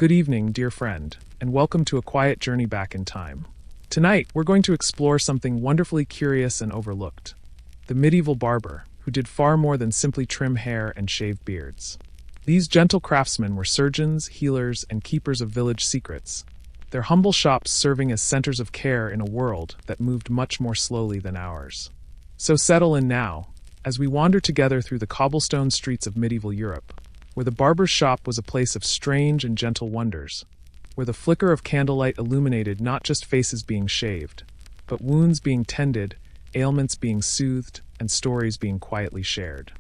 Good evening, dear friend, and welcome to a quiet journey back in time. Tonight, we're going to explore something wonderfully curious and overlooked: the medieval barber, who did far more than simply trim hair and shave beards. These gentle craftsmen were surgeons, healers, and keepers of village secrets, their humble shops serving as centers of care in a world that moved much more slowly than ours. So settle in now, as we wander together through the cobblestone streets of medieval Europe, where the barber's shop was a place of strange and gentle wonders, where the flicker of candlelight illuminated not just faces being shaved, but wounds being tended, ailments being soothed, and stories being quietly shared.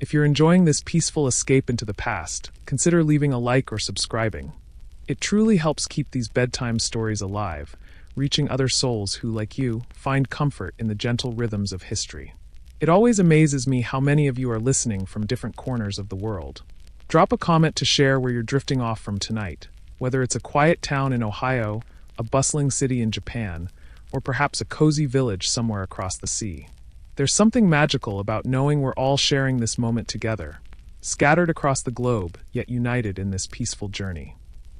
If you're enjoying this peaceful escape into the past, consider leaving a like or subscribing. It truly helps keep these bedtime stories alive, reaching other souls who, like you, find comfort in the gentle rhythms of history. It always amazes me how many of you are listening from different corners of the world. Drop a comment to share where you're drifting off from tonight, whether it's a quiet town in Ohio, a bustling city in Japan, or perhaps a cozy village somewhere across the sea. There's something magical about knowing we're all sharing this moment together, scattered across the globe, yet united in this peaceful journey.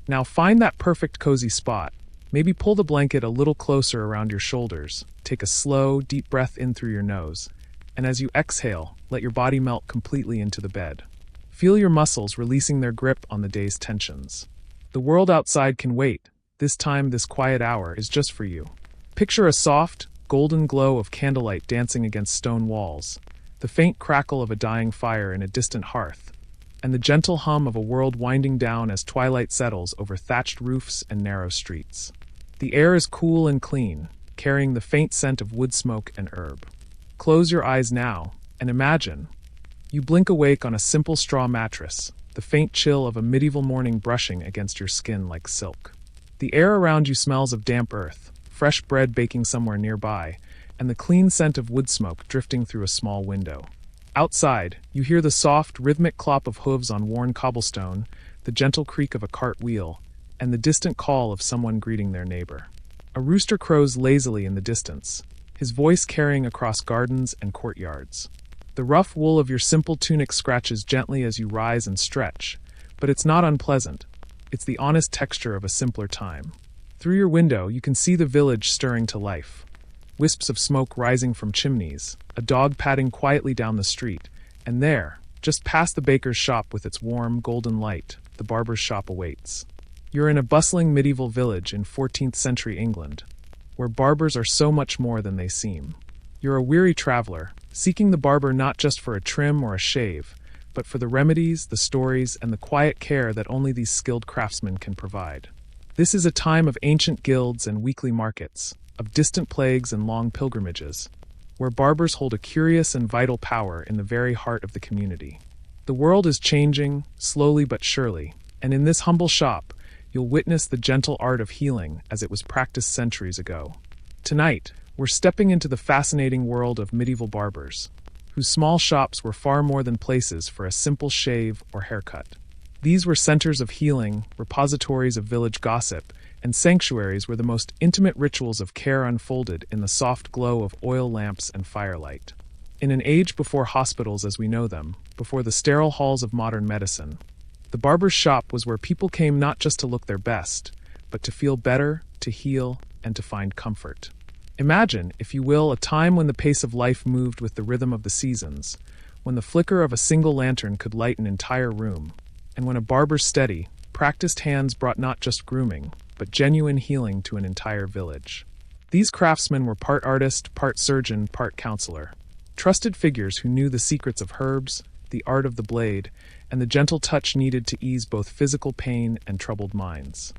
Now find that perfect cozy spot. Maybe pull the blanket a little closer around your shoulders, take a slow, deep breath in through your nose, and as you exhale, let your body melt completely into the bed. Feel your muscles releasing their grip on the day's tensions. The world outside can wait. This time, this quiet hour is just for you. Picture a soft, golden glow of candlelight dancing against stone walls, the faint crackle of a dying fire in a distant hearth, and the gentle hum of a world winding down as twilight settles over thatched roofs and narrow streets. The air is cool and clean, carrying the faint scent of wood smoke and herb. Close your eyes now, and imagine. You blink awake on a simple straw mattress, the faint chill of a medieval morning brushing against your skin like silk. The air around you smells of damp earth, fresh bread baking somewhere nearby, and the clean scent of wood smoke drifting through a small window. Outside, you hear the soft, rhythmic clop of hooves on worn cobblestone, the gentle creak of a cart wheel, and the distant call of someone greeting their neighbor. A rooster crows lazily in the distance, his voice carrying across gardens and courtyards. The rough wool of your simple tunic scratches gently as you rise and stretch, but it's not unpleasant. It's the honest texture of a simpler time. Through your window, you can see the village stirring to life. Wisps of smoke rising from chimneys, a dog padding quietly down the street, and there, just past the baker's shop with its warm, golden light, the barber's shop awaits. You're in a bustling medieval village in 14th century England, where barbers are so much more than they seem. You're a weary traveler, seeking the barber not just for a trim or a shave, but for the remedies, the stories, and the quiet care that only these skilled craftsmen can provide. This is a time of ancient guilds and weekly markets, of distant plagues and long pilgrimages, where barbers hold a curious and vital power in the very heart of the community. The world is changing, slowly but surely, and in this humble shop, you'll witness the gentle art of healing as it was practiced centuries ago. Tonight, we're stepping into the fascinating world of medieval barbers, whose small shops were far more than places for a simple shave or haircut. These were centers of healing, repositories of village gossip, and sanctuaries where the most intimate rituals of care unfolded in the soft glow of oil lamps and firelight. In an age before hospitals as we know them, before the sterile halls of modern medicine, the barber's shop was where people came not just to look their best, but to feel better, to heal, and to find comfort. Imagine, if you will, a time when the pace of life moved with the rhythm of the seasons, when the flicker of a single lantern could light an entire room, and when a barber's steady, practiced hands brought not just grooming, but genuine healing to an entire village. These craftsmen were part artist, part surgeon, part counselor, trusted figures who knew the secrets of herbs, the art of the blade, and the gentle touch needed to ease both physical pain and troubled minds.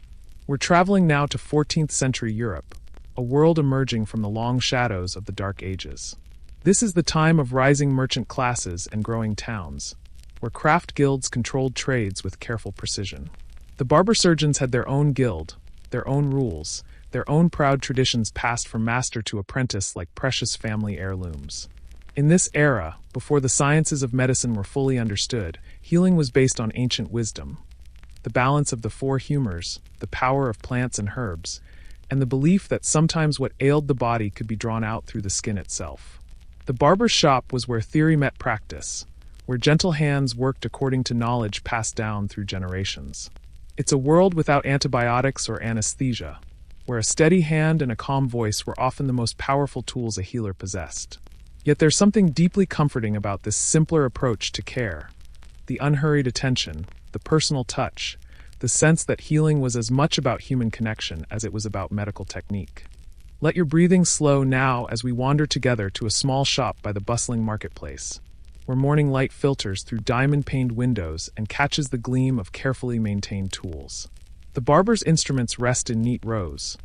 We're traveling now to 14th century Europe, a world emerging from the long shadows of the Dark Ages. This is the time of rising merchant classes and growing towns, where craft guilds controlled trades with careful precision. The barber surgeons had their own guild, their own rules, their own proud traditions passed from master to apprentice like precious family heirlooms. In this era, before the sciences of medicine were fully understood, healing was based on ancient wisdom. The balance of the four humors, the power of plants and herbs, and the belief that sometimes what ailed the body could be drawn out through the skin itself. The barber's shop was where theory met practice, where gentle hands worked according to knowledge passed down through generations. It's a world without antibiotics or anesthesia, where a steady hand and a calm voice were often the most powerful tools a healer possessed. Yet there's something deeply comforting about this simpler approach to care. The unhurried attention, the personal touch, the sense that healing was as much about human connection as it was about medical technique. Let your breathing slow now as we wander together to a small shop by the bustling marketplace, where morning light filters through diamond-paned windows and catches the gleam of carefully maintained tools. The barber's instruments rest in neat rows,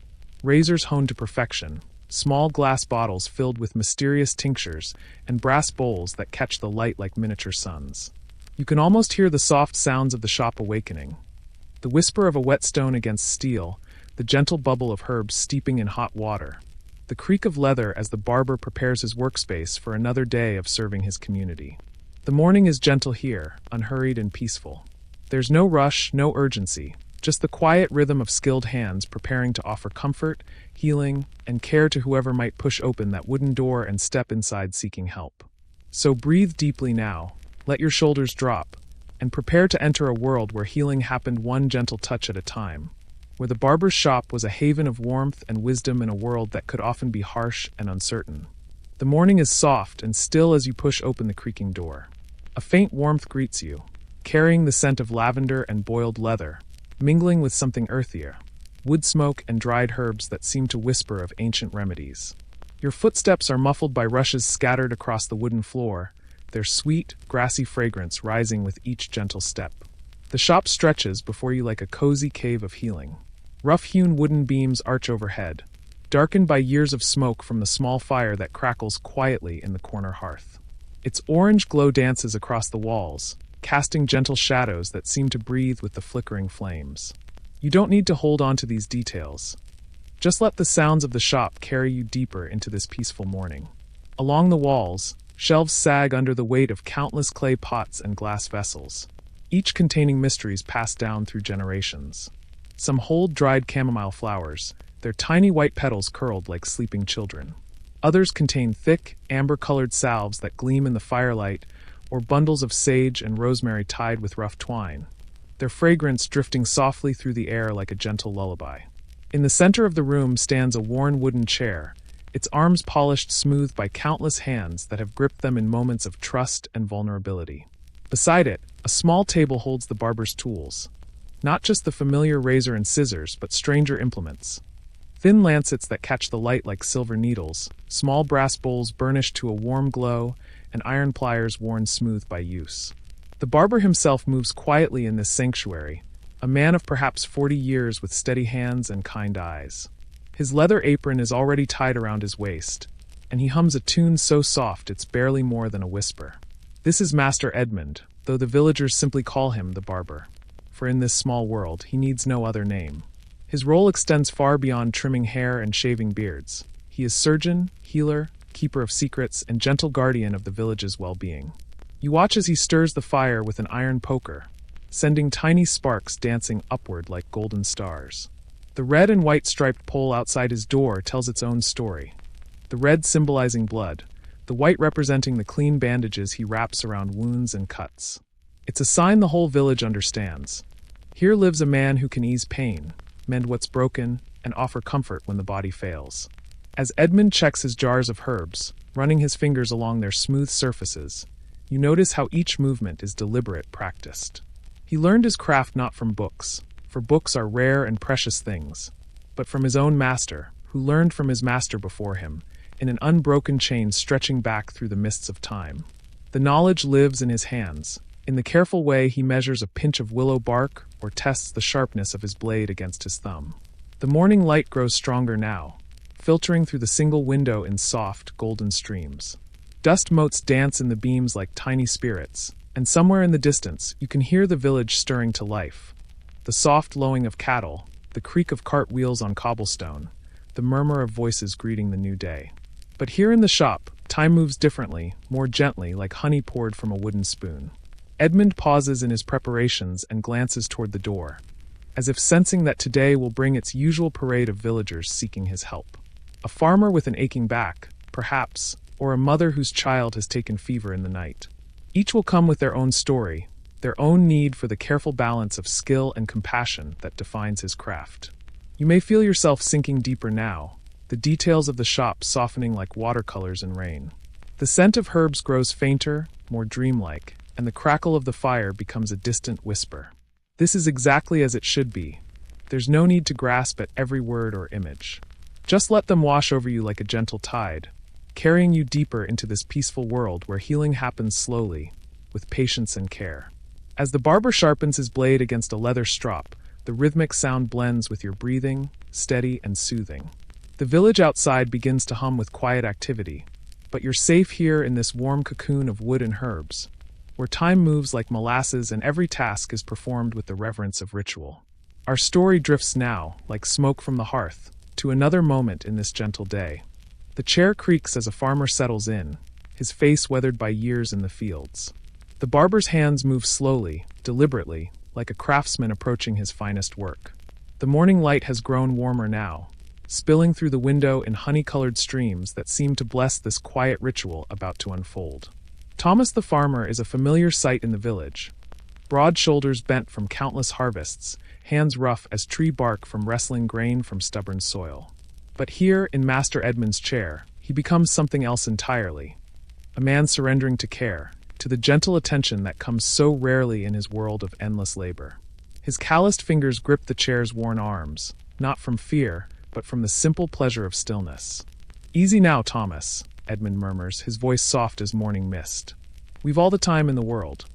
razors honed to perfection, small glass bottles filled with mysterious tinctures, and brass bowls that catch the light like miniature suns. You can almost hear the soft sounds of the shop awakening. The whisper of a whetstone against steel, the gentle bubble of herbs steeping in hot water, the creak of leather as the barber prepares his workspace for another day of serving his community. The morning is gentle here, unhurried and peaceful. There's no rush, no urgency, just the quiet rhythm of skilled hands preparing to offer comfort, healing, and care to whoever might push open that wooden door and step inside seeking help. So breathe deeply now, let your shoulders drop, and prepare to enter a world where healing happened one gentle touch at a time, where the barber's shop was a haven of warmth and wisdom in a world that could often be harsh and uncertain. The morning is soft and still as you push open the creaking door. A faint warmth greets you, carrying the scent of lavender and boiled leather, mingling with something earthier, wood smoke and dried herbs that seem to whisper of ancient remedies. Your footsteps are muffled by rushes scattered across the wooden floor, their sweet, grassy fragrance rising with each gentle step. The shop stretches before you like a cozy cave of healing. Rough-hewn wooden beams arch overhead, darkened by years of smoke from the small fire that crackles quietly in the corner hearth. Its orange glow dances across the walls, casting gentle shadows that seem to breathe with the flickering flames. You don't need to hold on to these details. Just let the sounds of the shop carry you deeper into this peaceful morning. Along the walls, shelves sag under the weight of countless clay pots and glass vessels, each containing mysteries passed down through generations. Some hold dried chamomile flowers, their tiny white petals curled like sleeping children. Others contain thick, amber-colored salves that gleam in the firelight, or bundles of sage and rosemary tied with rough twine, their fragrance drifting softly through the air like a gentle lullaby. In the center of the room stands a worn wooden chair, its arms polished smooth by countless hands that have gripped them in moments of trust and vulnerability. Beside it, a small table holds the barber's tools. Not just the familiar razor and scissors, but stranger implements. Thin lancets that catch the light like silver needles, small brass bowls burnished to a warm glow, and iron pliers worn smooth by use. The barber himself moves quietly in this sanctuary, a man of perhaps 40 years with steady hands and kind eyes. His leather apron is already tied around his waist, and he hums a tune so soft it's barely more than a whisper. This is Master Edmund, though the villagers simply call him the barber. For in this small world, he needs no other name. His role extends far beyond trimming hair and shaving beards. He is surgeon, healer, keeper of secrets, and gentle guardian of the village's well-being. You watch as he stirs the fire with an iron poker, sending tiny sparks dancing upward like golden stars. The red and white striped pole outside his door tells its own story. The red symbolizing blood, the white representing the clean bandages he wraps around wounds and cuts. It's a sign the whole village understands. Here lives a man who can ease pain, mend what's broken, and offer comfort when the body fails. As Edmund checks his jars of herbs, running his fingers along their smooth surfaces, you notice how each movement is deliberate, practiced. He learned his craft not from books, for books are rare and precious things, but from his own master, who learned from his master before him, in an unbroken chain stretching back through the mists of time. The knowledge lives in his hands. In the careful way he measures a pinch of willow bark or tests the sharpness of his blade against his thumb. The morning light grows stronger now, filtering through the single window in soft, golden streams. Dust motes dance in the beams like tiny spirits, and somewhere in the distance you can hear the village stirring to life. The soft lowing of cattle, the creak of cart wheels on cobblestone, the murmur of voices greeting the new day. But here in the shop, time moves differently, more gently, like honey poured from a wooden spoon. Edmund pauses in his preparations and glances toward the door, as if sensing that today will bring its usual parade of villagers seeking his help. A farmer with an aching back, perhaps, or a mother whose child has taken fever in the night. Each will come with their own story, their own need for the careful balance of skill and compassion that defines his craft. You may feel yourself sinking deeper now, the details of the shop softening like watercolors in rain. The scent of herbs grows fainter, more dreamlike, and the crackle of the fire becomes a distant whisper. This is exactly as it should be. There's no need to grasp at every word or image. Just let them wash over you like a gentle tide, carrying you deeper into this peaceful world where healing happens slowly, with patience and care. As the barber sharpens his blade against a leather strop, the rhythmic sound blends with your breathing, steady and soothing. The village outside begins to hum with quiet activity, but you're safe here in this warm cocoon of wood and herbs, where time moves like molasses and every task is performed with the reverence of ritual. Our story drifts now, like smoke from the hearth, to another moment in this gentle day. The chair creaks as a farmer settles in, his face weathered by years in the fields. The barber's hands move slowly, deliberately, like a craftsman approaching his finest work. The morning light has grown warmer now, spilling through the window in honey-colored streams that seem to bless this quiet ritual about to unfold. Thomas the farmer is a familiar sight in the village. Broad shoulders bent from countless harvests, hands rough as tree bark from wrestling grain from stubborn soil. But here, in Master Edmund's chair, he becomes something else entirely. A man surrendering to care, to the gentle attention that comes so rarely in his world of endless labor. His calloused fingers grip the chair's worn arms, not from fear, but from the simple pleasure of stillness. "Easy now, Thomas," Edmund murmurs, his voice soft as morning mist. "We've all the time in the world."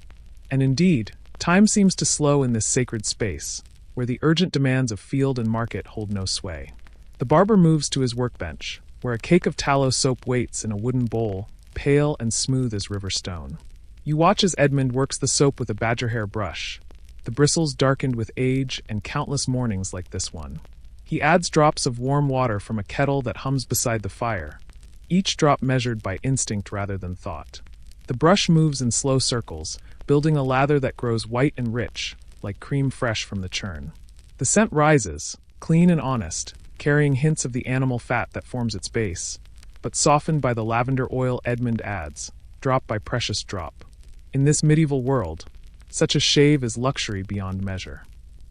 And indeed, time seems to slow in this sacred space, where the urgent demands of field and market hold no sway. The barber moves to his workbench, where a cake of tallow soap waits in a wooden bowl, pale and smooth as river stone. You watch as Edmund works the soap with a badger hair brush, the bristles darkened with age and countless mornings like this one. He adds drops of warm water from a kettle that hums beside the fire, each drop measured by instinct rather than thought. The brush moves in slow circles, building a lather that grows white and rich, like cream fresh from the churn. The scent rises, clean and honest, carrying hints of the animal fat that forms its base, but softened by the lavender oil Edmund adds, drop by precious drop. In this medieval world, such a shave is luxury beyond measure.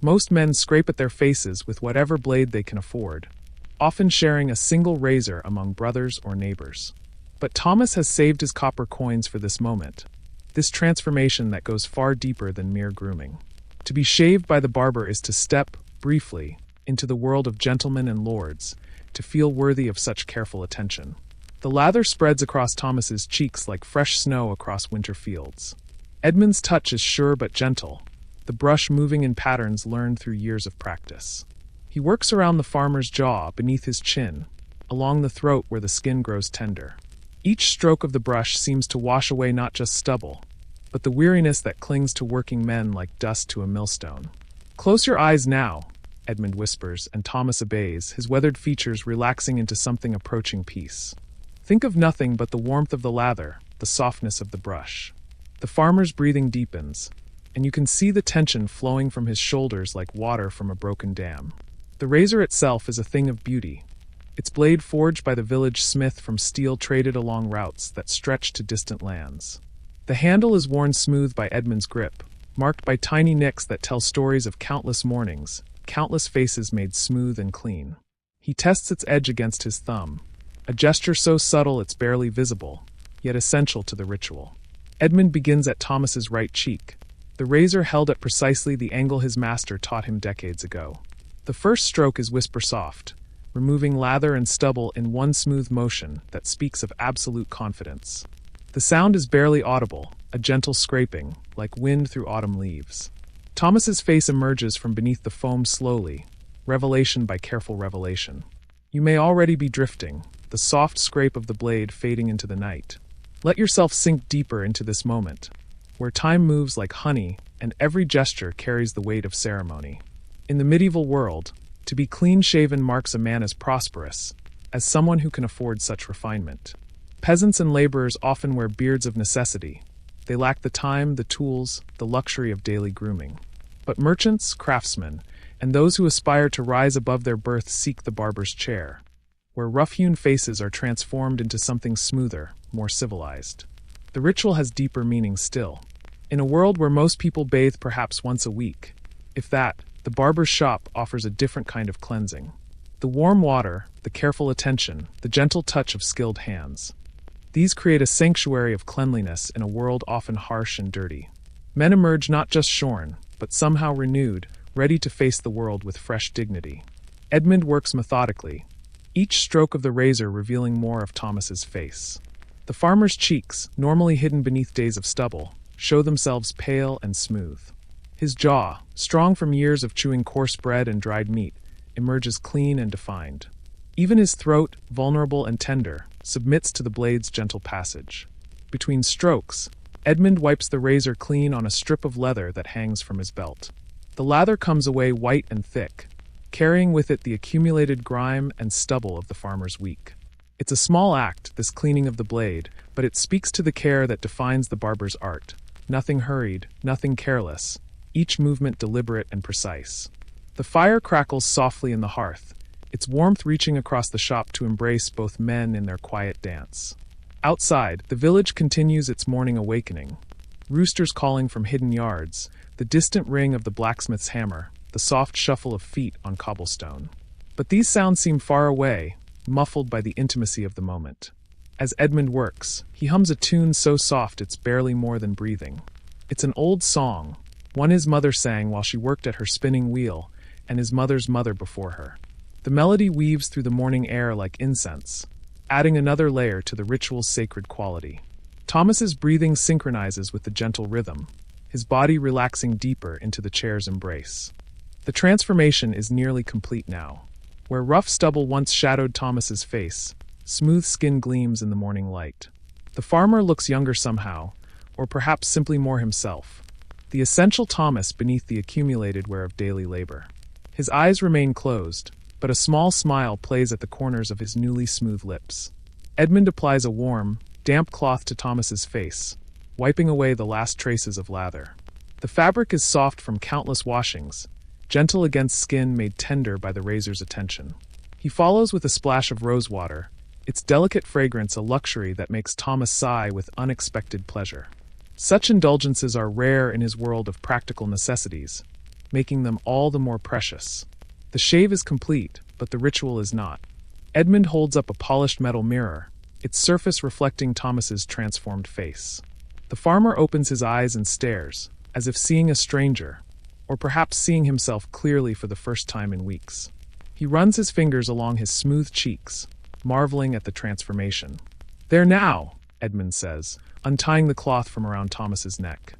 Most men scrape at their faces with whatever blade they can afford, often sharing a single razor among brothers or neighbors. But Thomas has saved his copper coins for this moment, this transformation that goes far deeper than mere grooming. To be shaved by the barber is to step, briefly, into the world of gentlemen and lords, to feel worthy of such careful attention. The lather spreads across Thomas's cheeks like fresh snow across winter fields. Edmund's touch is sure but gentle, the brush moving in patterns learned through years of practice. He works around the farmer's jaw, beneath his chin, along the throat where the skin grows tender. Each stroke of the brush seems to wash away not just stubble, but the weariness that clings to working men like dust to a millstone. "Close your eyes now," Edmund whispers, and Thomas obeys, his weathered features relaxing into something approaching peace. Think of nothing but the warmth of the lather, the softness of the brush. The farmer's breathing deepens, and you can see the tension flowing from his shoulders like water from a broken dam. The razor itself is a thing of beauty, its blade forged by the village smith from steel traded along routes that stretch to distant lands. The handle is worn smooth by Edmund's grip, marked by tiny nicks that tell stories of countless mornings, countless faces made smooth and clean. He tests its edge against his thumb, a gesture so subtle it's barely visible, yet essential to the ritual. Edmund begins at Thomas's right cheek, the razor held at precisely the angle his master taught him decades ago. The first stroke is whisper soft, removing lather and stubble in one smooth motion that speaks of absolute confidence. The sound is barely audible, a gentle scraping, like wind through autumn leaves. Thomas's face emerges from beneath the foam slowly, revelation by careful revelation. You may already be drifting, the soft scrape of the blade fading into the night. Let yourself sink deeper into this moment, where time moves like honey and every gesture carries the weight of ceremony. In the medieval world, to be clean-shaven marks a man as prosperous, as someone who can afford such refinement. Peasants and laborers often wear beards of necessity. They lack the time, the tools, the luxury of daily grooming. But merchants, craftsmen, and those who aspire to rise above their birth seek the barber's chair, where rough-hewn faces are transformed into something smoother, more civilized. The ritual has deeper meaning still. In a world where most people bathe perhaps once a week, if that, the barber's shop offers a different kind of cleansing. The warm water, the careful attention, the gentle touch of skilled hands. These create a sanctuary of cleanliness in a world often harsh and dirty. Men emerge not just shorn, but somehow renewed, ready to face the world with fresh dignity. Edmund works methodically, each stroke of the razor revealing more of Thomas's face. The farmer's cheeks, normally hidden beneath days of stubble, show themselves pale and smooth. His jaw, strong from years of chewing coarse bread and dried meat, emerges clean and defined. Even his throat, vulnerable and tender, submits to the blade's gentle passage. Between strokes, Edmund wipes the razor clean on a strip of leather that hangs from his belt. The lather comes away white and thick, carrying with it the accumulated grime and stubble of the farmer's week. It's a small act, this cleaning of the blade, but it speaks to the care that defines the barber's art. Nothing hurried, nothing careless, each movement deliberate and precise. The fire crackles softly in the hearth, its warmth reaching across the shop to embrace both men in their quiet dance. Outside, the village continues its morning awakening. Roosters calling from hidden yards, the distant ring of the blacksmith's hammer, the soft shuffle of feet on cobblestone. But these sounds seem far away, muffled by the intimacy of the moment. As Edmund works, he hums a tune so soft it's barely more than breathing. It's an old song, one his mother sang while she worked at her spinning wheel, and his mother's mother before her. The melody weaves through the morning air like incense, adding another layer to the ritual's sacred quality. Thomas's breathing synchronizes with the gentle rhythm, his body relaxing deeper into the chair's embrace. The transformation is nearly complete now. Where rough stubble once shadowed Thomas's face, smooth skin gleams in the morning light. The farmer looks younger somehow, or perhaps simply more himself. The essential Thomas beneath the accumulated wear of daily labor. His eyes remain closed, but a small smile plays at the corners of his newly smooth lips. Edmund applies a warm, damp cloth to Thomas's face, wiping away the last traces of lather. The fabric is soft from countless washings, gentle against skin made tender by the razor's attention. He follows with a splash of rose water, its delicate fragrance a luxury that makes Thomas sigh with unexpected pleasure. Such indulgences are rare in his world of practical necessities, making them all the more precious. The shave is complete, but the ritual is not. Edmund holds up a polished metal mirror, its surface reflecting Thomas's transformed face. The farmer opens his eyes and stares, as if seeing a stranger, or perhaps seeing himself clearly for the first time in weeks. He runs his fingers along his smooth cheeks, marveling at the transformation. "There now," Edmund says, untying the cloth from around Thomas's neck.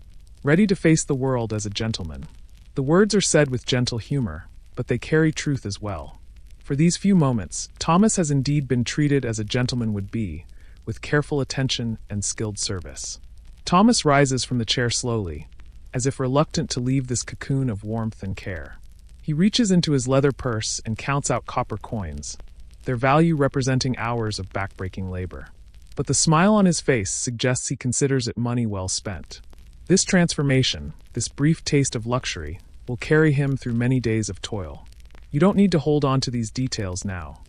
Ready to face the world as a gentleman. The words are said with gentle humor, but they carry truth as well. For these few moments, Thomas has indeed been treated as a gentleman would be, with careful attention and skilled service. Thomas rises from the chair slowly, as if reluctant to leave this cocoon of warmth and care. He reaches into his leather purse and counts out copper coins, their value representing hours of backbreaking labor. But the smile on his face suggests he considers it money well spent. This transformation, this brief taste of luxury, will carry him through many days of toil. You don't need to hold on to these details now.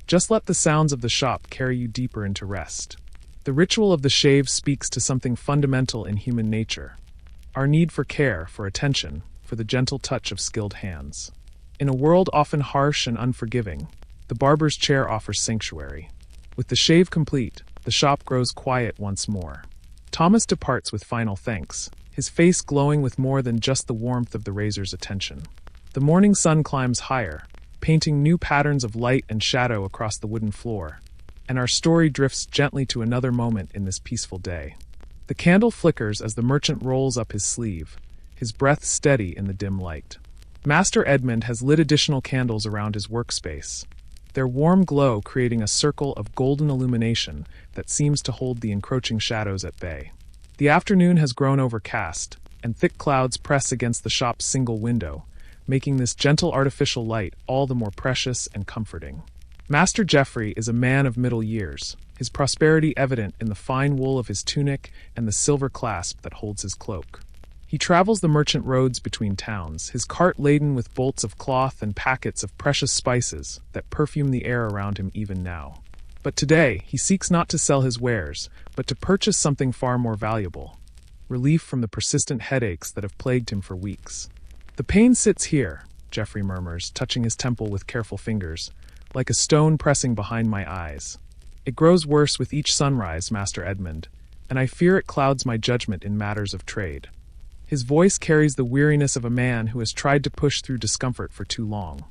Just let the sounds of the shop carry you deeper into rest. The ritual of the shave speaks to something fundamental in human nature. Our need for care, for attention, for the gentle touch of skilled hands. In a world often harsh and unforgiving, the barber's chair offers sanctuary. With the shave complete, the shop grows quiet once more. Thomas departs with final thanks, his face glowing with more than just the warmth of the razor's attention. The morning sun climbs higher, painting new patterns of light and shadow across the wooden floor, and our story drifts gently to another moment in this peaceful day. The candle flickers as the merchant rolls up his sleeve, his breath steady in the dim light. Master Edmund has lit additional candles around his workspace, their warm glow creating a circle of golden illumination that seems to hold the encroaching shadows at bay. The afternoon has grown overcast, and thick clouds press against the shop's single window, making this gentle artificial light all the more precious and comforting. Master Geoffrey is a man of middle years, his prosperity evident in the fine wool of his tunic and the silver clasp that holds his cloak. He travels the merchant roads between towns, his cart laden with bolts of cloth and packets of precious spices that perfume the air around him even now. But today, he seeks not to sell his wares, but to purchase something far more valuable. relief from the persistent headaches that have plagued him for weeks. "The pain sits here," Geoffrey murmurs, touching his temple with careful fingers, "like a stone pressing behind my eyes. It grows worse with each sunrise, Master Edmund, and I fear it clouds my judgment in matters of trade." His voice carries the weariness of a man who has tried to push through discomfort for too long,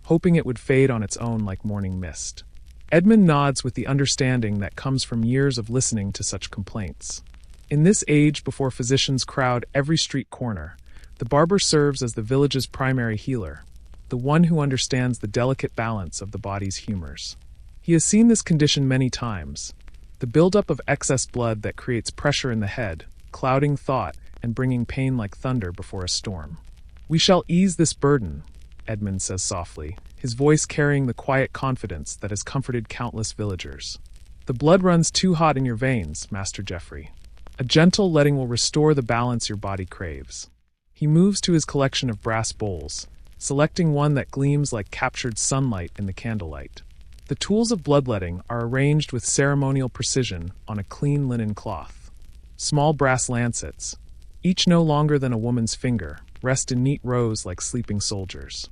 hoping it would fade on its own like morning mist. Edmund nods with the understanding that comes from years of listening to such complaints. In this age before physicians crowd every street corner, the barber serves as the village's primary healer, the one who understands the delicate balance of the body's humors. He has seen this condition many times, the buildup of excess blood that creates pressure in the head, clouding thought and bringing pain like thunder before a storm. "We shall ease this burden," Edmund says softly, his voice carrying the quiet confidence that has comforted countless villagers. "The blood runs too hot in your veins, Master Geoffrey. A gentle letting will restore the balance your body craves." He moves to his collection of brass bowls, selecting one that gleams like captured sunlight in the candlelight. The tools of bloodletting are arranged with ceremonial precision on a clean linen cloth. Small brass lancets, each no longer than a woman's finger, rest in neat rows like sleeping soldiers.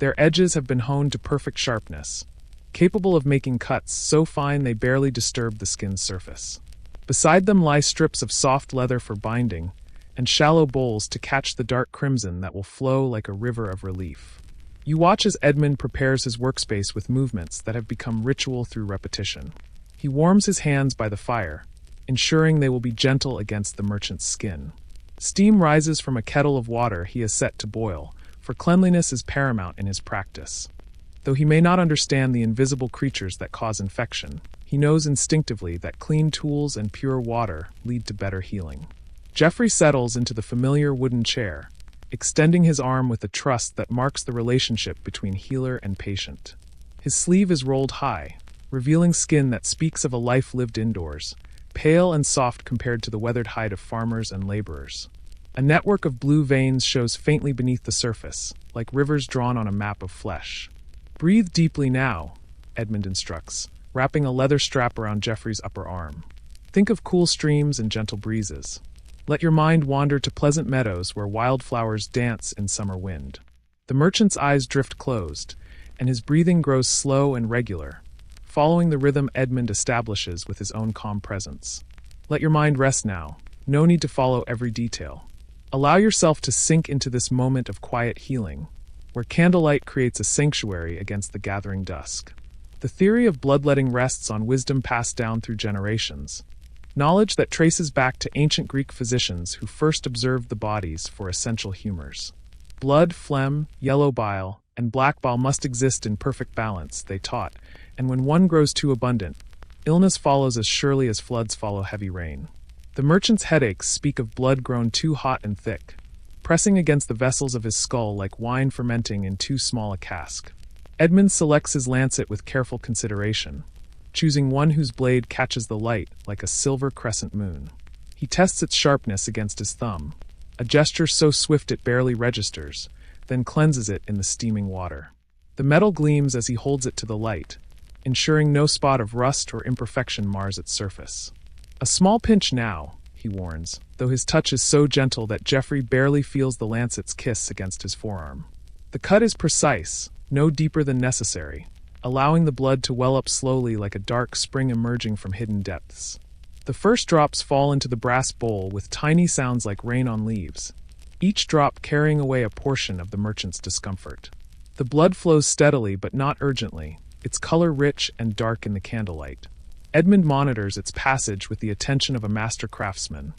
Their edges have been honed to perfect sharpness, capable of making cuts so fine they barely disturb the skin's surface. Beside them lie strips of soft leather for binding, and shallow bowls to catch the dark crimson that will flow like a river of relief. You watch as Edmund prepares his workspace with movements that have become ritual through repetition. He warms his hands by the fire, ensuring they will be gentle against the merchant's skin. Steam rises from a kettle of water he has set to boil, for cleanliness is paramount in his practice. Though he may not understand the invisible creatures that cause infection, he knows instinctively that clean tools and pure water lead to better healing. Geoffrey settles into the familiar wooden chair, extending his arm with the trust that marks the relationship between healer and patient. His sleeve is rolled high, revealing skin that speaks of a life lived indoors, pale and soft compared to the weathered hide of farmers and laborers. A network of blue veins shows faintly beneath the surface, like rivers drawn on a map of flesh. "Breathe deeply now," Edmund instructs, wrapping a leather strap around Geoffrey's upper arm. "Think of cool streams and gentle breezes. Let your mind wander to pleasant meadows where wildflowers dance in summer wind." The merchant's eyes drift closed, and his breathing grows slow and regular, following the rhythm Edmund establishes with his own calm presence. "Let your mind rest now. No need to follow every detail. Allow yourself to sink into this moment of quiet healing, where candlelight creates a sanctuary against the gathering dusk." The theory of bloodletting rests on wisdom passed down through generations, knowledge that traces back to ancient Greek physicians who first observed the bodies for essential humors. Blood, phlegm, yellow bile, and black bile must exist in perfect balance, they taught, and when one grows too abundant, illness follows as surely as floods follow heavy rain. The merchant's headaches speak of blood grown too hot and thick, pressing against the vessels of his skull like wine fermenting in too small a cask. Edmund selects his lancet with careful consideration, choosing one whose blade catches the light like a silver crescent moon. He tests its sharpness against his thumb, a gesture so swift it barely registers, then cleanses it in the steaming water. The metal gleams as he holds it to the light, ensuring no spot of rust or imperfection mars its surface. "A small pinch now," he warns, though his touch is so gentle that Geoffrey barely feels the lancet's kiss against his forearm. The cut is precise, no deeper than necessary, allowing the blood to well up slowly like a dark spring emerging from hidden depths. The first drops fall into the brass bowl with tiny sounds like rain on leaves, each drop carrying away a portion of the merchant's discomfort. The blood flows steadily but not urgently, its color rich and dark in the candlelight. Edmund monitors its passage with the attention of a master craftsman,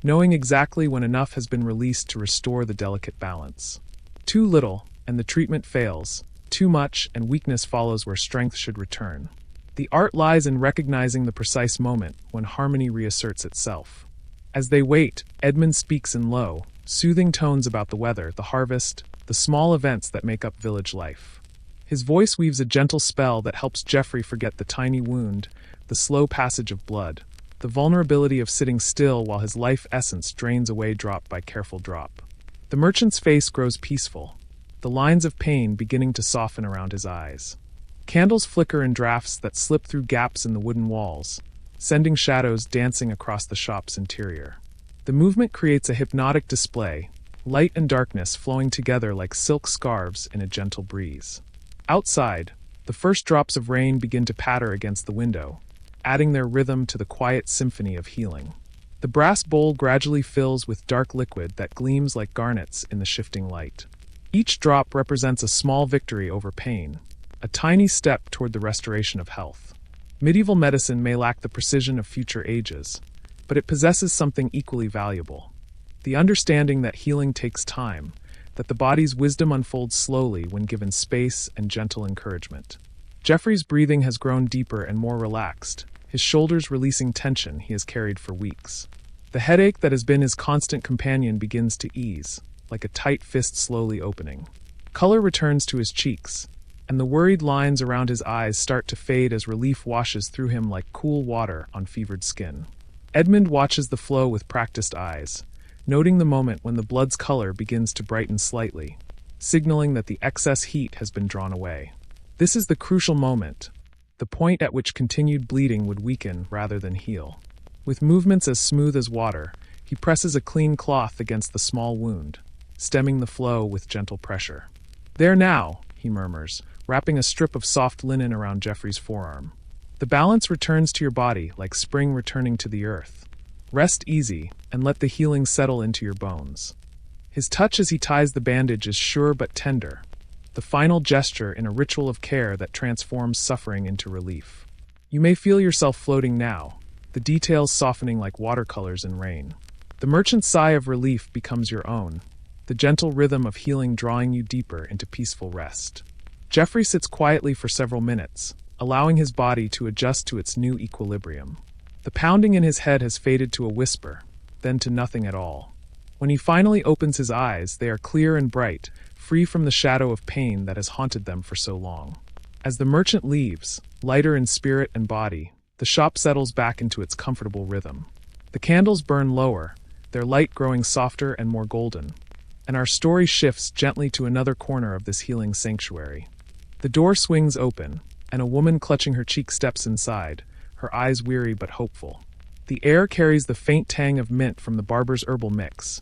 knowing exactly when enough has been released to restore the delicate balance. Too little, and the treatment fails. Too much, and weakness follows where strength should return. The art lies in recognizing the precise moment when harmony reasserts itself. As they wait, Edmund speaks in low, soothing tones about the weather, the harvest, the small events that make up village life. His voice weaves a gentle spell that helps Geoffrey forget the tiny wound, the slow passage of blood, the vulnerability of sitting still while his life essence drains away drop by careful drop. The merchant's face grows peaceful, the lines of pain beginning to soften around his eyes. Candles flicker in drafts that slip through gaps in the wooden walls, sending shadows dancing across the shop's interior. The movement creates a hypnotic display, light and darkness flowing together like silk scarves in a gentle breeze. Outside, the first drops of rain begin to patter against the window, adding their rhythm to the quiet symphony of healing. The brass bowl gradually fills with dark liquid that gleams like garnets in the shifting light. Each drop represents a small victory over pain, a tiny step toward the restoration of health. Medieval medicine may lack the precision of future ages, but it possesses something equally valuable: the understanding that healing takes time, that the body's wisdom unfolds slowly when given space and gentle encouragement. Jeffrey's breathing has grown deeper and more relaxed, his shoulders releasing tension he has carried for weeks. The headache that has been his constant companion begins to ease, like a tight fist slowly opening. Color returns to his cheeks, and the worried lines around his eyes start to fade as relief washes through him like cool water on fevered skin. Edmund watches the flow with practiced eyes, noting the moment when the blood's color begins to brighten slightly, signaling that the excess heat has been drawn away. This is the crucial moment, the point at which continued bleeding would weaken rather than heal. With movements as smooth as water, he presses a clean cloth against the small wound, stemming the flow with gentle pressure. "There now," he murmurs, wrapping a strip of soft linen around Jeffrey's forearm. "The balance returns to your body like spring returning to the earth. Rest easy and let the healing settle into your bones." His touch as he ties the bandage is sure but tender, the final gesture in a ritual of care that transforms suffering into relief. You may feel yourself floating now, the details softening like watercolors in rain. The merchant's sigh of relief becomes your own, the gentle rhythm of healing drawing you deeper into peaceful rest. Jeffrey sits quietly for several minutes, allowing his body to adjust to its new equilibrium. The pounding in his head has faded to a whisper, then to nothing at all. When he finally opens his eyes, they are clear and bright, free from the shadow of pain that has haunted them for so long. As the merchant leaves, lighter in spirit and body, the shop settles back into its comfortable rhythm. The candles burn lower, their light growing softer and more golden, and our story shifts gently to another corner of this healing sanctuary. The door swings open, and a woman clutching her cheek steps inside, her eyes weary but hopeful. The air carries the faint tang of mint from the barber's herbal mix,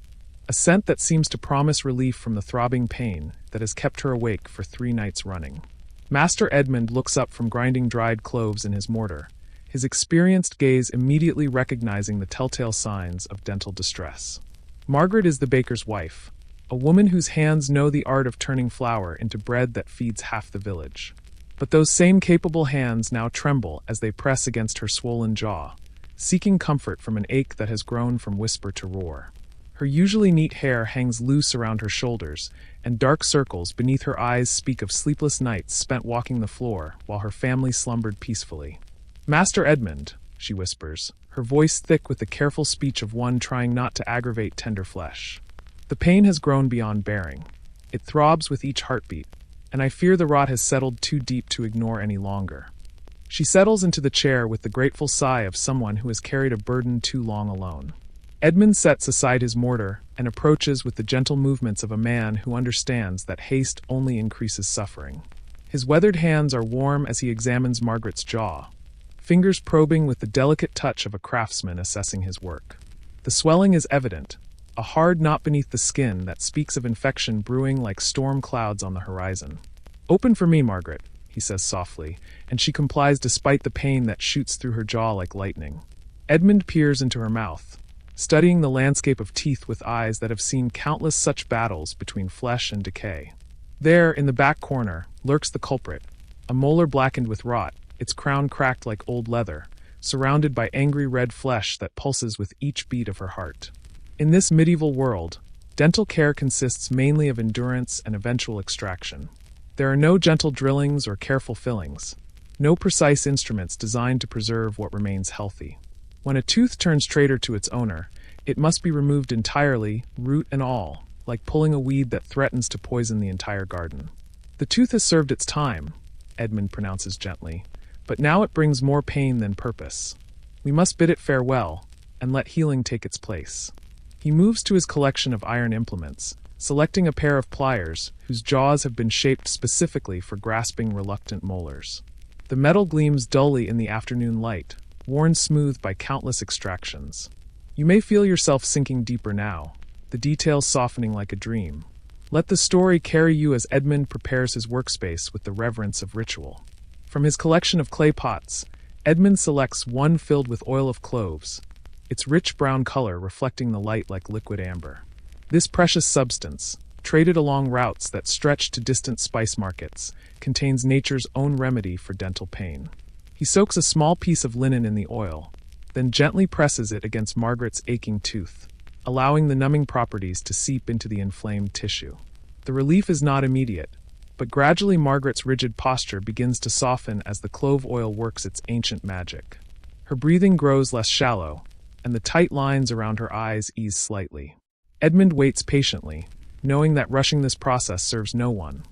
a scent that seems to promise relief from the throbbing pain that has kept her awake for 3 nights running. Master Edmund looks up from grinding dried cloves in his mortar, his experienced gaze immediately recognizing the telltale signs of dental distress. Margaret is the baker's wife, a woman whose hands know the art of turning flour into bread that feeds half the village. But those same capable hands now tremble as they press against her swollen jaw, seeking comfort from an ache that has grown from whisper to roar. Her usually neat hair hangs loose around her shoulders, and dark circles beneath her eyes speak of sleepless nights spent walking the floor while her family slumbered peacefully. "Master Edmund," she whispers, her voice thick with the careful speech of one trying not to aggravate tender flesh. "The pain has grown beyond bearing. It throbs with each heartbeat, and I fear the rot has settled too deep to ignore any longer." She settles into the chair with the grateful sigh of someone who has carried a burden too long alone. Edmund sets aside his mortar and approaches with the gentle movements of a man who understands that haste only increases suffering. His weathered hands are warm as he examines Margaret's jaw, fingers probing with the delicate touch of a craftsman assessing his work. The swelling is evident, a hard knot beneath the skin that speaks of infection brewing like storm clouds on the horizon. "Open for me, Margaret," he says softly, and she complies despite the pain that shoots through her jaw like lightning. Edmund peers into her mouth, studying the landscape of teeth with eyes that have seen countless such battles between flesh and decay. There, in the back corner, lurks the culprit, a molar blackened with rot, its crown cracked like old leather, surrounded by angry red flesh that pulses with each beat of her heart. In this medieval world, dental care consists mainly of endurance and eventual extraction. There are no gentle drillings or careful fillings, no precise instruments designed to preserve what remains healthy. When a tooth turns traitor to its owner, it must be removed entirely, root and all, like pulling a weed that threatens to poison the entire garden. "The tooth has served its time," Edmund pronounces gently, "but now it brings more pain than purpose. We must bid it farewell, and let healing take its place." He moves to his collection of iron implements, selecting a pair of pliers whose jaws have been shaped specifically for grasping reluctant molars. The metal gleams dully in the afternoon light, worn smooth by countless extractions. You may feel yourself sinking deeper now, the details softening like a dream. Let the story carry you as Edmund prepares his workspace with the reverence of ritual. From his collection of clay pots, Edmund selects one filled with oil of cloves, its rich brown color reflecting the light like liquid amber. This precious substance, traded along routes that stretch to distant spice markets, contains nature's own remedy for dental pain. He soaks a small piece of linen in the oil, then gently presses it against Margaret's aching tooth, allowing the numbing properties to seep into the inflamed tissue. The relief is not immediate, but gradually Margaret's rigid posture begins to soften as the clove oil works its ancient magic. Her breathing grows less shallow, and the tight lines around her eyes ease slightly. Edmund waits patiently, knowing that rushing this process serves no one.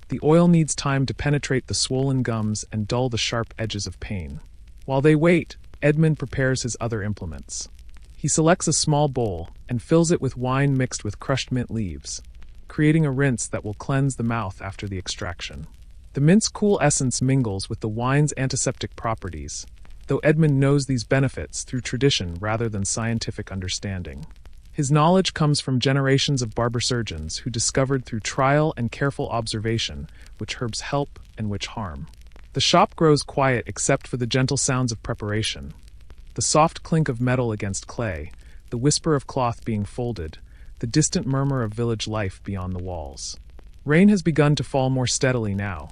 The oil needs time to penetrate the swollen gums and dull the sharp edges of pain. While they wait, Edmund prepares his other implements. He selects a small bowl and fills it with wine mixed with crushed mint leaves, creating a rinse that will cleanse the mouth after the extraction. The mint's cool essence mingles with the wine's antiseptic properties, though Edmund knows these benefits through tradition rather than scientific understanding. His knowledge comes from generations of barber surgeons who discovered through trial and careful observation which herbs help and which harm. The shop grows quiet except for the gentle sounds of preparation, the soft clink of metal against clay, the whisper of cloth being folded, the distant murmur of village life beyond the walls. Rain has begun to fall more steadily now,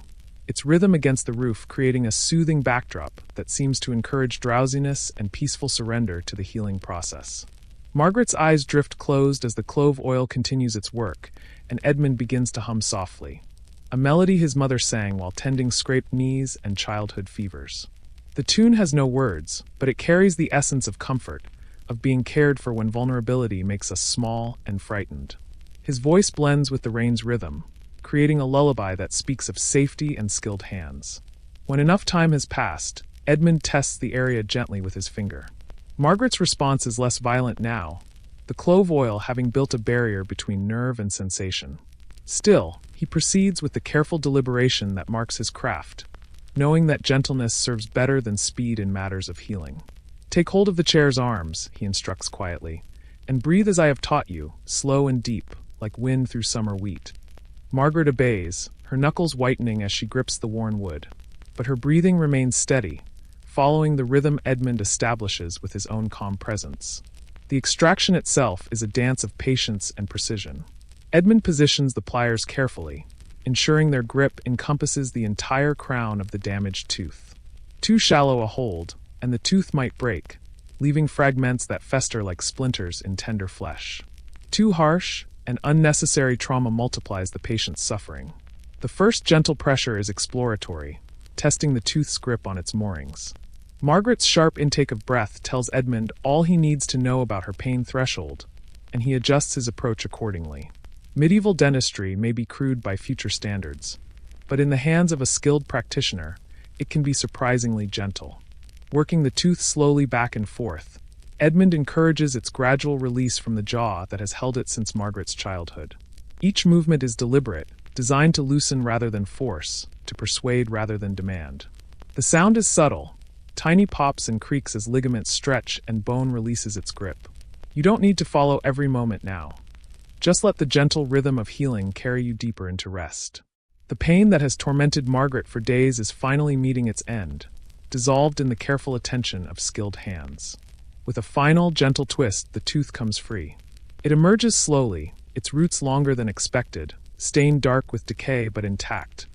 its rhythm against the roof creating a soothing backdrop that seems to encourage drowsiness and peaceful surrender to the healing process. Margaret's eyes drift closed as the clove oil continues its work, and Edmund begins to hum softly, a melody his mother sang while tending scraped knees and childhood fevers. The tune has no words, but it carries the essence of comfort, of being cared for when vulnerability makes us small and frightened. His voice blends with the rain's rhythm, creating a lullaby that speaks of safety and skilled hands. When enough time has passed, Edmund tests the area gently with his finger. Margaret's response is less violent now, the clove oil having built a barrier between nerve and sensation. Still, he proceeds with the careful deliberation that marks his craft, knowing that gentleness serves better than speed in matters of healing. "Take hold of the chair's arms," he instructs quietly, "and breathe as I have taught you, slow and deep, like wind through summer wheat." Margaret obeys, her knuckles whitening as she grips the worn wood, but her breathing remains steady, following the rhythm Edmund establishes with his own calm presence. The extraction itself is a dance of patience and precision. Edmund positions the pliers carefully, ensuring their grip encompasses the entire crown of the damaged tooth. Too shallow a hold, and the tooth might break, leaving fragments that fester like splinters in tender flesh. Too harsh, and unnecessary trauma multiplies the patient's suffering. The first gentle pressure is exploratory, testing the tooth's grip on its moorings. Margaret's sharp intake of breath tells Edmund all he needs to know about her pain threshold, and he adjusts his approach accordingly. Medieval dentistry may be crude by future standards, but in the hands of a skilled practitioner, it can be surprisingly gentle. Working the tooth slowly back and forth, Edmund encourages its gradual release from the jaw that has held it since Margaret's childhood. Each movement is deliberate, designed to loosen rather than force, to persuade rather than demand. The sound is subtle, tiny pops and creaks as ligaments stretch and bone releases its grip. You don't need to follow every moment now. Just let the gentle rhythm of healing carry you deeper into rest. The pain that has tormented Margaret for days is finally meeting its end, dissolved in the careful attention of skilled hands. With a final, gentle twist, the tooth comes free. It emerges slowly, its roots longer than expected, stained dark with decay but intact.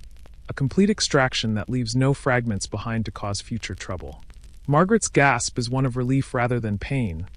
A complete extraction that leaves no fragments behind to cause future trouble. Margaret's gasp is one of relief rather than pain,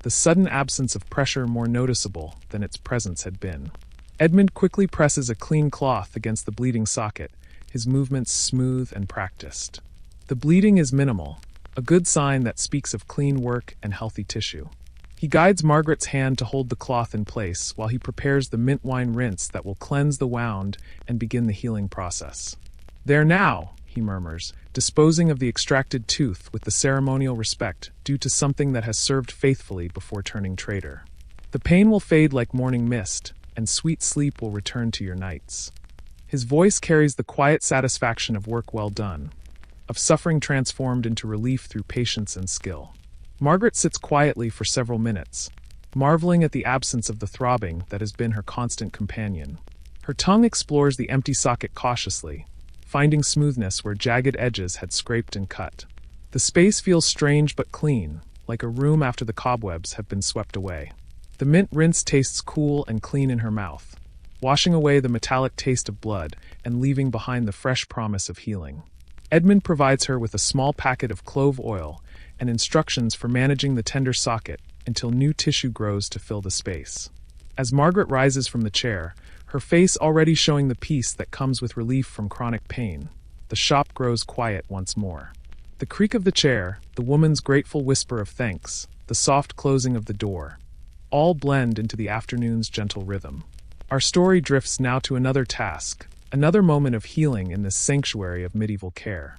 the sudden absence of pressure more noticeable than its presence had been. Edmund quickly presses a clean cloth against the bleeding socket, his movements smooth and practiced. The bleeding is minimal, a good sign that speaks of clean work and healthy tissue. He guides Margaret's hand to hold the cloth in place while he prepares the mint wine rinse that will cleanse the wound and begin the healing process. "There now," he murmurs, disposing of the extracted tooth with the ceremonial respect due to something that has served faithfully before turning traitor. "The pain will fade like morning mist, and sweet sleep will return to your nights." His voice carries the quiet satisfaction of work well done, of suffering transformed into relief through patience and skill. Margaret sits quietly for several minutes, marveling at the absence of the throbbing that has been her constant companion. Her tongue explores the empty socket cautiously, finding smoothness where jagged edges had scraped and cut. The space feels strange but clean, like a room after the cobwebs have been swept away. The mint rinse tastes cool and clean in her mouth, washing away the metallic taste of blood and leaving behind the fresh promise of healing. Edmund provides her with a small packet of clove oil and instructions for managing the tender socket until new tissue grows to fill the space. As Margaret rises from the chair, her face already showing the peace that comes with relief from chronic pain, the shop grows quiet once more. The creak of the chair, the woman's grateful whisper of thanks, the soft closing of the door, all blend into the afternoon's gentle rhythm. Our story drifts now to another task, another moment of healing in this sanctuary of medieval care.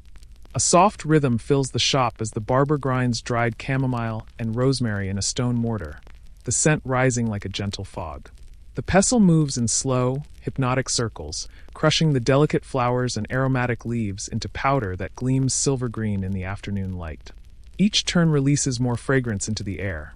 A soft rhythm fills the shop as the barber grinds dried chamomile and rosemary in a stone mortar, the scent rising like a gentle fog. The pestle moves in slow, hypnotic circles, crushing the delicate flowers and aromatic leaves into powder that gleams silver green in the afternoon light. Each turn releases more fragrance into the air.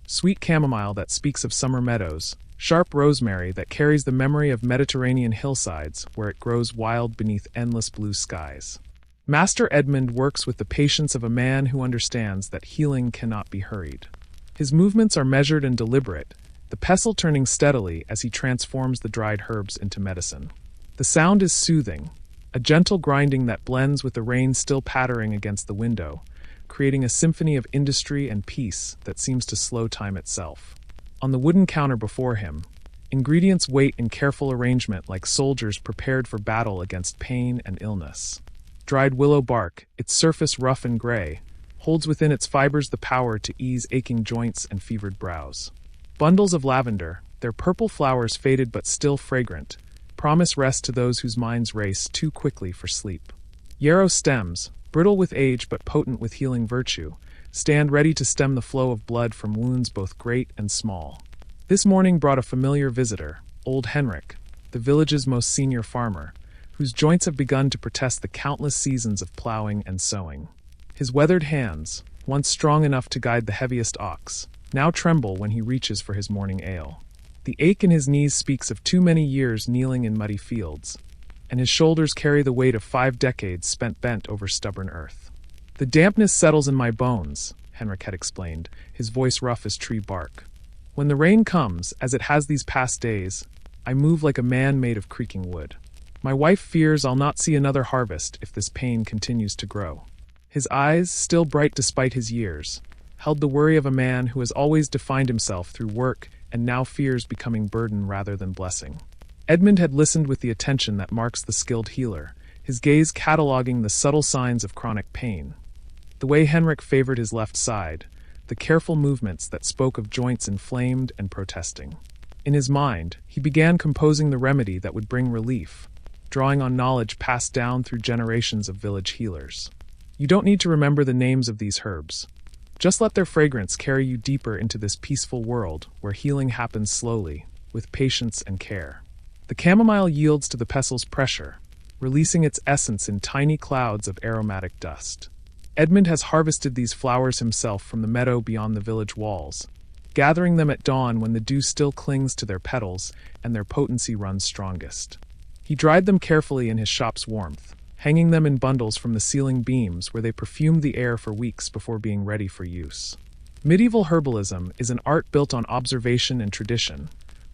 Sweet chamomile that speaks of summer meadows, sharp rosemary that carries the memory of Mediterranean hillsides where it grows wild beneath endless blue skies. Master Edmund works with the patience of a man who understands that healing cannot be hurried. His movements are measured and deliberate, the pestle turning steadily as he transforms the dried herbs into medicine. The sound is soothing, a gentle grinding that blends with the rain still pattering against the window, creating a symphony of industry and peace that seems to slow time itself. On the wooden counter before him, ingredients wait in careful arrangement like soldiers prepared for battle against pain and illness. Dried willow bark, its surface rough and gray, holds within its fibers the power to ease aching joints and fevered brows. Bundles of lavender, their purple flowers faded but still fragrant, promise rest to those whose minds race too quickly for sleep. Yarrow stems, brittle with age but potent with healing virtue, stand ready to stem the flow of blood from wounds both great and small. This morning brought a familiar visitor, old Henrik, the village's most senior farmer, whose joints have begun to protest the countless seasons of plowing and sowing. His weathered hands, once strong enough to guide the heaviest ox, now tremble when he reaches for his morning ale. The ache in his knees speaks of too many years kneeling in muddy fields, and his shoulders carry the weight of 5 decades spent bent over stubborn earth. The dampness settles in my bones, Henrik had explained, his voice rough as tree bark. When the rain comes, as it has these past days, I move like a man made of creaking wood. My wife fears I'll not see another harvest if this pain continues to grow. His eyes, still bright despite his years, held the worry of a man who has always defined himself through work and now fears becoming burden rather than blessing. Edmund had listened with the attention that marks the skilled healer, his gaze cataloging the subtle signs of chronic pain. The way Henrik favored his left side, the careful movements that spoke of joints inflamed and protesting. In his mind, he began composing the remedy that would bring relief, drawing on knowledge passed down through generations of village healers. You don't need to remember the names of these herbs. Just let their fragrance carry you deeper into this peaceful world where healing happens slowly, with patience and care. The chamomile yields to the pestle's pressure, releasing its essence in tiny clouds of aromatic dust. Edmund has harvested these flowers himself from the meadow beyond the village walls, gathering them at dawn when the dew still clings to their petals and their potency runs strongest. He dried them carefully in his shop's warmth, hanging them in bundles from the ceiling beams where they perfumed the air for weeks before being ready for use. Medieval herbalism is an art built on observation and tradition,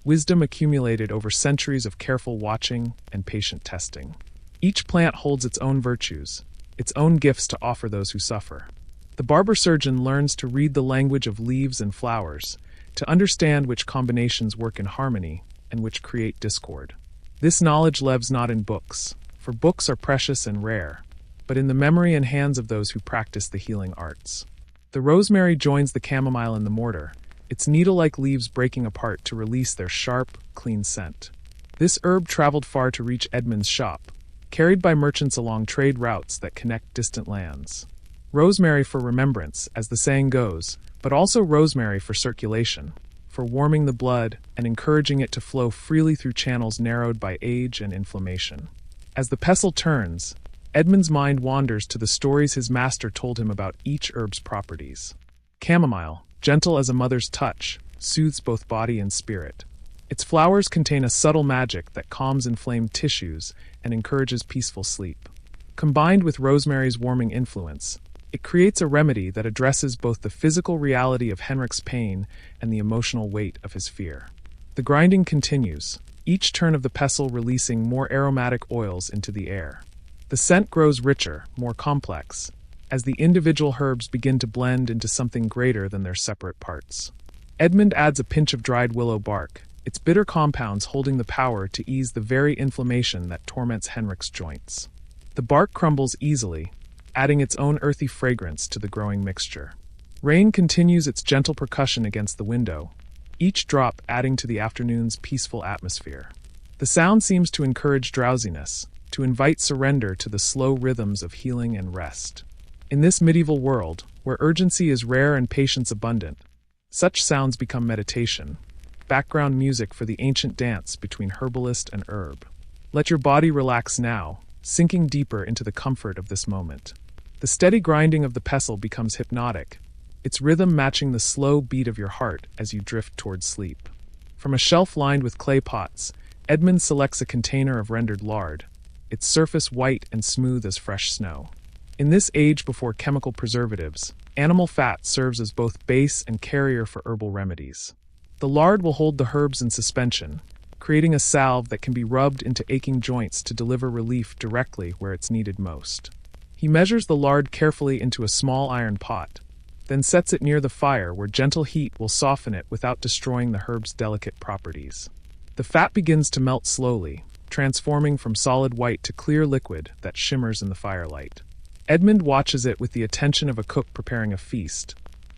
wisdom accumulated over centuries of careful watching and patient testing. Each plant holds its own virtues, its own gifts to offer those who suffer. The barber surgeon learns to read the language of leaves and flowers, to understand which combinations work in harmony and which create discord. This knowledge lives not in books, for books are precious and rare, but in the memory and hands of those who practice the healing arts. The rosemary joins the chamomile in the mortar, its needle-like leaves breaking apart to release their sharp, clean scent. This herb traveled far to reach Edmund's shop, carried by merchants along trade routes that connect distant lands. Rosemary for remembrance, as the saying goes, but also rosemary for circulation, for warming the blood and encouraging it to flow freely through channels narrowed by age and inflammation. As the pestle turns, Edmund's mind wanders to the stories his master told him about each herb's properties. Chamomile, gentle as a mother's touch, soothes both body and spirit. Its flowers contain a subtle magic that calms inflamed tissues and encourages peaceful sleep. Combined with rosemary's warming influence, it creates a remedy that addresses both the physical reality of Henrik's pain and the emotional weight of his fear. The grinding continues, each turn of the pestle releasing more aromatic oils into the air. The scent grows richer, more complex, as the individual herbs begin to blend into something greater than their separate parts. Edmund adds a pinch of dried willow bark, its bitter compounds holding the power to ease the very inflammation that torments Henrik's joints. The bark crumbles easily, adding its own earthy fragrance to the growing mixture. Rain continues its gentle percussion against the window, each drop adding to the afternoon's peaceful atmosphere. The sound seems to encourage drowsiness, to invite surrender to the slow rhythms of healing and rest. In this medieval world, where urgency is rare and patience abundant, such sounds become meditation, background music for the ancient dance between herbalist and herb. Let your body relax now, sinking deeper into the comfort of this moment. The steady grinding of the pestle becomes hypnotic, its rhythm matching the slow beat of your heart as you drift towards sleep. From a shelf lined with clay pots, Edmund selects a container of rendered lard, its surface white and smooth as fresh snow. In this age before chemical preservatives, animal fat serves as both base and carrier for herbal remedies. The lard will hold the herbs in suspension, creating a salve that can be rubbed into aching joints to deliver relief directly where it's needed most. He measures the lard carefully into a small iron pot, then sets it near the fire where gentle heat will soften it without destroying the herb's delicate properties. The fat begins to melt slowly, transforming from solid white to clear liquid that shimmers in the firelight. Edmund watches it with the attention of a cook preparing a feast,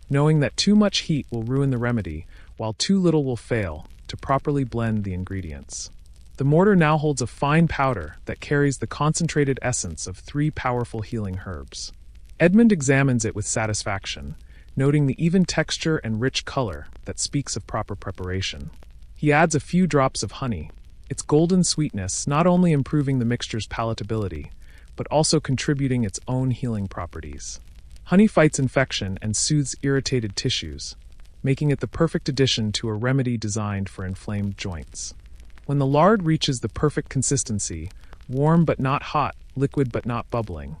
knowing that too much heat will ruin the remedy, while too little will fail to properly blend the ingredients. The mortar now holds a fine powder that carries the concentrated essence of 3 powerful healing herbs. Edmund examines it with satisfaction, noting the even texture and rich color that speaks of proper preparation. He adds a few drops of honey, its golden sweetness not only improving the mixture's palatability, but also contributing its own healing properties. Honey fights infection and soothes irritated tissues, making it the perfect addition to a remedy designed for inflamed joints. When the lard reaches the perfect consistency, warm but not hot, liquid but not bubbling,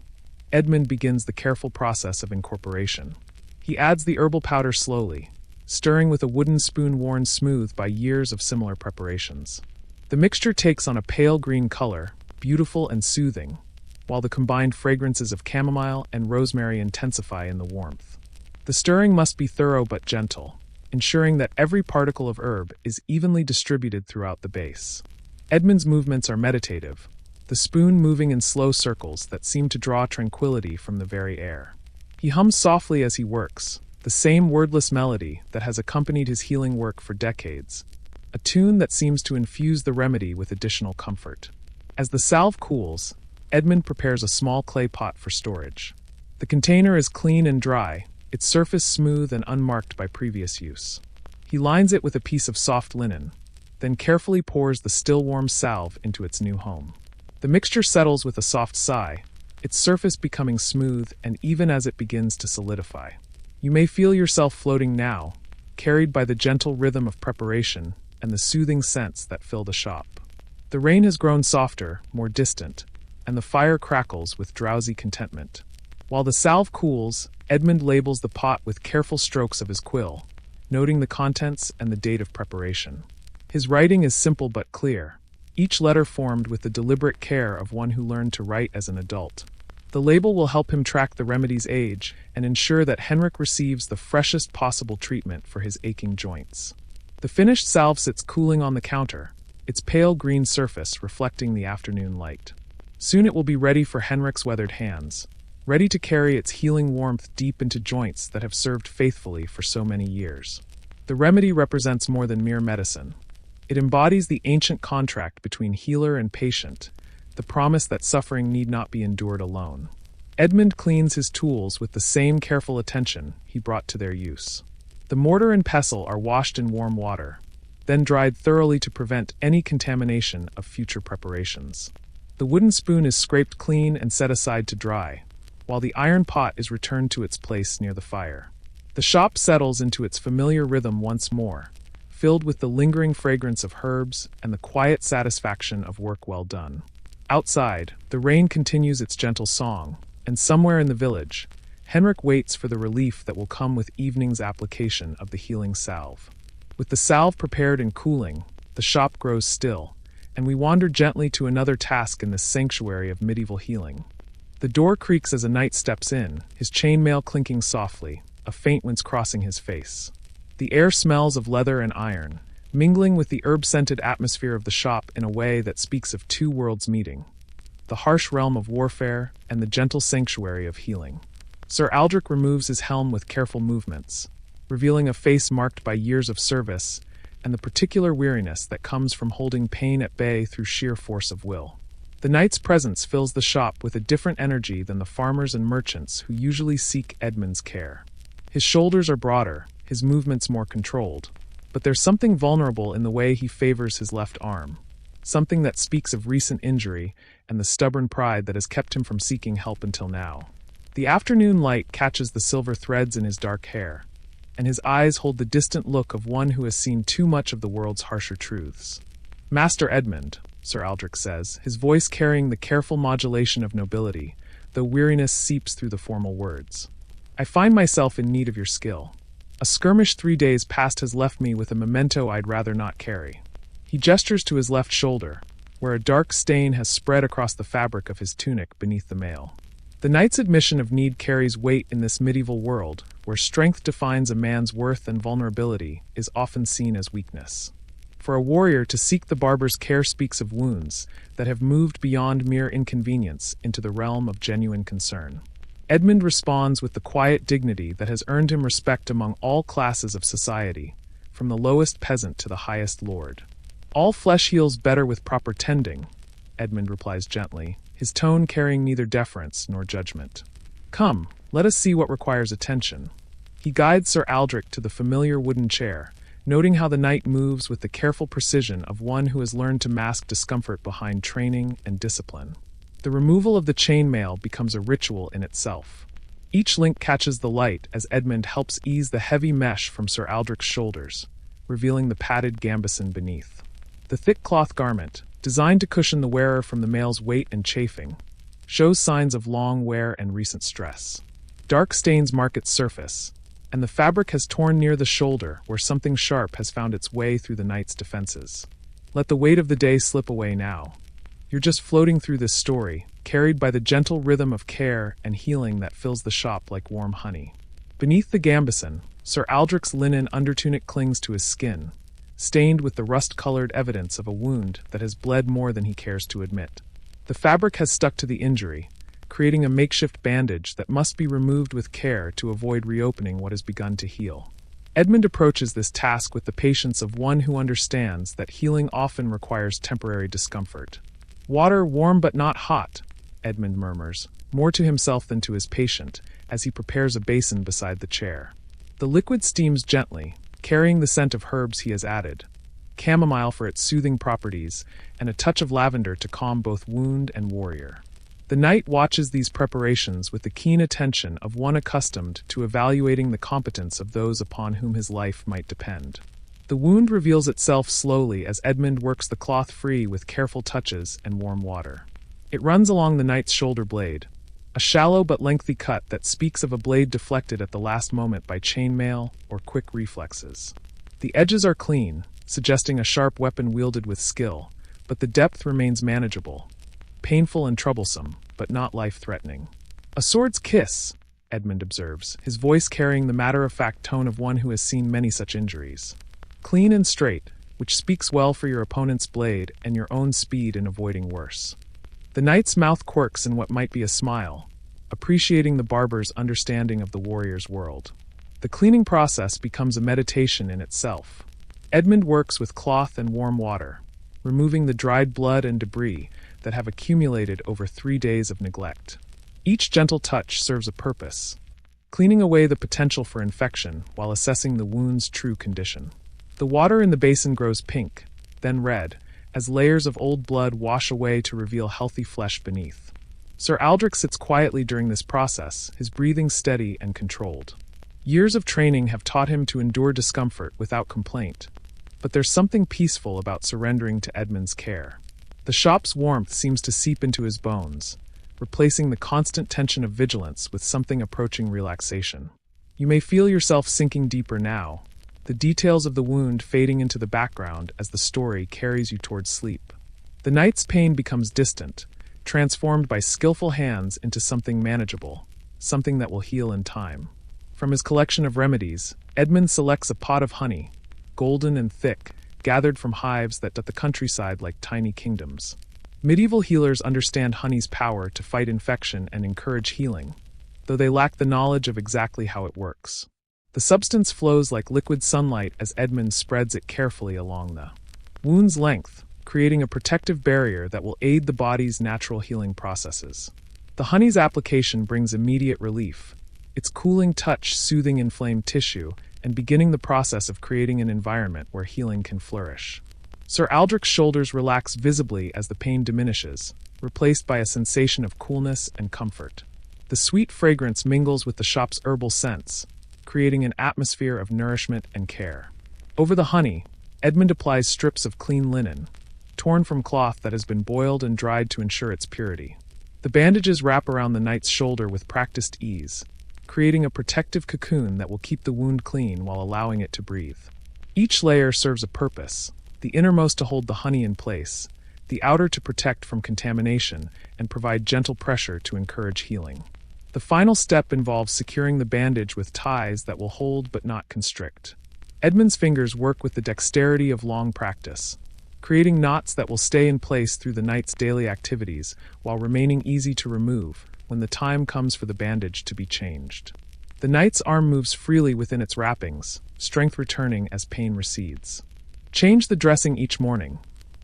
Edmund begins the careful process of incorporation. He adds the herbal powder slowly, stirring with a wooden spoon worn smooth by years of similar preparations. The mixture takes on a pale green color, beautiful and soothing, while the combined fragrances of chamomile and rosemary intensify in the warmth. The stirring must be thorough but gentle, ensuring that every particle of herb is evenly distributed throughout the base. Edmund's movements are meditative, the spoon moving in slow circles that seem to draw tranquility from the very air. He hums softly as he works, the same wordless melody that has accompanied his healing work for decades, a tune that seems to infuse the remedy with additional comfort. As the salve cools, Edmund prepares a small clay pot for storage. The container is clean and dry, its surface smooth and unmarked by previous use. He lines it with a piece of soft linen, then carefully pours the still warm salve into its new home. The mixture settles with a soft sigh, its surface becoming smooth and even as it begins to solidify. You may feel yourself floating now, carried by the gentle rhythm of preparation and the soothing scents that fill the shop. The rain has grown softer, more distant, and the fire crackles with drowsy contentment. While the salve cools, Edmund labels the pot with careful strokes of his quill, noting the contents and the date of preparation. His writing is simple but clear, each letter formed with the deliberate care of one who learned to write as an adult. The label will help him track the remedy's age and ensure that Henrik receives the freshest possible treatment for his aching joints. The finished salve sits cooling on the counter, its pale green surface reflecting the afternoon light. Soon it will be ready for Henrik's weathered hands, ready to carry its healing warmth deep into joints that have served faithfully for so many years. The remedy represents more than mere medicine. It embodies the ancient contract between healer and patient, the promise that suffering need not be endured alone. Edmund cleans his tools with the same careful attention he brought to their use. The mortar and pestle are washed in warm water, then dried thoroughly to prevent any contamination of future preparations. The wooden spoon is scraped clean and set aside to dry, while the iron pot is returned to its place near the fire. The shop settles into its familiar rhythm once more, filled with the lingering fragrance of herbs and the quiet satisfaction of work well done. Outside, the rain continues its gentle song, and somewhere in the village, Henrik waits for the relief that will come with evening's application of the healing salve. With the salve prepared and cooling, the shop grows still, and we wander gently to another task in this sanctuary of medieval healing. The door creaks as a knight steps in, his chainmail clinking softly, a faint wind crossing his face. The air smells of leather and iron, mingling with the herb-scented atmosphere of the shop in a way that speaks of two worlds meeting: the harsh realm of warfare and the gentle sanctuary of healing. Sir Aldrich removes his helm with careful movements, revealing a face marked by years of service and the particular weariness that comes from holding pain at bay through sheer force of will. The knight's presence fills the shop with a different energy than the farmers and merchants who usually seek Edmund's care. His shoulders are broader, his movements more controlled, but there's something vulnerable in the way he favors his left arm, something that speaks of recent injury and the stubborn pride that has kept him from seeking help until now. The afternoon light catches the silver threads in his dark hair, and his eyes hold the distant look of one who has seen too much of the world's harsher truths. "Master Edmund," Sir Aldrich says, his voice carrying the careful modulation of nobility, though weariness seeps through the formal words. "I find myself in need of your skill. A skirmish 3 days past has left me with a memento I'd rather not carry." He gestures to his left shoulder, where a dark stain has spread across the fabric of his tunic beneath the mail. The knight's admission of need carries weight in this medieval world, where strength defines a man's worth and vulnerability is often seen as weakness. For a warrior to seek the barber's care speaks of wounds that have moved beyond mere inconvenience into the realm of genuine concern. Edmund responds with the quiet dignity that has earned him respect among all classes of society, from the lowest peasant to the highest lord. "All flesh heals better with proper tending," Edmund replies gently, his tone carrying neither deference nor judgment. "Come, let us see what requires attention." He guides Sir Aldrich to the familiar wooden chair, noting how the knight moves with the careful precision of one who has learned to mask discomfort behind training and discipline. The removal of the chainmail becomes a ritual in itself. Each link catches the light as Edmund helps ease the heavy mesh from Sir Aldrich's shoulders, revealing the padded gambeson beneath. The thick cloth garment, designed to cushion the wearer from the mail's weight and chafing, shows signs of long wear and recent stress. Dark stains mark its surface, and the fabric has torn near the shoulder where something sharp has found its way through the knight's defenses. Let the weight of the day slip away now. You're just floating through this story, carried by the gentle rhythm of care and healing that fills the shop like warm honey. Beneath the gambeson, Sir Aldrich's linen undertunic clings to his skin, stained with the rust-colored evidence of a wound that has bled more than he cares to admit. The fabric has stuck to the injury, creating a makeshift bandage that must be removed with care to avoid reopening what has begun to heal. Edmund approaches this task with the patience of one who understands that healing often requires temporary discomfort. "Water warm but not hot," Edmund murmurs, more to himself than to his patient, as he prepares a basin beside the chair. The liquid steams gently, carrying the scent of herbs he has added: chamomile for its soothing properties, and a touch of lavender to calm both wound and warrior. The knight watches these preparations with the keen attention of one accustomed to evaluating the competence of those upon whom his life might depend. The wound reveals itself slowly as Edmund works the cloth free with careful touches and warm water. It runs along the knight's shoulder blade, a shallow but lengthy cut that speaks of a blade deflected at the last moment by chainmail or quick reflexes. The edges are clean, suggesting a sharp weapon wielded with skill, but the depth remains manageable. Painful and troublesome, but not life-threatening. "A sword's kiss," Edmund observes, his voice carrying the matter-of-fact tone of one who has seen many such injuries. "Clean and straight, which speaks well for your opponent's blade and your own speed in avoiding worse." The knight's mouth quirks in what might be a smile, appreciating the barber's understanding of the warrior's world. The cleaning process becomes a meditation in itself. Edmund works with cloth and warm water, removing the dried blood and debris that have accumulated over 3 days of neglect. Each gentle touch serves a purpose, cleaning away the potential for infection while assessing the wound's true condition. The water in the basin grows pink, then red, as layers of old blood wash away to reveal healthy flesh beneath. Sir Aldrich sits quietly during this process, his breathing steady and controlled. Years of training have taught him to endure discomfort without complaint. But there's something peaceful about surrendering to Edmund's care. The shop's warmth seems to seep into his bones, replacing the constant tension of vigilance with something approaching relaxation. You may feel yourself sinking deeper now, the details of the wound fading into the background as the story carries you towards sleep. The night's pain becomes distant, transformed by skillful hands into something manageable, something that will heal in time. From his collection of remedies, Edmund selects a pot of honey, golden and thick, gathered from hives that dot the countryside like tiny kingdoms. Medieval healers understand honey's power to fight infection and encourage healing, though they lack the knowledge of exactly how it works. The substance flows like liquid sunlight as Edmund spreads it carefully along the wound's length, creating a protective barrier that will aid the body's natural healing processes. The honey's application brings immediate relief, its cooling touch soothing inflamed tissue and beginning the process of creating an environment where healing can flourish. Sir Aldrich's shoulders relax visibly as the pain diminishes, replaced by a sensation of coolness and comfort. The sweet fragrance mingles with the shop's herbal scents, creating an atmosphere of nourishment and care. Over the honey, Edmund applies strips of clean linen, torn from cloth that has been boiled and dried to ensure its purity. The bandages wrap around the knight's shoulder with practiced ease, creating a protective cocoon that will keep the wound clean while allowing it to breathe. Each layer serves a purpose, the innermost to hold the honey in place, the outer to protect from contamination and provide gentle pressure to encourage healing. The final step involves securing the bandage with ties that will hold but not constrict. Edmund's fingers work with the dexterity of long practice, creating knots that will stay in place through the knight's daily activities while remaining easy to remove when the time comes for the bandage to be changed. The knight's arm moves freely within its wrappings, strength returning as pain recedes. Change the dressing each morning,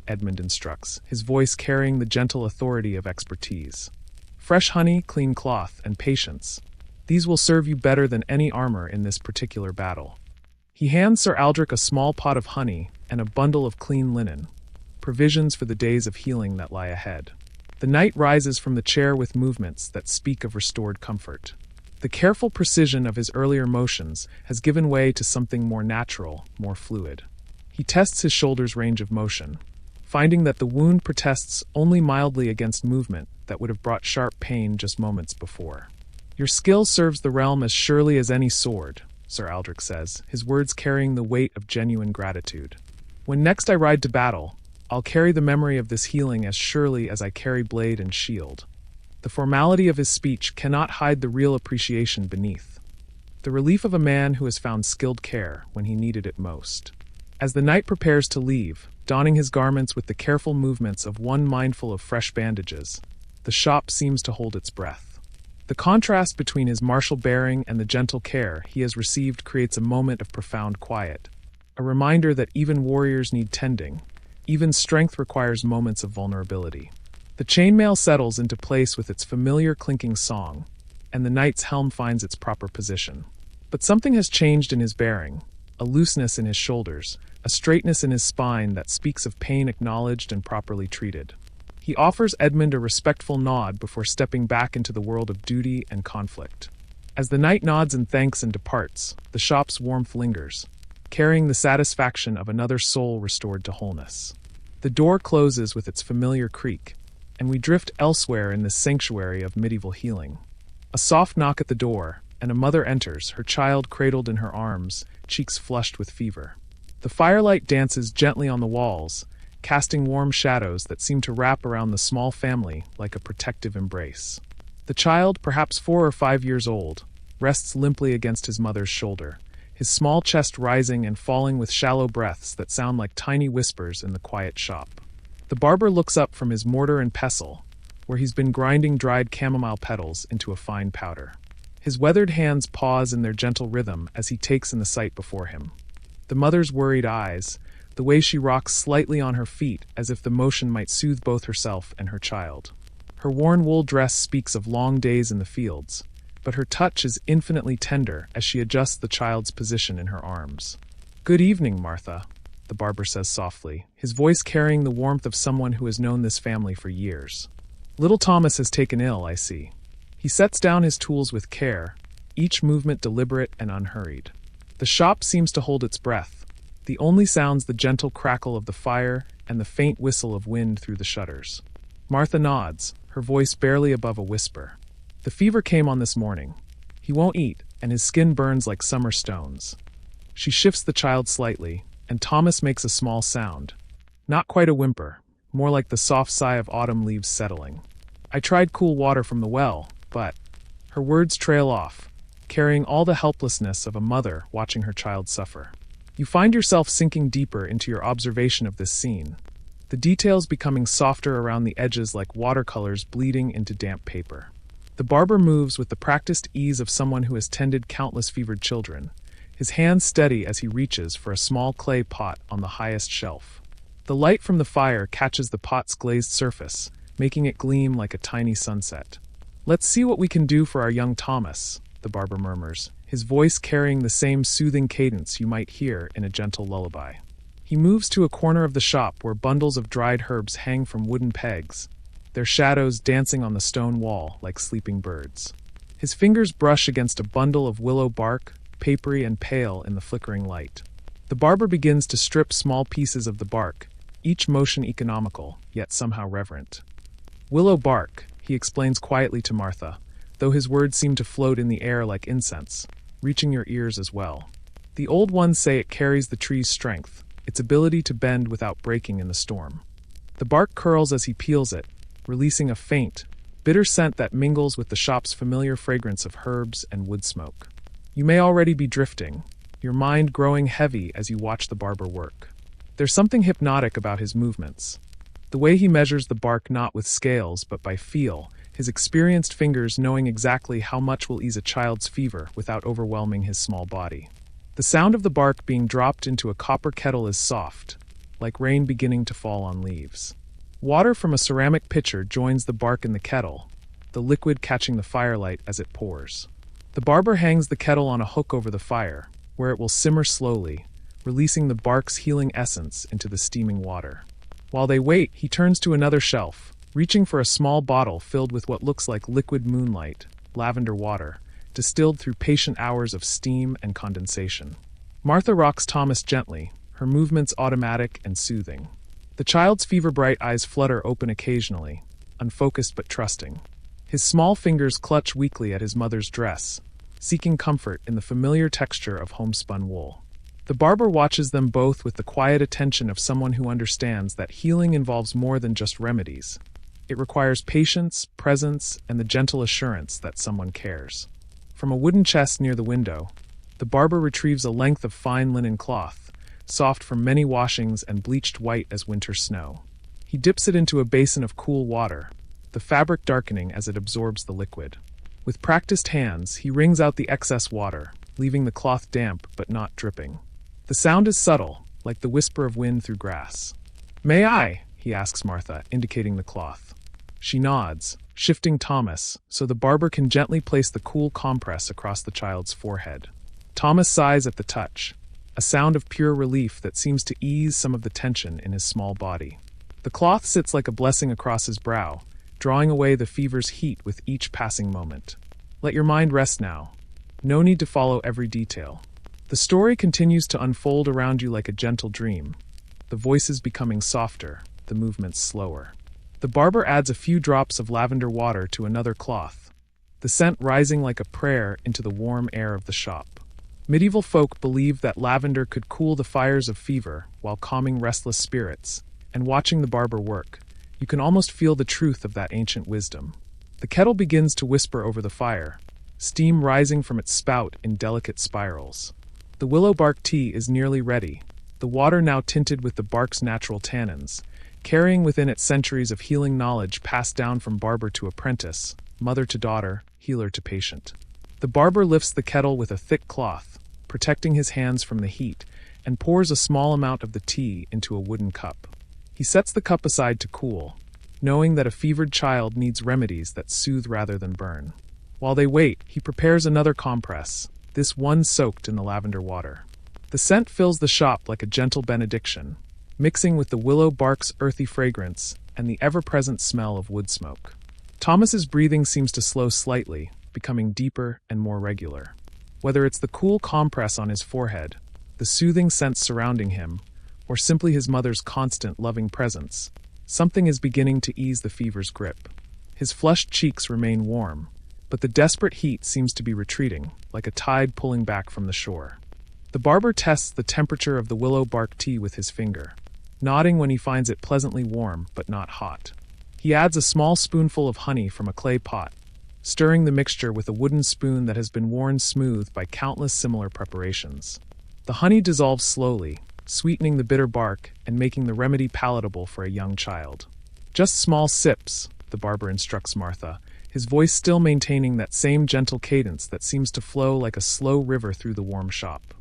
Edmund instructs, his voice carrying the gentle authority of expertise. Fresh honey, clean cloth, and patience. These will serve you better than any armor in this particular battle. He hands Sir Aldrich a small pot of honey and a bundle of clean linen, provisions for the days of healing that lie ahead. The knight rises from the chair with movements that speak of restored comfort. The careful precision of his earlier motions has given way to something more natural, more fluid. He tests his shoulder's range of motion, finding that the wound protests only mildly against movement that would have brought sharp pain just moments before. Your skill serves the realm as surely as any sword, Sir Aldrich says, his words carrying the weight of genuine gratitude. When next I ride to battle, I'll carry the memory of this healing as surely as I carry blade and shield. The formality of his speech cannot hide the real appreciation beneath. The relief of a man who has found skilled care when he needed it most. As the knight prepares to leave, donning his garments with the careful movements of one mindful of fresh bandages, the shop seems to hold its breath. The contrast between his martial bearing and the gentle care he has received creates a moment of profound quiet, a reminder that even warriors need tending. Even strength requires moments of vulnerability. The chainmail settles into place with its familiar clinking song, and the knight's helm finds its proper position. But something has changed in his bearing, a looseness in his shoulders, a straightness in his spine that speaks of pain acknowledged and properly treated. He offers Edmund a respectful nod before stepping back into the world of duty and conflict. As the knight nods in thanks and departs, the shop's warmth lingers, carrying the satisfaction of another soul restored to wholeness. The door closes with its familiar creak, and we drift elsewhere in this sanctuary of medieval healing. A soft knock at the door, and a mother enters, her child cradled in her arms, cheeks flushed with fever. The firelight dances gently on the walls, casting warm shadows that seem to wrap around the small family like a protective embrace. The child, perhaps 4 or 5 years old, rests limply against his mother's shoulder, his small chest rising and falling with shallow breaths that sound like tiny whispers in the quiet shop. The barber looks up from his mortar and pestle, where he's been grinding dried chamomile petals into a fine powder. His weathered hands pause in their gentle rhythm as he takes in the sight before him. The mother's worried eyes, the way she rocks slightly on her feet as if the motion might soothe both herself and her child. Her worn wool dress speaks of long days in the fields, but her touch is infinitely tender as she adjusts the child's position in her arms. "Good evening, Martha," the barber says softly, his voice carrying the warmth of someone who has known this family for years. "Little Thomas has taken ill, I see." He sets down his tools with care, each movement deliberate and unhurried. The shop seems to hold its breath. The only sounds the gentle crackle of the fire and the faint whistle of wind through the shutters. Martha nods, her voice barely above a whisper. The fever came on this morning. He won't eat, and his skin burns like summer stones. She shifts the child slightly, and Thomas makes a small sound. Not quite a whimper, more like the soft sigh of autumn leaves settling. I tried cool water from the well, but... Her words trail off, carrying all the helplessness of a mother watching her child suffer. You find yourself sinking deeper into your observation of this scene, the details becoming softer around the edges like watercolors bleeding into damp paper. The barber moves with the practiced ease of someone who has tended countless fevered children, his hands steady as he reaches for a small clay pot on the highest shelf. The light from the fire catches the pot's glazed surface, making it gleam like a tiny sunset. "Let's see what we can do for our young Thomas," the barber murmurs, his voice carrying the same soothing cadence you might hear in a gentle lullaby. He moves to a corner of the shop where bundles of dried herbs hang from wooden pegs, their shadows dancing on the stone wall like sleeping birds. His fingers brush against a bundle of willow bark, papery and pale in the flickering light. The barber begins to strip small pieces of the bark, each motion economical, yet somehow reverent. "Willow bark," he explains quietly to Martha, though his words seem to float in the air like incense, reaching your ears as well. The old ones say it carries the tree's strength, its ability to bend without breaking in the storm. The bark curls as he peels it, releasing a faint, bitter scent that mingles with the shop's familiar fragrance of herbs and wood smoke. You may already be drifting, your mind growing heavy as you watch the barber work. There's something hypnotic about his movements. The way he measures the bark not with scales but by feel, his experienced fingers knowing exactly how much will ease a child's fever without overwhelming his small body. The sound of the bark being dropped into a copper kettle is soft, like rain beginning to fall on leaves. Water from a ceramic pitcher joins the bark in the kettle, the liquid catching the firelight as it pours. The barber hangs the kettle on a hook over the fire, where it will simmer slowly, releasing the bark's healing essence into the steaming water. While they wait, he turns to another shelf, reaching for a small bottle filled with what looks like liquid moonlight, lavender water, distilled through patient hours of steam and condensation. Martha rocks Thomas gently, her movements automatic and soothing. The child's fever-bright eyes flutter open occasionally, unfocused but trusting. His small fingers clutch weakly at his mother's dress, seeking comfort in the familiar texture of homespun wool. The barber watches them both with the quiet attention of someone who understands that healing involves more than just remedies. It requires patience, presence, and the gentle assurance that someone cares. From a wooden chest near the window, the barber retrieves a length of fine linen cloth, soft from many washings and bleached white as winter snow. He dips it into a basin of cool water, the fabric darkening as it absorbs the liquid. With practiced hands, he wrings out the excess water, leaving the cloth damp but not dripping. The sound is subtle, like the whisper of wind through grass. "May I?" he asks Martha, indicating the cloth. She nods, shifting Thomas, so the barber can gently place the cool compress across the child's forehead. Thomas sighs at the touch, a sound of pure relief that seems to ease some of the tension in his small body. The cloth sits like a blessing across his brow, drawing away the fever's heat with each passing moment. Let your mind rest now. No need to follow every detail. The story continues to unfold around you like a gentle dream, the voices becoming softer, the movements slower. The barber adds a few drops of lavender water to another cloth, the scent rising like a prayer into the warm air of the shop. Medieval folk believed that lavender could cool the fires of fever while calming restless spirits, and watching the barber work, you can almost feel the truth of that ancient wisdom. The kettle begins to whisper over the fire, steam rising from its spout in delicate spirals. The willow bark tea is nearly ready, the water now tinted with the bark's natural tannins, carrying within it centuries of healing knowledge passed down from barber to apprentice, mother to daughter, healer to patient. The barber lifts the kettle with a thick cloth, protecting his hands from the heat, and pours a small amount of the tea into a wooden cup. He sets the cup aside to cool, knowing that a fevered child needs remedies that soothe rather than burn. While they wait, he prepares another compress, this one soaked in the lavender water. The scent fills the shop like a gentle benediction, mixing with the willow bark's earthy fragrance and the ever-present smell of wood smoke. Thomas's breathing seems to slow slightly, becoming deeper and more regular. Whether it's the cool compress on his forehead, the soothing scents surrounding him, or simply his mother's constant loving presence, something is beginning to ease the fever's grip. His flushed cheeks remain warm, but the desperate heat seems to be retreating, like a tide pulling back from the shore. The barber tests the temperature of the willow bark tea with his finger, nodding when he finds it pleasantly warm but not hot. He adds a small spoonful of honey from a clay pot, stirring the mixture with a wooden spoon that has been worn smooth by countless similar preparations. The honey dissolves slowly, sweetening the bitter bark and making the remedy palatable for a young child. "Just small sips," the barber instructs Martha, his voice still maintaining that same gentle cadence that seems to flow like a slow river through the warm shop.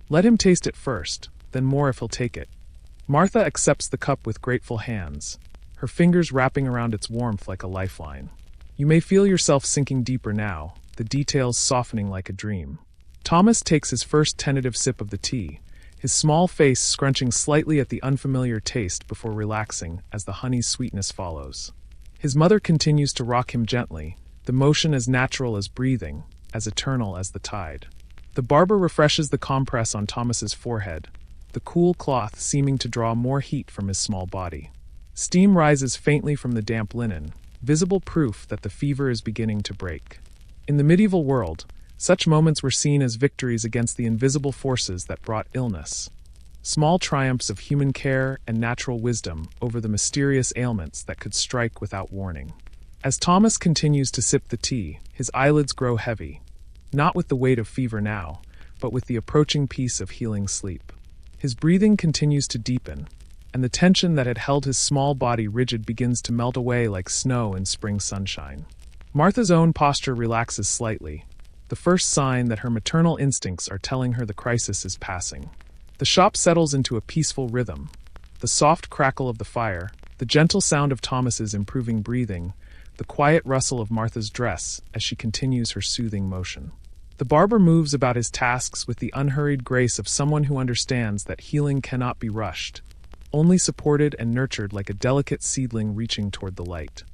"Let him taste it first, then more if he'll take it." Martha accepts the cup with grateful hands, her fingers wrapping around its warmth like a lifeline. You may feel yourself sinking deeper now, the details softening like a dream. Thomas takes his first tentative sip of the tea, his small face scrunching slightly at the unfamiliar taste before relaxing as the honey's sweetness follows. His mother continues to rock him gently, the motion as natural as breathing, as eternal as the tide. The barber refreshes the compress on Thomas's forehead, the cool cloth seeming to draw more heat from his small body. Steam rises faintly from the damp linen, visible proof that the fever is beginning to break. In the medieval world, such moments were seen as victories against the invisible forces that brought illness. Small triumphs of human care and natural wisdom over the mysterious ailments that could strike without warning. As Thomas continues to sip the tea, his eyelids grow heavy, not with the weight of fever now, but with the approaching peace of healing sleep. His breathing continues to deepen, and the tension that had held his small body rigid begins to melt away like snow in spring sunshine. Martha's own posture relaxes slightly, the first sign that her maternal instincts are telling her the crisis is passing. The shop settles into a peaceful rhythm. The soft crackle of the fire, the gentle sound of Thomas's improving breathing, the quiet rustle of Martha's dress as she continues her soothing motion. The barber moves about his tasks with the unhurried grace of someone who understands that healing cannot be rushed, only supported and nurtured like a delicate seedling reaching toward the light.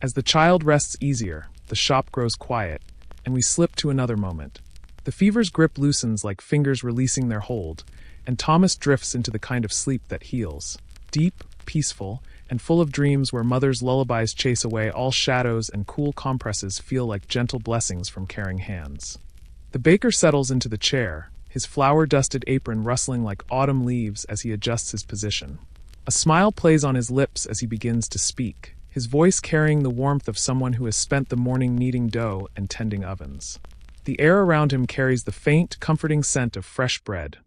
As the child rests easier, the shop grows quiet, and we slip to another moment. The fever's grip loosens like fingers releasing their hold, and Thomas drifts into the kind of sleep that heals, deep, peaceful, and full of dreams where mother's lullabies chase away all shadows and cool compresses feel like gentle blessings from caring hands. The baker settles into the chair, his flour-dusted apron rustling like autumn leaves as he adjusts his position. A smile plays on his lips as he begins to speak, his voice carrying the warmth of someone who has spent the morning kneading dough and tending ovens. The air around him carries the faint, comforting scent of fresh bread,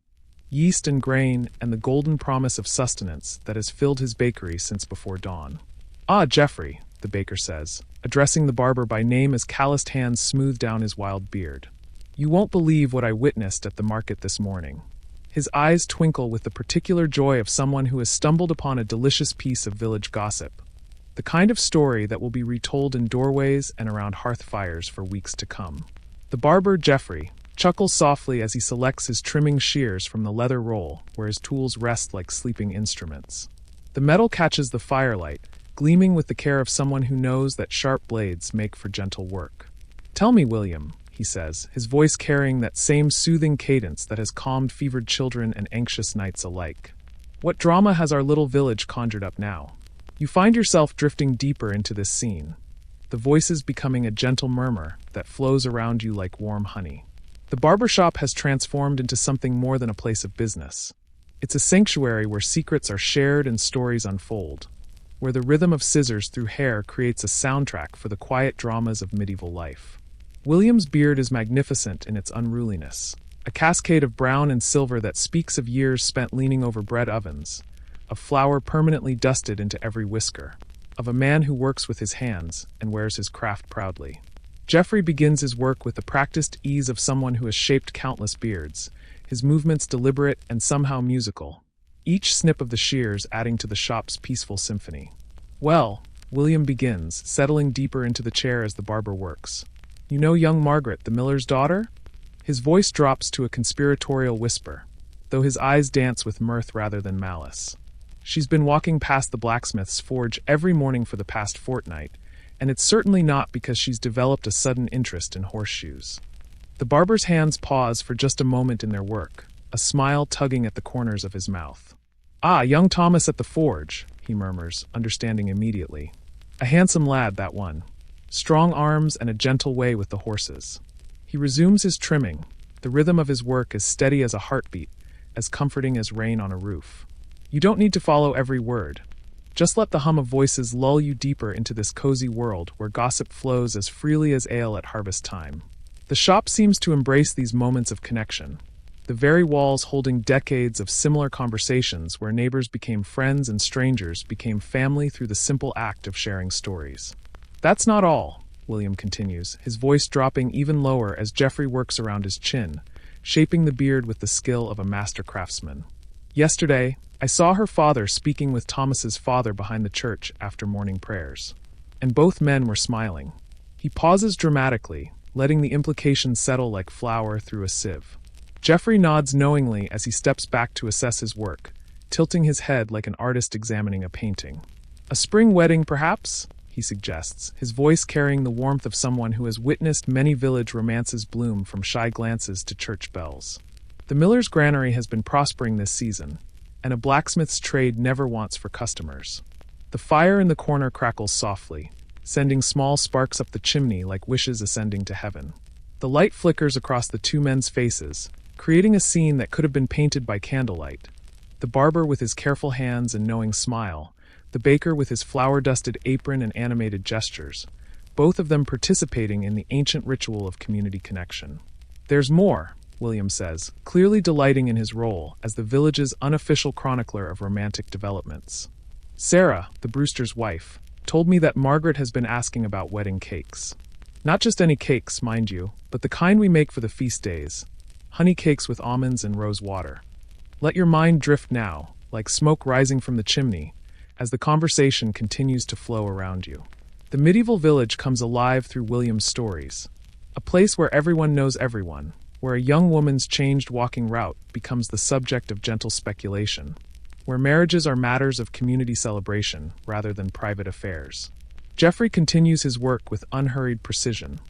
yeast and grain, and the golden promise of sustenance that has filled his bakery since before dawn. "Ah, Geoffrey," the baker says, addressing the barber by name as calloused hands smooth down his wild beard. "You won't believe what I witnessed at the market this morning." His eyes twinkle with the particular joy of someone who has stumbled upon a delicious piece of village gossip, the kind of story that will be retold in doorways and around hearth fires for weeks to come. The barber, Geoffrey, chuckles softly as he selects his trimming shears from the leather roll where his tools rest like sleeping instruments. The metal catches the firelight, gleaming with the care of someone who knows that sharp blades make for gentle work. "Tell me, William," he says, his voice carrying that same soothing cadence that has calmed fevered children and anxious nights alike. "What drama has our little village conjured up now?" You find yourself drifting deeper into this scene, the voices becoming a gentle murmur that flows around you like warm honey. The barbershop has transformed into something more than a place of business. It's a sanctuary where secrets are shared and stories unfold, where the rhythm of scissors through hair creates a soundtrack for the quiet dramas of medieval life. William's beard is magnificent in its unruliness, a cascade of brown and silver that speaks of years spent leaning over bread ovens, of flour permanently dusted into every whisker, of a man who works with his hands and wears his craft proudly. Geoffrey begins his work with the practiced ease of someone who has shaped countless beards, his movements deliberate and somehow musical, each snip of the shears adding to the shop's peaceful symphony. "Well," William begins, settling deeper into the chair as the barber works. "You know young Margaret, the miller's daughter?" His voice drops to a conspiratorial whisper, though his eyes dance with mirth rather than malice. "She's been walking past the blacksmith's forge every morning for the past fortnight, And it's certainly not because she's developed a sudden interest in horseshoes. The barber's hands pause for just a moment in their work, a smile tugging at the corners of his mouth. "Ah, young Thomas at the forge," he murmurs, understanding immediately. A handsome lad, that one. Strong arms and a gentle way with the horses. He resumes his trimming, the rhythm of his work as steady as a heartbeat, as comforting as rain on a roof. You don't need to follow every word. Just let the hum of voices lull you deeper into this cozy world where gossip flows as freely as ale at harvest time. The shop seems to embrace these moments of connection, the very walls holding decades of similar conversations where neighbors became friends and strangers became family through the simple act of sharing stories. "That's not all," William continues, his voice dropping even lower as Geoffrey works around his chin, shaping the beard with the skill of a master craftsman. "Yesterday, I saw her father speaking with Thomas's father behind the church after morning prayers. And both men were smiling." He pauses dramatically, letting the implications settle like flour through a sieve. Geoffrey nods knowingly as he steps back to assess his work, tilting his head like an artist examining a painting. "A spring wedding, perhaps?" he suggests, his voice carrying the warmth of someone who has witnessed many village romances bloom from shy glances to church bells. The miller's granary has been prospering this season, and a blacksmith's trade never wants for customers. The fire in the corner crackles softly, sending small sparks up the chimney like wishes ascending to heaven. The light flickers across the two men's faces, creating a scene that could have been painted by candlelight. The barber with his careful hands and knowing smile, the baker with his flour-dusted apron and animated gestures, both of them participating in the ancient ritual of community connection. "There's more," William says, clearly delighting in his role as the village's unofficial chronicler of romantic developments. "Sarah, the Brewster's wife, told me that Margaret has been asking about wedding cakes. Not just any cakes, mind you, but the kind we make for the feast days. Honey cakes with almonds and rose water." Let your mind drift now, like smoke rising from the chimney, as the conversation continues to flow around you. The medieval village comes alive through William's stories. A place where everyone knows everyone, where a young woman's changed walking route becomes the subject of gentle speculation, where marriages are matters of community celebration rather than private affairs. Geoffrey continues his work with unhurried precision,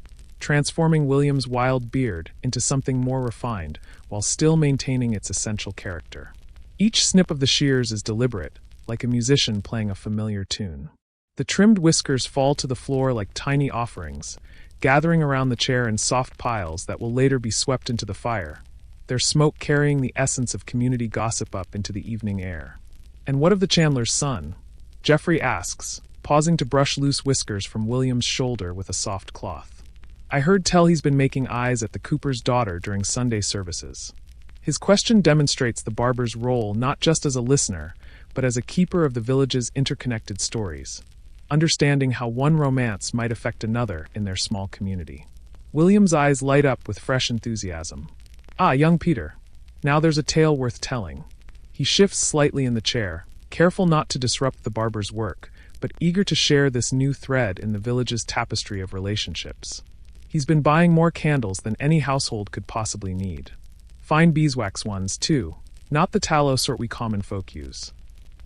transforming William's wild beard into something more refined while still maintaining its essential character. Each snip of the shears is deliberate, like a musician playing a familiar tune. The trimmed whiskers fall to the floor like tiny offerings, gathering around the chair in soft piles that will later be swept into the fire, their smoke carrying the essence of community gossip up into the evening air. "And what of the chandler's son?" Geoffrey asks, pausing to brush loose whiskers from William's shoulder with a soft cloth. "I heard tell he's been making eyes at the cooper's daughter during Sunday services." His question demonstrates the barber's role not just as a listener, but as a keeper of the village's interconnected stories, understanding how one romance might affect another in their small community. William's eyes light up with fresh enthusiasm. "Ah, young Peter. Now there's a tale worth telling." He shifts slightly in the chair, careful not to disrupt the barber's work, but eager to share this new thread in the village's tapestry of relationships. He's been buying more candles than any household could possibly need. Fine beeswax ones, too, not the tallow sort we common folk use.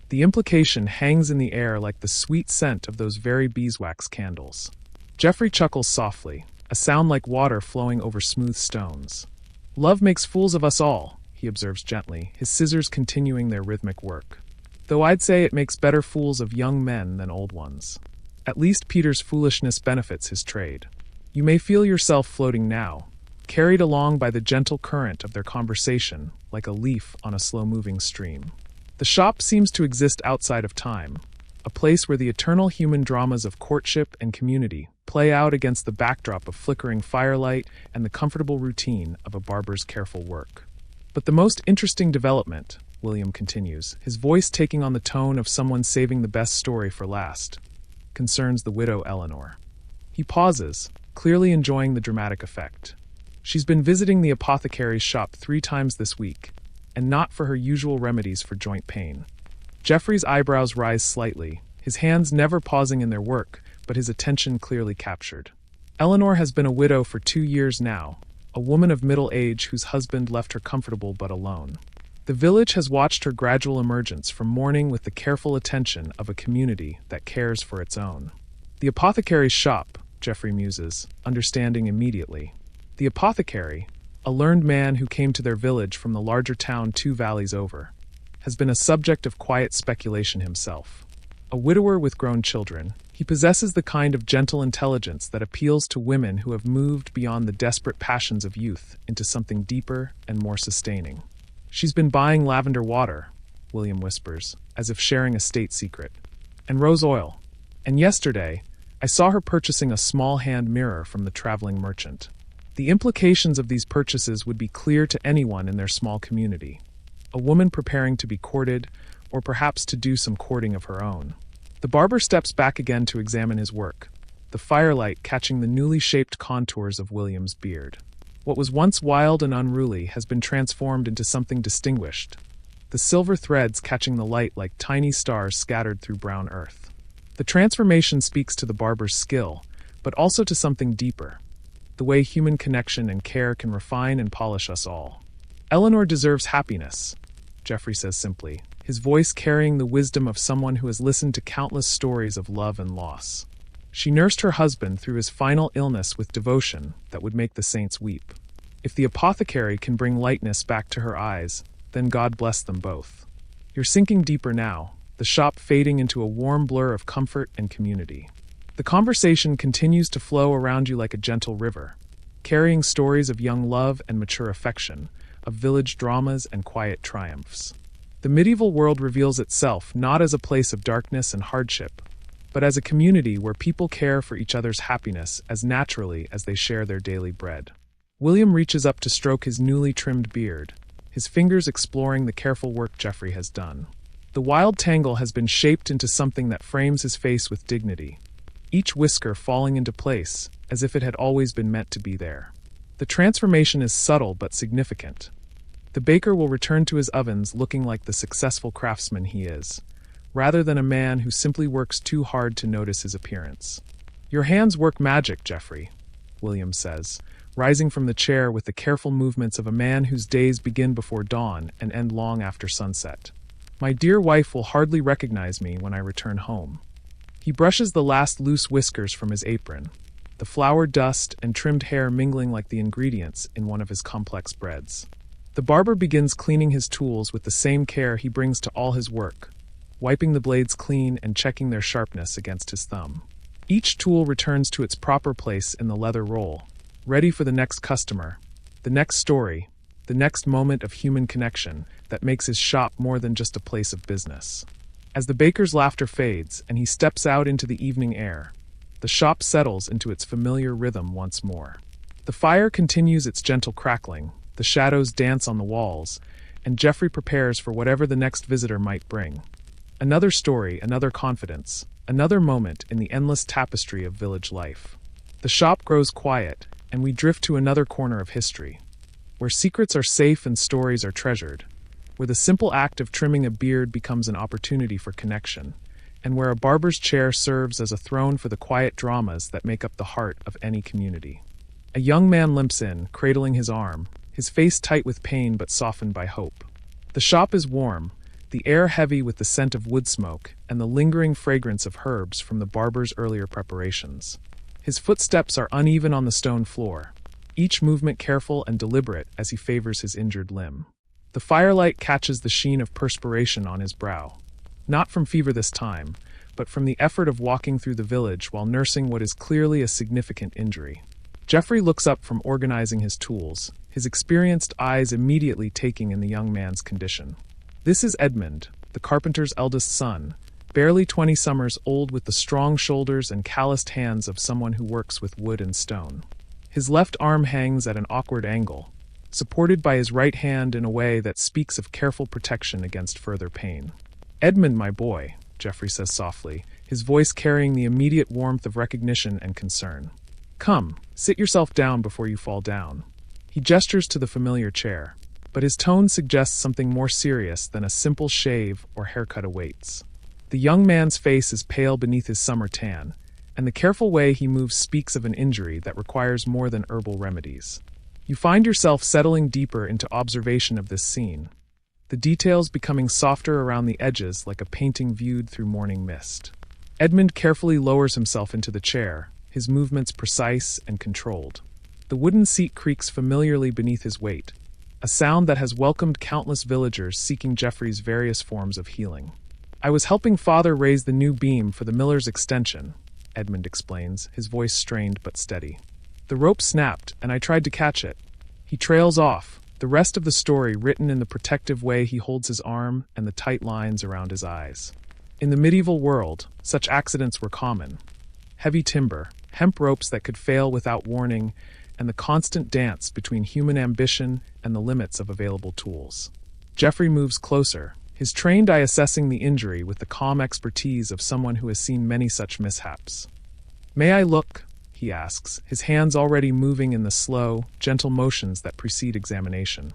The implication hangs in the air like the sweet scent of those very beeswax candles. Geoffrey chuckles softly, a sound like water flowing over smooth stones. "Love makes fools of us all," he observes gently, his scissors continuing their rhythmic work. "Though I'd say it makes better fools of young men than old ones. At least Peter's foolishness benefits his trade." You may feel yourself floating now, carried along by the gentle current of their conversation, like a leaf on a slow-moving stream. The shop seems to exist outside of time, a place where the eternal human dramas of courtship and community play out against the backdrop of flickering firelight and the comfortable routine of a barber's careful work. But the most interesting development, William continues, his voice taking on the tone of someone saving the best story for last, concerns the widow Eleanor. He pauses, clearly enjoying the dramatic effect. She's been visiting the apothecary's shop 3 times this week, and not for her usual remedies for joint pain. Geoffrey's eyebrows rise slightly, his hands never pausing in their work, but his attention clearly captured. Eleanor has been a widow for 2 years now, a woman of middle age whose husband left her comfortable but alone. The village has watched her gradual emergence from mourning with the careful attention of a community that cares for its own. The apothecary's shop, Geoffrey muses, understanding immediately. The apothecary, a learned man who came to their village from the larger town 2 valleys over, has been a subject of quiet speculation himself. A widower with grown children, he possesses the kind of gentle intelligence that appeals to women who have moved beyond the desperate passions of youth into something deeper and more sustaining. She's been buying lavender water, William whispers, as if sharing a state secret, and rose oil. And yesterday, I saw her purchasing a small hand mirror from the traveling merchant. The implications of these purchases would be clear to anyone in their small community. A woman preparing to be courted, or perhaps to do some courting of her own. The barber steps back again to examine his work, the firelight catching the newly shaped contours of William's beard. What was once wild and unruly has been transformed into something distinguished, the silver threads catching the light like tiny stars scattered through brown earth. The transformation speaks to the barber's skill, but also to something deeper, the way human connection and care can refine and polish us all. Eleanor deserves happiness, Geoffrey says simply, his voice carrying the wisdom of someone who has listened to countless stories of love and loss. She nursed her husband through his final illness with devotion that would make the saints weep. If the apothecary can bring lightness back to her eyes, then God bless them both. You're sinking deeper now, the shop fading into a warm blur of comfort and community. The conversation continues to flow around you like a gentle river, carrying stories of young love and mature affection, of village dramas and quiet triumphs. The medieval world reveals itself not as a place of darkness and hardship, but as a community where people care for each other's happiness as naturally as they share their daily bread. William reaches up to stroke his newly trimmed beard, his fingers exploring the careful work Geoffrey has done. The wild tangle has been shaped into something that frames his face with dignity, each whisker falling into place as if it had always been meant to be there. The transformation is subtle but significant. The baker will return to his ovens looking like the successful craftsman he is, rather than a man who simply works too hard to notice his appearance. Your hands work magic, Geoffrey, William says, rising from the chair with the careful movements of a man whose days begin before dawn and end long after sunset. My dear wife will hardly recognize me when I return home. He brushes the last loose whiskers from his apron, the flour dust and trimmed hair mingling like the ingredients in one of his complex breads. The barber begins cleaning his tools with the same care he brings to all his work, wiping the blades clean and checking their sharpness against his thumb. Each tool returns to its proper place in the leather roll, ready for the next customer, the next story, the next moment of human connection that makes his shop more than just a place of business. As the baker's laughter fades and he steps out into the evening air, the shop settles into its familiar rhythm once more. The fire continues its gentle crackling, the shadows dance on the walls, and Geoffrey prepares for whatever the next visitor might bring. Another story, another confidence, another moment in the endless tapestry of village life. The shop grows quiet, and we drift to another corner of history, where secrets are safe and stories are treasured, where the simple act of trimming a beard becomes an opportunity for connection, and where a barber's chair serves as a throne for the quiet dramas that make up the heart of any community. A young man limps in, cradling his arm, his face tight with pain but softened by hope. The shop is warm, the air heavy with the scent of wood smoke and the lingering fragrance of herbs from the barber's earlier preparations. His footsteps are uneven on the stone floor, each movement careful and deliberate as he favors his injured limb. The firelight catches the sheen of perspiration on his brow, not from fever this time, but from the effort of walking through the village while nursing what is clearly a significant injury. Geoffrey looks up from organizing his tools, his experienced eyes immediately taking in the young man's condition. This is Edmund, the carpenter's eldest son, barely 20 summers old, with the strong shoulders and calloused hands of someone who works with wood and stone. His left arm hangs at an awkward angle, supported by his right hand in a way that speaks of careful protection against further pain. "Edmund, my boy," Geoffrey says softly, his voice carrying the immediate warmth of recognition and concern. "Come, sit yourself down before you fall down." He gestures to the familiar chair, but his tone suggests something more serious than a simple shave or haircut awaits. The young man's face is pale beneath his summer tan, and the careful way he moves speaks of an injury that requires more than herbal remedies. You find yourself settling deeper into observation of this scene, the details becoming softer around the edges like a painting viewed through morning mist. Edmund carefully lowers himself into the chair, his movements precise and controlled. The wooden seat creaks familiarly beneath his weight, a sound that has welcomed countless villagers seeking Geoffrey's various forms of healing. "I was helping Father raise the new beam for the miller's extension," Edmund explains, his voice strained but steady. "The rope snapped, and I tried to catch it." He trails off, the rest of the story written in the protective way he holds his arm and the tight lines around his eyes. In the medieval world, such accidents were common. Heavy timber, hemp ropes that could fail without warning, and the constant dance between human ambition and the limits of available tools. Geoffrey moves closer, his trained eye assessing the injury with the calm expertise of someone who has seen many such mishaps. "May I look?" he asks, his hands already moving in the slow, gentle motions that precede examination.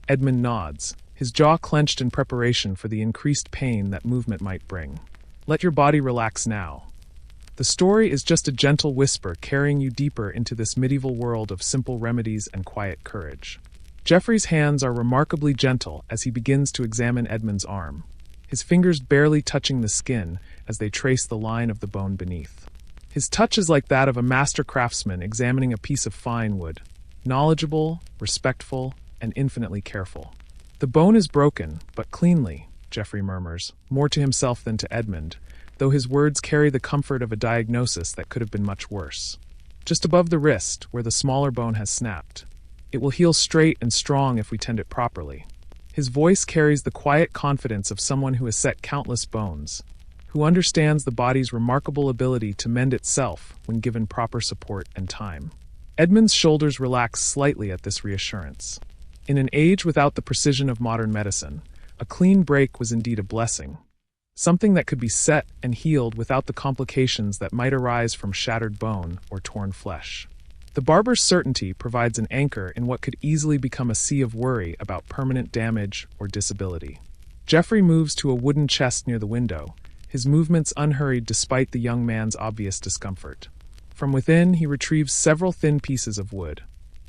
Edmund nods, his jaw clenched in preparation for the increased pain that movement might bring. "Let your body relax now." The story is just a gentle whisper carrying you deeper into this medieval world of simple remedies and quiet courage. Geoffrey's hands are remarkably gentle as he begins to examine Edmund's arm, his fingers barely touching the skin as they trace the line of the bone beneath. His touch is like that of a master craftsman examining a piece of fine wood, knowledgeable, respectful, and infinitely careful. "The bone is broken, but cleanly," Geoffrey murmurs, more to himself than to Edmund, though his words carry the comfort of a diagnosis that could have been much worse. "Just above the wrist, where the smaller bone has snapped. It will heal straight and strong if we tend it properly." His voice carries the quiet confidence of someone who has set countless bones, who understands the body's remarkable ability to mend itself when given proper support and time. Edmund's shoulders relax slightly at this reassurance. In an age without the precision of modern medicine, a clean break was indeed a blessing, something that could be set and healed without the complications that might arise from shattered bone or torn flesh. The barber's certainty provides an anchor in what could easily become a sea of worry about permanent damage or disability. Geoffrey moves to a wooden chest near the window, his movements unhurried despite the young man's obvious discomfort. From within, he retrieves several thin pieces of wood,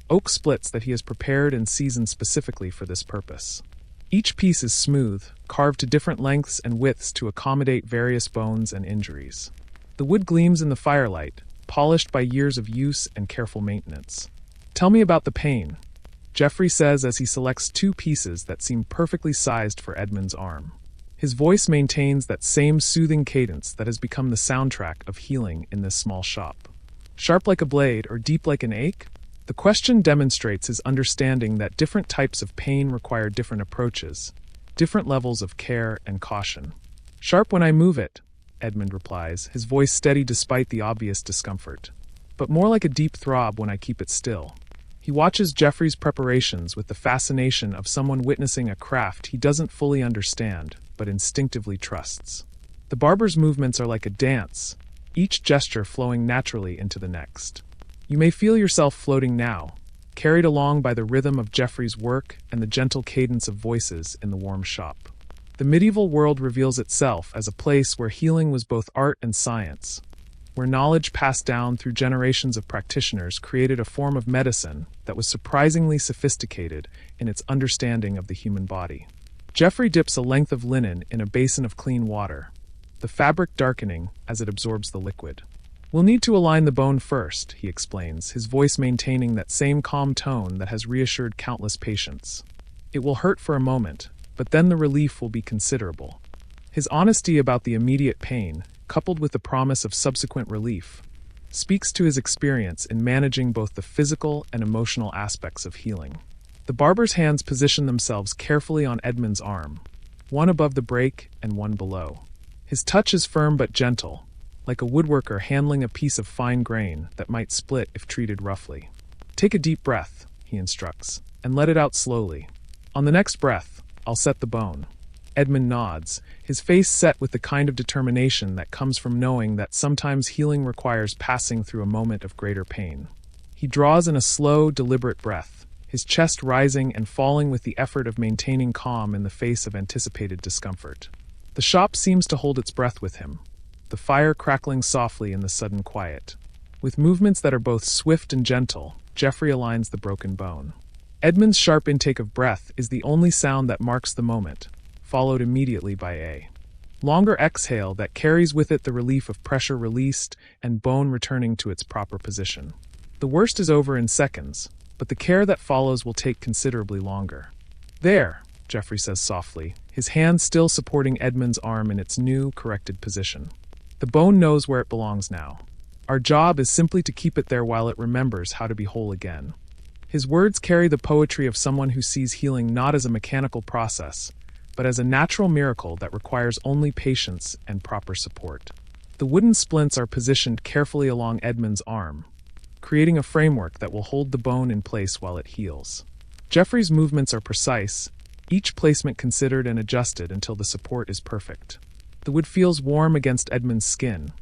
oak splits that he has prepared and seasoned specifically for this purpose. Each piece is smooth, carved to different lengths and widths to accommodate various bones and injuries. The wood gleams in the firelight, polished by years of use and careful maintenance. "Tell me about the pain," Geoffrey says as he selects two pieces that seem perfectly sized for Edmund's arm. His voice maintains that same soothing cadence that has become the soundtrack of healing in this small shop. "Sharp like a blade or deep like an ache?" The question demonstrates his understanding that different types of pain require different approaches, different levels of care and caution. "Sharp when I move it," Edmund replies, his voice steady despite the obvious discomfort, "but more like a deep throb when I keep it still." He watches Geoffrey's preparations with the fascination of someone witnessing a craft he doesn't fully understand, but instinctively trusts. The barber's movements are like a dance, each gesture flowing naturally into the next. You may feel yourself floating now, carried along by the rhythm of Geoffrey's work and the gentle cadence of voices in the warm shop. The medieval world reveals itself as a place where healing was both art and science, where knowledge passed down through generations of practitioners created a form of medicine that was surprisingly sophisticated in its understanding of the human body. Geoffrey dips a length of linen in a basin of clean water, the fabric darkening as it absorbs the liquid. "We'll need to align the bone first," he explains, his voice maintaining that same calm tone that has reassured countless patients. "It will hurt for a moment, but then the relief will be considerable." His honesty about the immediate pain, coupled with the promise of subsequent relief, speaks to his experience in managing both the physical and emotional aspects of healing. The barber's hands position themselves carefully on Edmund's arm, one above the break and one below. His touch is firm but gentle, like a woodworker handling a piece of fine grain that might split if treated roughly. "Take a deep breath," he instructs, "and let it out slowly. On the next breath, I'll set the bone." Edmund nods, his face set with the kind of determination that comes from knowing that sometimes healing requires passing through a moment of greater pain. He draws in a slow, deliberate breath, his chest rising and falling with the effort of maintaining calm in the face of anticipated discomfort. The shop seems to hold its breath with him, the fire crackling softly in the sudden quiet. With movements that are both swift and gentle, Geoffrey aligns the broken bone. Edmund's sharp intake of breath is the only sound that marks the moment, followed immediately by a Longer exhale that carries with it the relief of pressure released and bone returning to its proper position. The worst is over in seconds, but the care that follows will take considerably longer. There, Jeffrey says softly, his hand still supporting Edmund's arm in its new, corrected position. The bone knows where it belongs now. Our job is simply to keep it there while it remembers how to be whole again. His words carry the poetry of someone who sees healing not as a mechanical process, but as a natural miracle that requires only patience and proper support. The wooden splints are positioned carefully along Edmund's arm, creating a framework that will hold the bone in place while it heals. Jeffrey's movements are precise, each placement considered and adjusted until the support is perfect. The wood feels warm against Edmund's skin,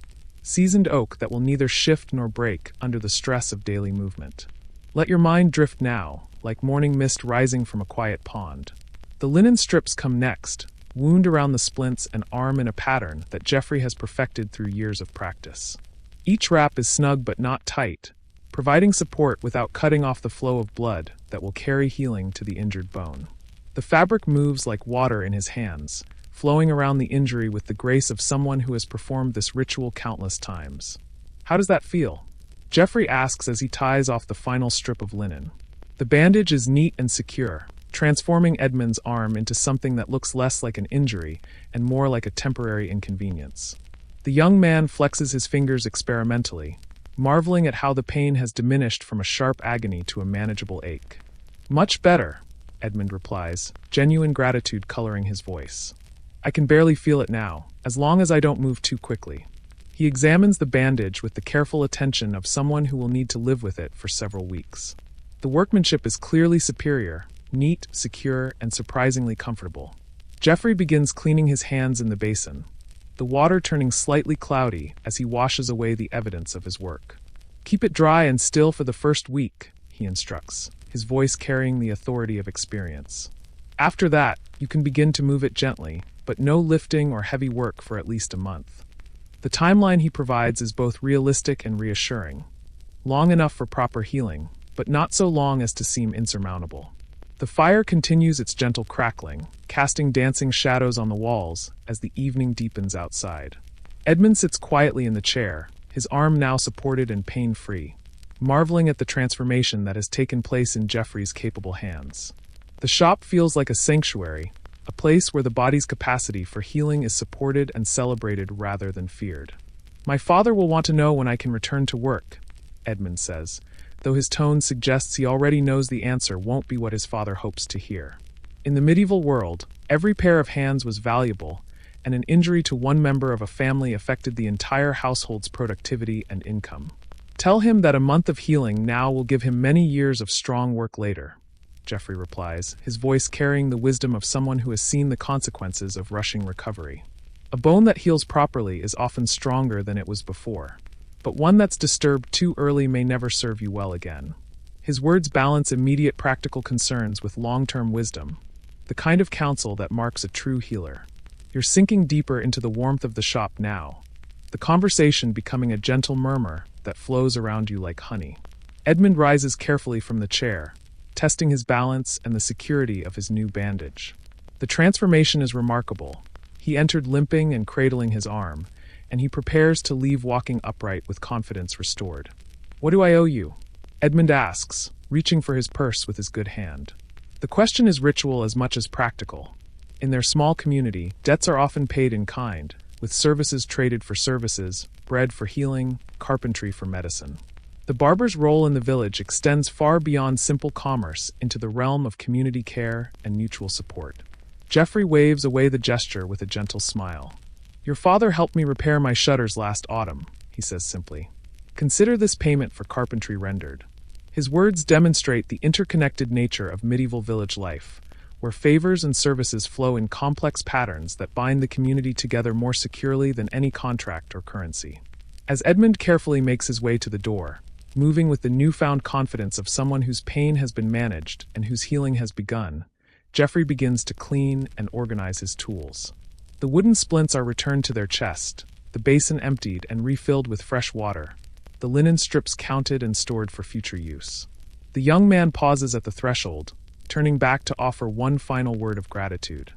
seasoned oak that will neither shift nor break under the stress of daily movement. Let your mind drift now, like morning mist rising from a quiet pond. The linen strips come next, wound around the splints and arm in a pattern that Jeffrey has perfected through years of practice. Each wrap is snug but not tight, providing support without cutting off the flow of blood that will carry healing to the injured bone. The fabric moves like water in his hands, flowing around the injury with the grace of someone who has performed this ritual countless times. How does that feel? Jeffrey asks as he ties off the final strip of linen. The bandage is neat and secure, transforming Edmund's arm into something that looks less like an injury and more like a temporary inconvenience. The young man flexes his fingers experimentally, marveling at how the pain has diminished from a sharp agony to a manageable ache. Much better, Edmund replies, genuine gratitude coloring his voice. I can barely feel it now, as long as I don't move too quickly. He examines the bandage with the careful attention of someone who will need to live with it for several weeks. The workmanship is clearly superior, neat, secure, and surprisingly comfortable. Jeffrey begins cleaning his hands in the basin, the water turning slightly cloudy as he washes away the evidence of his work. Keep it dry and still for the first week, he instructs, his voice carrying the authority of experience. After that, you can begin to move it gently, but no lifting or heavy work for at least a month. The timeline he provides is both realistic and reassuring. Long enough for proper healing, but not so long as to seem insurmountable. The fire continues its gentle crackling, casting dancing shadows on the walls as the evening deepens outside. Edmund sits quietly in the chair, his arm now supported and pain-free, marveling at the transformation that has taken place in Jeffrey's capable hands. The shop feels like a sanctuary, a place where the body's capacity for healing is supported and celebrated rather than feared. My father will want to know when I can return to work, Edmund says, though his tone suggests he already knows the answer won't be what his father hopes to hear. In the medieval world, every pair of hands was valuable, and an injury to one member of a family affected the entire household's productivity and income. Tell him that a month of healing now will give him many years of strong work later, Jeffrey replies, his voice carrying the wisdom of someone who has seen the consequences of rushing recovery. A bone that heals properly is often stronger than it was before, but one that's disturbed too early may never serve you well again. His words balance immediate practical concerns with long-term wisdom, the kind of counsel that marks a true healer. You're sinking deeper into the warmth of the shop now, the conversation becoming a gentle murmur that flows around you like honey. Edmund rises carefully from the chair, testing his balance and the security of his new bandage. The transformation is remarkable. He entered limping and cradling his arm, and he prepares to leave walking upright with confidence restored. What do I owe you? Edmund asks, reaching for his purse with his good hand. The question is ritual as much as practical. In their small community, debts are often paid in kind, with services traded for services, bread for healing, carpentry for medicine. The barber's role in the village extends far beyond simple commerce into the realm of community care and mutual support. Jeffrey waves away the gesture with a gentle smile. Your father helped me repair my shutters last autumn, he says simply. Consider this payment for carpentry rendered. His words demonstrate the interconnected nature of medieval village life, where favors and services flow in complex patterns that bind the community together more securely than any contract or currency. As Edmund carefully makes his way to the door, moving with the newfound confidence of someone whose pain has been managed and whose healing has begun, Jeffrey begins to clean and organize his tools. The wooden splints are returned to their chest, the basin emptied and refilled with fresh water, the linen strips counted and stored for future use. The young man pauses at the threshold, turning back to offer one final word of gratitude.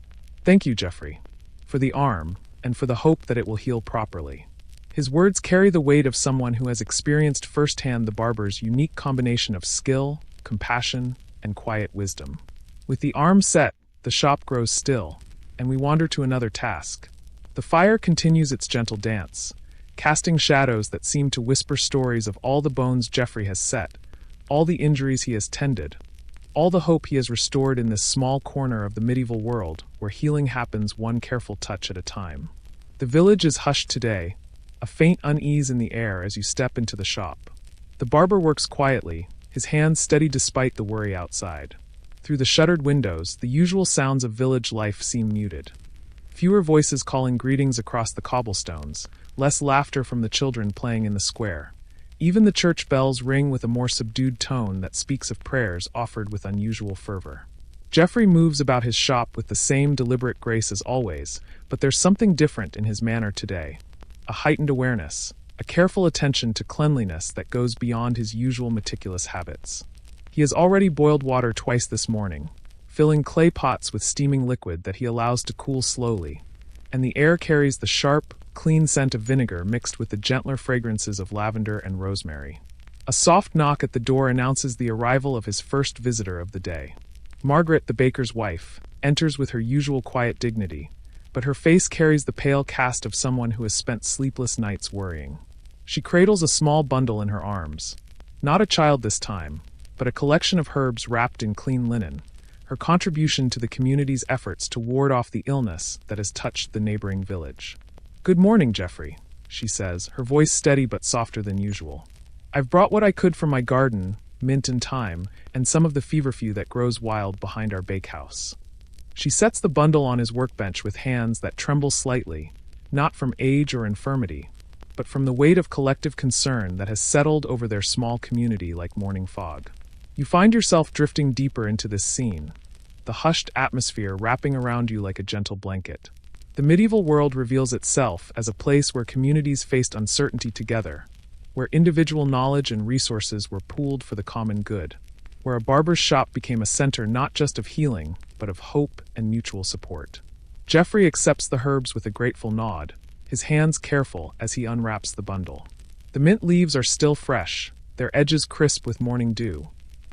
Thank you, Jeffrey. For the arm, and for the hope that it will heal properly. His words carry the weight of someone who has experienced firsthand the barber's unique combination of skill, compassion, and quiet wisdom. With the arm set, the shop grows still, and we wander to another task. The fire continues its gentle dance, casting shadows that seem to whisper stories of all the bones Jeffrey has set, all the injuries he has tended, all the hope he has restored in this small corner of the medieval world where healing happens one careful touch at a time. The village is hushed today, a faint unease in the air as you step into the shop. The barber works quietly, his hands steady despite the worry outside. Through the shuttered windows, the usual sounds of village life seem muted. Fewer voices calling greetings across the cobblestones, less laughter from the children playing in the square. Even the church bells ring with a more subdued tone that speaks of prayers offered with unusual fervor. Jeffrey moves about his shop with the same deliberate grace as always, but there's something different in his manner today. A heightened awareness, a careful attention to cleanliness that goes beyond his usual meticulous habits. He has already boiled water twice this morning, filling clay pots with steaming liquid that he allows to cool slowly, and the air carries the sharp, clean scent of vinegar mixed with the gentler fragrances of lavender and rosemary. A soft knock at the door announces the arrival of his first visitor of the day. Margaret, the baker's wife, enters with her usual quiet dignity, but her face carries the pale cast of someone who has spent sleepless nights worrying. She cradles a small bundle in her arms. Not a child this time, but a collection of herbs wrapped in clean linen, her contribution to the community's efforts to ward off the illness that has touched the neighboring village. "Good morning, Jeffrey," she says, her voice steady but softer than usual. "I've brought what I could from my garden, mint and thyme, and some of the feverfew that grows wild behind our bakehouse." She sets the bundle on his workbench with hands that tremble slightly, not from age or infirmity, but from the weight of collective concern that has settled over their small community like morning fog. You find yourself drifting deeper into this scene, the hushed atmosphere wrapping around you like a gentle blanket. The medieval world reveals itself as a place where communities faced uncertainty together, where individual knowledge and resources were pooled for the common good, where a barber's shop became a center not just of healing, but of hope and mutual support. Jeffrey accepts the herbs with a grateful nod, his hands careful as he unwraps the bundle. The mint leaves are still fresh, their edges crisp with morning dew,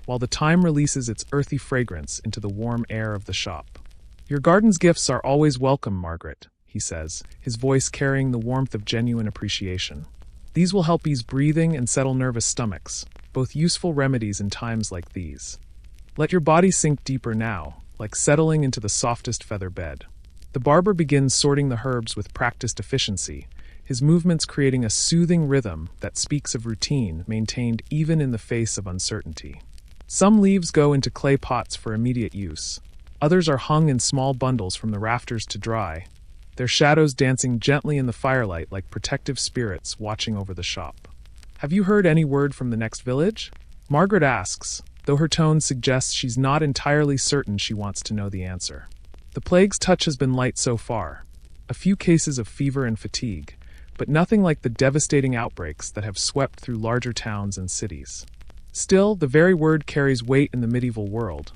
while the thyme releases its earthy fragrance into the warm air of the shop. "Your garden's gifts are always welcome, Margaret," he says, his voice carrying the warmth of genuine appreciation. "These will help ease breathing and settle nervous stomachs, both useful remedies in times like these. Let your body sink deeper now, like settling into the softest feather bed." The barber begins sorting the herbs with practiced efficiency, his movements creating a soothing rhythm that speaks of routine maintained even in the face of uncertainty. Some leaves go into clay pots for immediate use. Others are hung in small bundles from the rafters to dry, their shadows dancing gently in the firelight like protective spirits watching over the shop. "Have you heard any word from the next village?" Margaret asks, though her tone suggests she's not entirely certain she wants to know the answer. The plague's touch has been light so far. A few cases of fever and fatigue, but nothing like the devastating outbreaks that have swept through larger towns and cities. Still, the very word carries weight in the medieval world,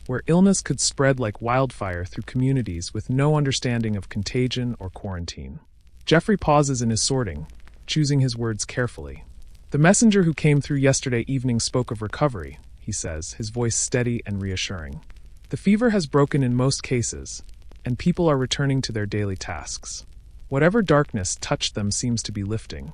where illness could spread like wildfire through communities with no understanding of contagion or quarantine. Jeffrey pauses in his sorting, choosing his words carefully. "The messenger who came through yesterday evening spoke of recovery," he says, his voice steady and reassuring. "The fever has broken in most cases, and people are returning to their daily tasks. Whatever darkness touched them seems to be lifting."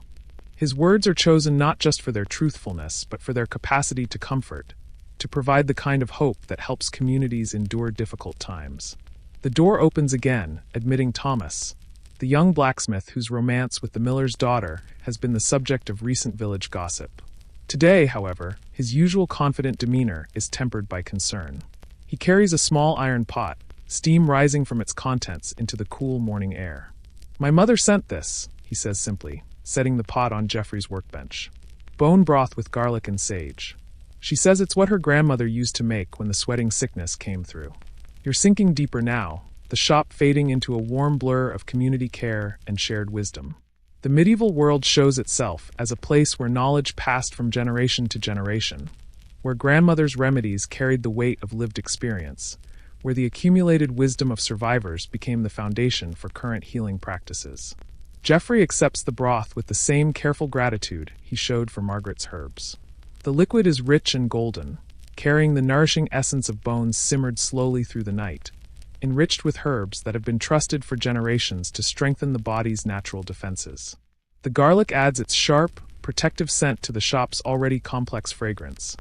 His words are chosen not just for their truthfulness, but for their capacity to comfort, to provide the kind of hope that helps communities endure difficult times. The door opens again, admitting Thomas, the young blacksmith whose romance with the miller's daughter has been the subject of recent village gossip. Today, however, his usual confident demeanor is tempered by concern. He carries a small iron pot, steam rising from its contents into the cool morning air. "My mother sent this," he says simply, setting the pot on Jeffrey's workbench. "Bone broth with garlic and sage. She says it's what her grandmother used to make when the sweating sickness came through." You're sinking deeper now, the shop fading into a warm blur of community care and shared wisdom. The medieval world shows itself as a place where knowledge passed from generation to generation, where grandmother's remedies carried the weight of lived experience, where the accumulated wisdom of survivors became the foundation for current healing practices. Geoffrey accepts the broth with the same careful gratitude he showed for Margaret's herbs. The liquid is rich and golden, carrying the nourishing essence of bones simmered slowly through the night, enriched with herbs that have been trusted for generations to strengthen the body's natural defenses. The garlic adds its sharp, protective scent to the shop's already complex fragrance,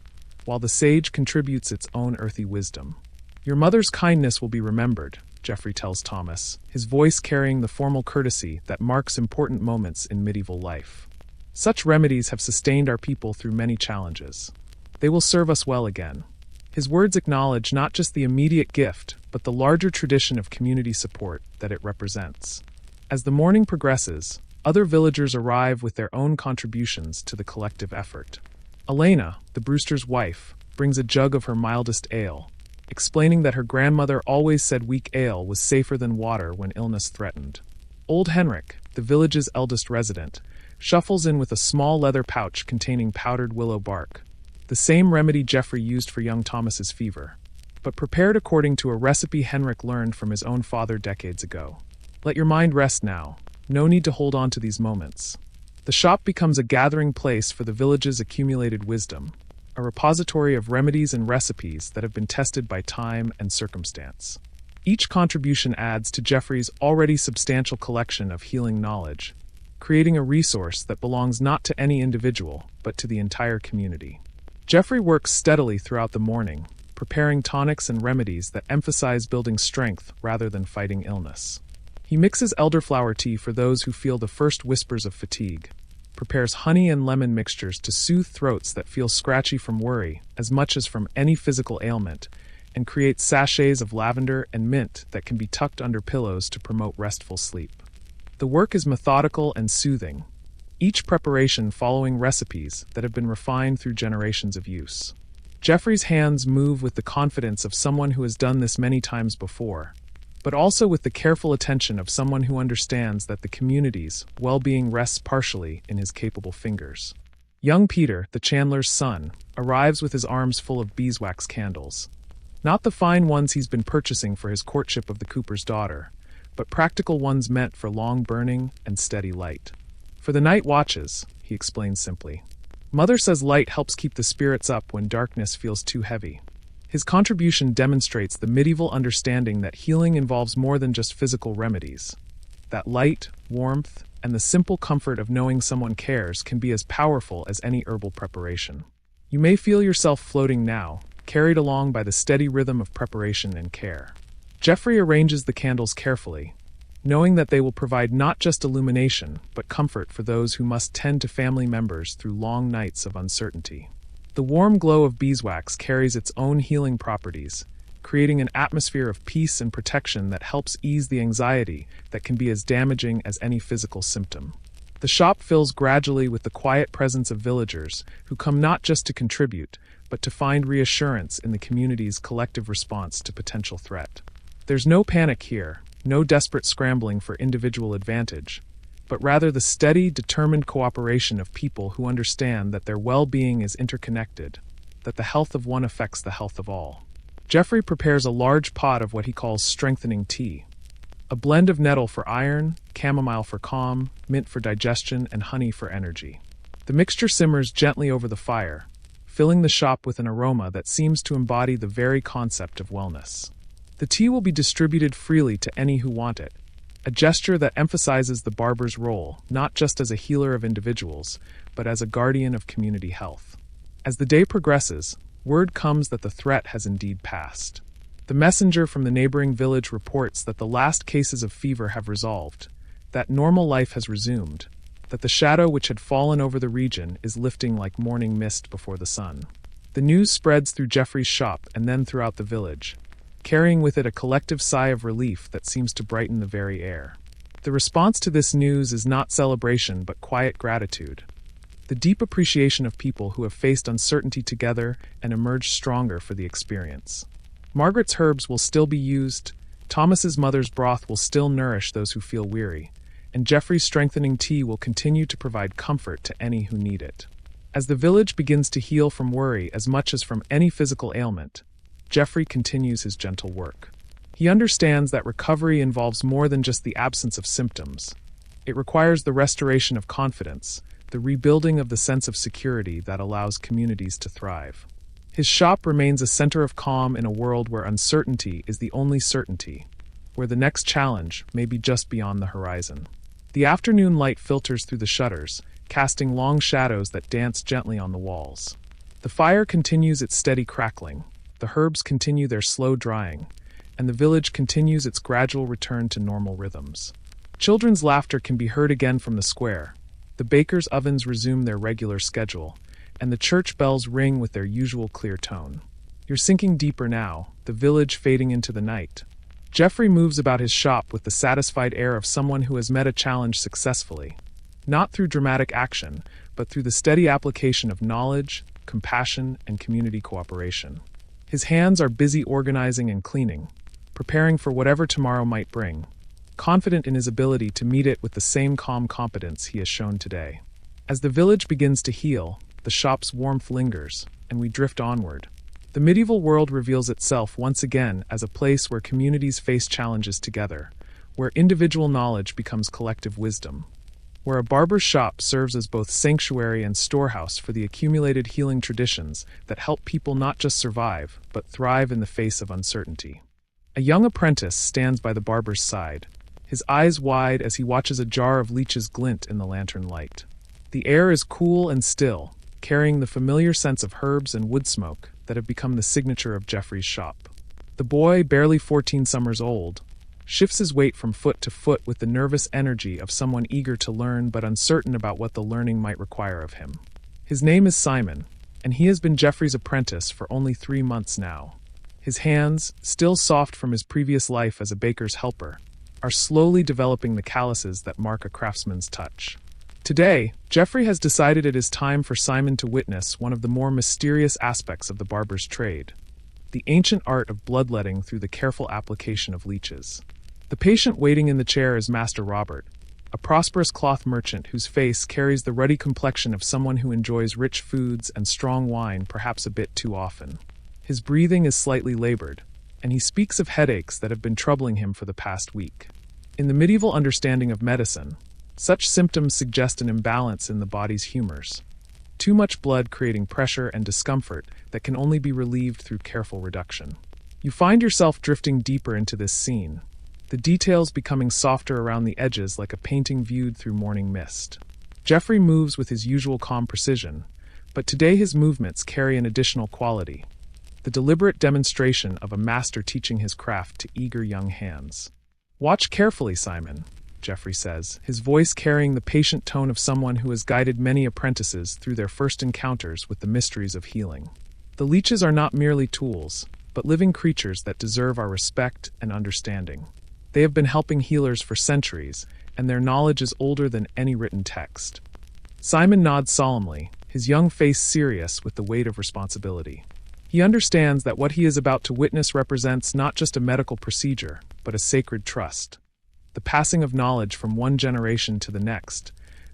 while the sage contributes its own earthy wisdom. Your mother's kindness will be remembered, Geoffrey tells Thomas, his voice carrying the formal courtesy that marks important moments in medieval life. Such remedies have sustained our people through many challenges. They will serve us well again. His words acknowledge not just the immediate gift, but the larger tradition of community support that it represents. As the morning progresses, other villagers arrive with their own contributions to the collective effort. Elena, the Brewster's wife, brings a jug of her mildest ale, explaining that her grandmother always said weak ale was safer than water when illness threatened. Old Henrik, the village's eldest resident, shuffles in with a small leather pouch containing powdered willow bark, the same remedy Geoffrey used for young Thomas's fever, but prepared according to a recipe Henrik learned from his own father decades ago. Let your mind rest now. No need to hold on to these moments. The shop becomes a gathering place for the village's accumulated wisdom, a repository of remedies and recipes that have been tested by time and circumstance. Each contribution adds to Geoffrey's already substantial collection of healing knowledge, creating a resource that belongs not to any individual, but to the entire community. Geoffrey works steadily throughout the morning, preparing tonics and remedies that emphasize building strength rather than fighting illness. He mixes elderflower tea for those who feel the first whispers of fatigue, prepares honey and lemon mixtures to soothe throats that feel scratchy from worry as much as from any physical ailment, and creates sachets of lavender and mint that can be tucked under pillows to promote restful sleep. The work is methodical and soothing, each preparation following recipes that have been refined through generations of use. Geoffrey's hands move with the confidence of someone who has done this many times before, but also with the careful attention of someone who understands that the community's well-being rests partially in his capable fingers. Young Peter, the chandler's son, arrives with his arms full of beeswax candles. Not the fine ones he's been purchasing for his courtship of the cooper's daughter, but practical ones meant for long burning and steady light. For the night watches, he explains simply. Mother says light helps keep the spirits up when darkness feels too heavy. His contribution demonstrates the medieval understanding that healing involves more than just physical remedies. That light, warmth, and the simple comfort of knowing someone cares can be as powerful as any herbal preparation. You may feel yourself floating now, carried along by the steady rhythm of preparation and care. Geoffrey arranges the candles carefully, knowing that they will provide not just illumination, but comfort for those who must tend to family members through long nights of uncertainty. The warm glow of beeswax carries its own healing properties, creating an atmosphere of peace and protection that helps ease the anxiety that can be as damaging as any physical symptom. The shop fills gradually with the quiet presence of villagers who come not just to contribute, but to find reassurance in the community's collective response to potential threat. There's no panic here, no desperate scrambling for individual advantage, but rather the steady, determined cooperation of people who understand that their well-being is interconnected, that the health of one affects the health of all. Geoffrey prepares a large pot of what he calls strengthening tea, a blend of nettle for iron, chamomile for calm, mint for digestion, and honey for energy. The mixture simmers gently over the fire, filling the shop with an aroma that seems to embody the very concept of wellness. The tea will be distributed freely to any who want it, a gesture that emphasizes the barber's role not just as a healer of individuals, but as a guardian of community health. As the day progresses, word comes that the threat has indeed passed. The messenger from the neighboring village reports that the last cases of fever have resolved, that normal life has resumed, that the shadow which had fallen over the region is lifting like morning mist before the sun. The news spreads through Geoffrey's shop and then throughout the village, carrying with it a collective sigh of relief that seems to brighten the very air. The response to this news is not celebration but quiet gratitude, the deep appreciation of people who have faced uncertainty together and emerged stronger for the experience. Margaret's herbs will still be used, Thomas's mother's broth will still nourish those who feel weary, and Geoffrey's strengthening tea will continue to provide comfort to any who need it. As the village begins to heal from worry as much as from any physical ailment, Jeffrey continues his gentle work. He understands that recovery involves more than just the absence of symptoms. It requires the restoration of confidence, the rebuilding of the sense of security that allows communities to thrive. His shop remains a center of calm in a world where uncertainty is the only certainty, where the next challenge may be just beyond the horizon. The afternoon light filters through the shutters, casting long shadows that dance gently on the walls. The fire continues its steady crackling, the herbs continue their slow drying, and the village continues its gradual return to normal rhythms. Children's laughter can be heard again from the square. The bakers' ovens resume their regular schedule, and the church bells ring with their usual clear tone. You're sinking deeper now, the village fading into the night. Jeffrey moves about his shop with the satisfied air of someone who has met a challenge successfully, not through dramatic action, but through the steady application of knowledge, compassion, and community cooperation. His hands are busy organizing and cleaning, preparing for whatever tomorrow might bring, confident in his ability to meet it with the same calm competence he has shown today. As the village begins to heal, the shop's warmth lingers, and we drift onward. The medieval world reveals itself once again as a place where communities face challenges together, where individual knowledge becomes collective wisdom, where a barber's shop serves as both sanctuary and storehouse for the accumulated healing traditions that help people not just survive, but thrive in the face of uncertainty. A young apprentice stands by the barber's side, his eyes wide as he watches a jar of leeches glint in the lantern light. The air is cool and still, carrying the familiar sense of herbs and wood smoke that have become the signature of Jeffrey's shop. The boy, barely 14 summers old, shifts his weight from foot to foot with the nervous energy of someone eager to learn but uncertain about what the learning might require of him. His name is Simon, and he has been Jeffrey's apprentice for only 3 months now. His hands, still soft from his previous life as a baker's helper, are slowly developing the calluses that mark a craftsman's touch. Today, Jeffrey has decided it is time for Simon to witness one of the more mysterious aspects of the barber's trade, the ancient art of bloodletting through the careful application of leeches. The patient waiting in the chair is Master Robert, a prosperous cloth merchant whose face carries the ruddy complexion of someone who enjoys rich foods and strong wine perhaps a bit too often. His breathing is slightly labored, and he speaks of headaches that have been troubling him for the past week. In the medieval understanding of medicine, such symptoms suggest an imbalance in the body's humors, too much blood creating pressure and discomfort that can only be relieved through careful reduction. You find yourself drifting deeper into this scene, the details becoming softer around the edges like a painting viewed through morning mist. Jeffrey moves with his usual calm precision, but today his movements carry an additional quality, the deliberate demonstration of a master teaching his craft to eager young hands. "Watch carefully, Simon," Jeffrey says, his voice carrying the patient tone of someone who has guided many apprentices through their first encounters with the mysteries of healing. The leeches are not merely tools, but living creatures that deserve our respect and understanding. They have been helping healers for centuries, and their knowledge is older than any written text. Simon nods solemnly, his young face serious with the weight of responsibility. He understands that what he is about to witness represents not just a medical procedure, but a sacred trust. The passing of knowledge from one generation to the next,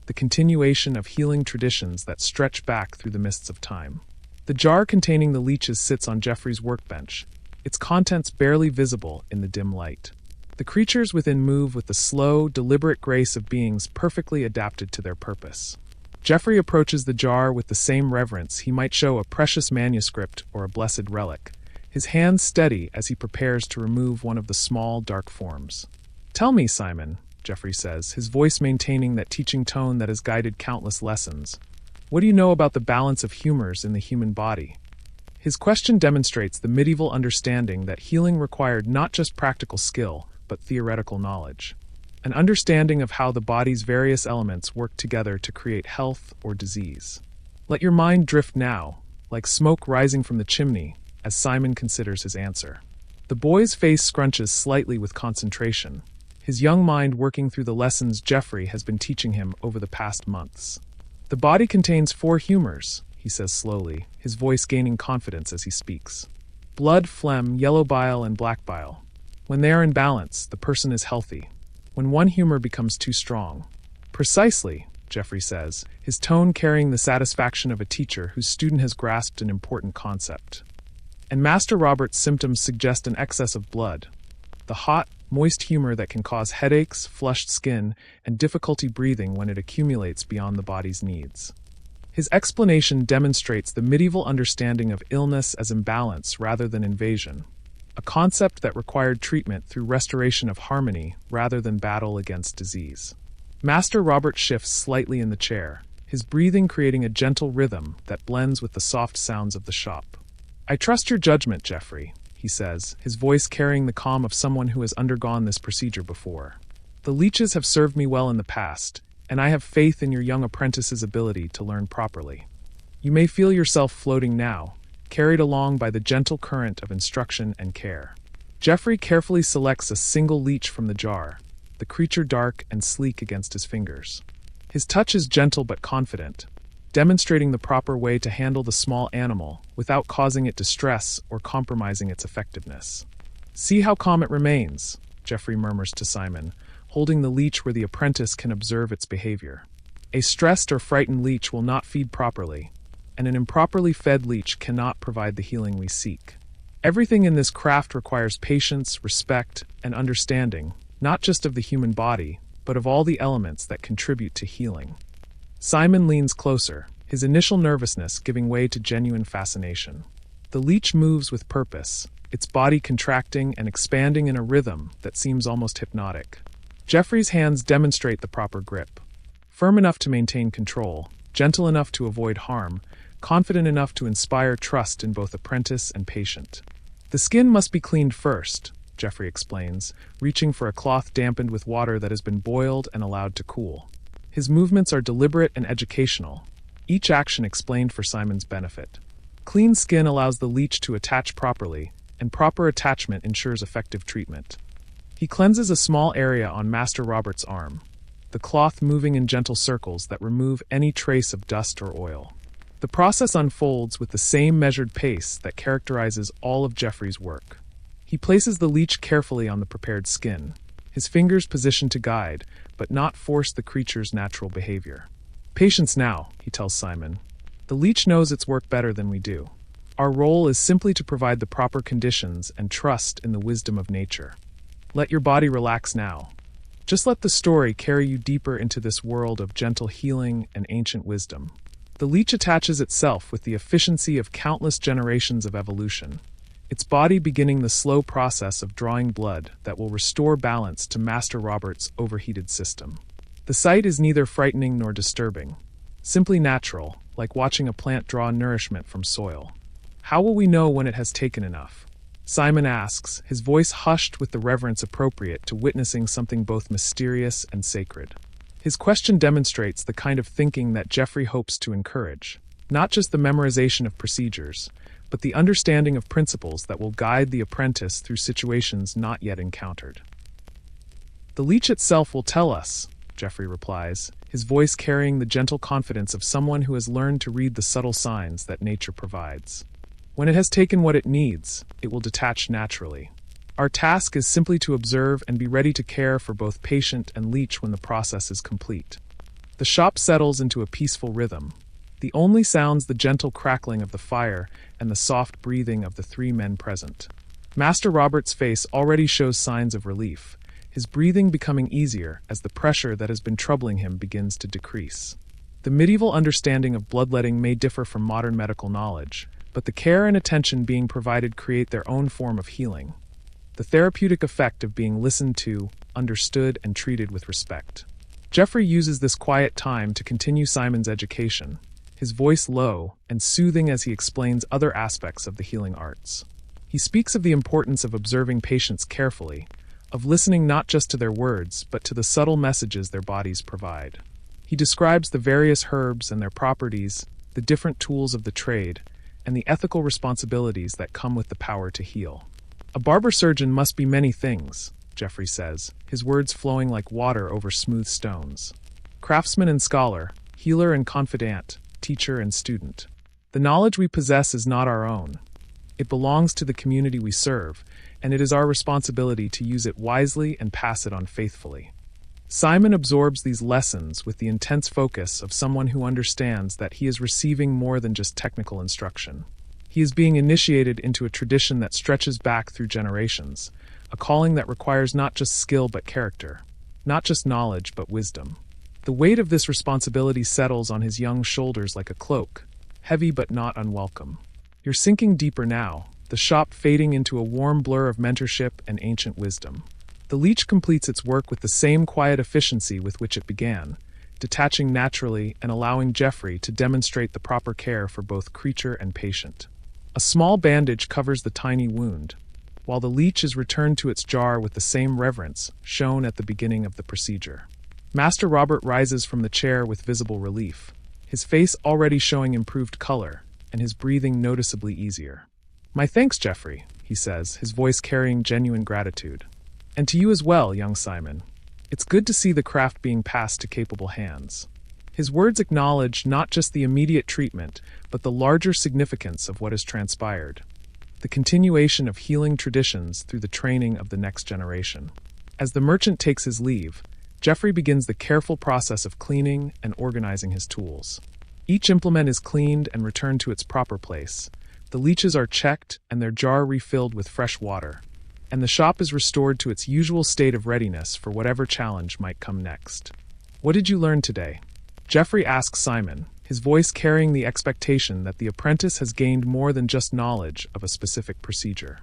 the continuation of healing traditions that stretch back through the mists of time. The jar containing the leeches sits on Jeffrey's workbench, its contents barely visible in the dim light. The creatures within move with the slow, deliberate grace of beings perfectly adapted to their purpose. Jeffrey approaches the jar with the same reverence he might show a precious manuscript or a blessed relic, his hands steady as he prepares to remove one of the small, dark forms. "Tell me, Simon," Jeffrey says, his voice maintaining that teaching tone that has guided countless lessons. "What do you know about the balance of humors in the human body?" His question demonstrates the medieval understanding that healing required not just practical skill, but theoretical knowledge. An understanding of how the body's various elements work together to create health or disease. Let your mind drift now, like smoke rising from the chimney, as Simon considers his answer. The boy's face scrunches slightly with concentration, his young mind working through the lessons Jeffrey has been teaching him over the past months. "The body contains 4 humors," he says slowly, his voice gaining confidence as he speaks. "Blood, phlegm, yellow bile, and black bile. When they are in balance, the person is healthy. When one humor becomes too strong." "Precisely," Jeffrey says, his tone carrying the satisfaction of a teacher whose student has grasped an important concept. and Master Robert's symptoms suggest an excess of blood. The hot, moist humor that can cause headaches, flushed skin, and difficulty breathing when it accumulates beyond the body's needs. His explanation demonstrates the medieval understanding of illness as imbalance rather than invasion, a concept that required treatment through restoration of harmony rather than battle against disease. Master Robert shifts slightly in the chair, his breathing creating a gentle rhythm that blends with the soft sounds of the shop. "I trust your judgment, Geoffrey," he says, his voice carrying the calm of someone who has undergone this procedure before. "The leeches have served me well in the past, and I have faith in your young apprentice's ability to learn properly. You may feel yourself floating now, carried along by the gentle current of instruction and care." Geoffrey carefully selects a single leech from the jar, the creature dark and sleek against his fingers. His touch is gentle but confident, demonstrating the proper way to handle the small animal without causing it distress or compromising its effectiveness. "See how calm it remains," Geoffrey murmurs to Simon, holding the leech where the apprentice can observe its behavior. A stressed or frightened leech will not feed properly, and an improperly fed leech cannot provide the healing we seek. Everything in this craft requires patience, respect, and understanding, not just of the human body, but of all the elements that contribute to healing. Simon leans closer, his initial nervousness giving way to genuine fascination. The leech moves with purpose, its body contracting and expanding in a rhythm that seems almost hypnotic. Geoffrey's hands demonstrate the proper grip. Firm enough to maintain control, gentle enough to avoid harm, confident enough to inspire trust in both apprentice and patient. "The skin must be cleaned first," Geoffrey explains, reaching for a cloth dampened with water that has been boiled and allowed to cool. His movements are deliberate and educational, each action explained for Simon's benefit. Clean skin allows the leech to attach properly, and proper attachment ensures effective treatment. He cleanses a small area on Master Robert's arm, the cloth moving in gentle circles that remove any trace of dust or oil. The process unfolds with the same measured pace that characterizes all of Geoffrey's work. He places the leech carefully on the prepared skin, his fingers positioned to guide, but not force the creature's natural behavior. "Patience now," he tells Simon. "The leech knows its work better than we do. Our role is simply to provide the proper conditions and trust in the wisdom of nature. Let your body relax now. Just let the story carry you deeper into this world of gentle healing and ancient wisdom." The leech attaches itself with the efficiency of countless generations of evolution, its body beginning the slow process of drawing blood that will restore balance to Master Robert's overheated system. The sight is neither frightening nor disturbing, simply natural, like watching a plant draw nourishment from soil. "How will we know when it has taken enough?" Simon asks, his voice hushed with the reverence appropriate to witnessing something both mysterious and sacred. His question demonstrates the kind of thinking that Geoffrey hopes to encourage, not just the memorization of procedures, but the understanding of principles that will guide the apprentice through situations not yet encountered. "The leech itself will tell us," Geoffrey replies, his voice carrying the gentle confidence of someone who has learned to read the subtle signs that nature provides. "When it has taken what it needs, it will detach naturally. Our task is simply to observe and be ready to care for both patient and leech when the process is complete." The shop settles into a peaceful rhythm. The only sounds the gentle crackling of the fire and the soft breathing of the three men present. Master Robert's face already shows signs of relief, his breathing becoming easier as the pressure that has been troubling him begins to decrease. The medieval understanding of bloodletting may differ from modern medical knowledge, but the care and attention being provided create their own form of healing. The therapeutic effect of being listened to, understood, and treated with respect. Geoffrey uses this quiet time to continue Simon's education, his voice low and soothing as he explains other aspects of the healing arts. He speaks of the importance of observing patients carefully, of listening not just to their words, but to the subtle messages their bodies provide. He describes the various herbs and their properties, the different tools of the trade, and the ethical responsibilities that come with the power to heal. "A barber surgeon must be many things," Geoffrey says, his words flowing like water over smooth stones. "Craftsman and scholar, healer and confidant, teacher and student. The knowledge we possess is not our own. It belongs to the community we serve, and it is our responsibility to use it wisely and pass it on faithfully." Simon absorbs these lessons with the intense focus of someone who understands that he is receiving more than just technical instruction. He is being initiated into a tradition that stretches back through generations, a calling that requires not just skill but character, not just knowledge but wisdom. The weight of this responsibility settles on his young shoulders like a cloak, heavy but not unwelcome. You're sinking deeper now, the shop fading into a warm blur of mentorship and ancient wisdom. The leech completes its work with the same quiet efficiency with which it began, detaching naturally and allowing Jeffrey to demonstrate the proper care for both creature and patient. A small bandage covers the tiny wound, while the leech is returned to its jar with the same reverence shown at the beginning of the procedure. Master Robert rises from the chair with visible relief, his face already showing improved color, and his breathing noticeably easier. "My thanks, Jeffrey," he says, his voice carrying genuine gratitude. "And to you as well, young Simon. It's good to see the craft being passed to capable hands." His words acknowledge not just the immediate treatment, but the larger significance of what has transpired, the continuation of healing traditions through the training of the next generation. As the merchant takes his leave, Jeffrey begins the careful process of cleaning and organizing his tools. Each implement is cleaned and returned to its proper place. The leeches are checked and their jar refilled with fresh water, and the shop is restored to its usual state of readiness for whatever challenge might come next. "What did you learn today?" Jeffrey asks Simon, his voice carrying the expectation that the apprentice has gained more than just knowledge of a specific procedure.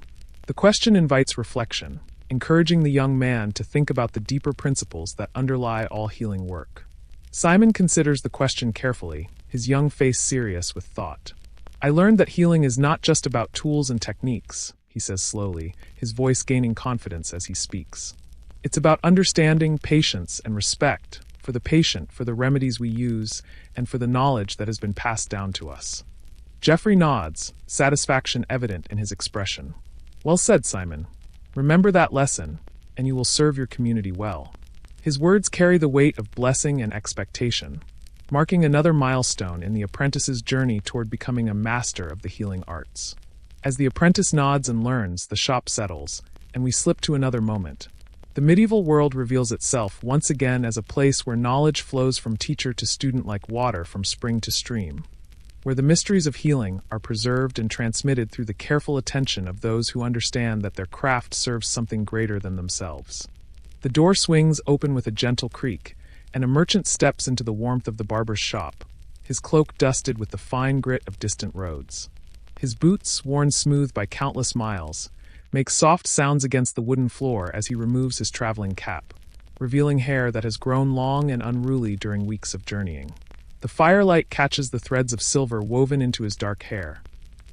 The question invites reflection, encouraging the young man to think about the deeper principles that underlie all healing work. Simon considers the question carefully, his young face serious with thought. "I learned that healing is not just about tools and techniques," he says slowly, his voice gaining confidence as he speaks. "It's about understanding, patience, and respect for the patient, for the remedies we use, and for the knowledge that has been passed down to us." Jeffrey nods, satisfaction evident in his expression. "Well said, Simon. Remember that lesson, and you will serve your community well." His words carry the weight of blessing and expectation, marking another milestone in the apprentice's journey toward becoming a master of the healing arts. As the apprentice nods and learns, the shop settles, and we slip to another moment. The medieval world reveals itself once again as a place where knowledge flows from teacher to student like water from spring to stream, where the mysteries of healing are preserved and transmitted through the careful attention of those who understand that their craft serves something greater than themselves. The door swings open with a gentle creak, and a merchant steps into the warmth of the barber's shop, his cloak dusted with the fine grit of distant roads. His boots, worn smooth by countless miles, make soft sounds against the wooden floor as he removes his traveling cap, revealing hair that has grown long and unruly during weeks of journeying. The firelight catches the threads of silver woven into his dark hair,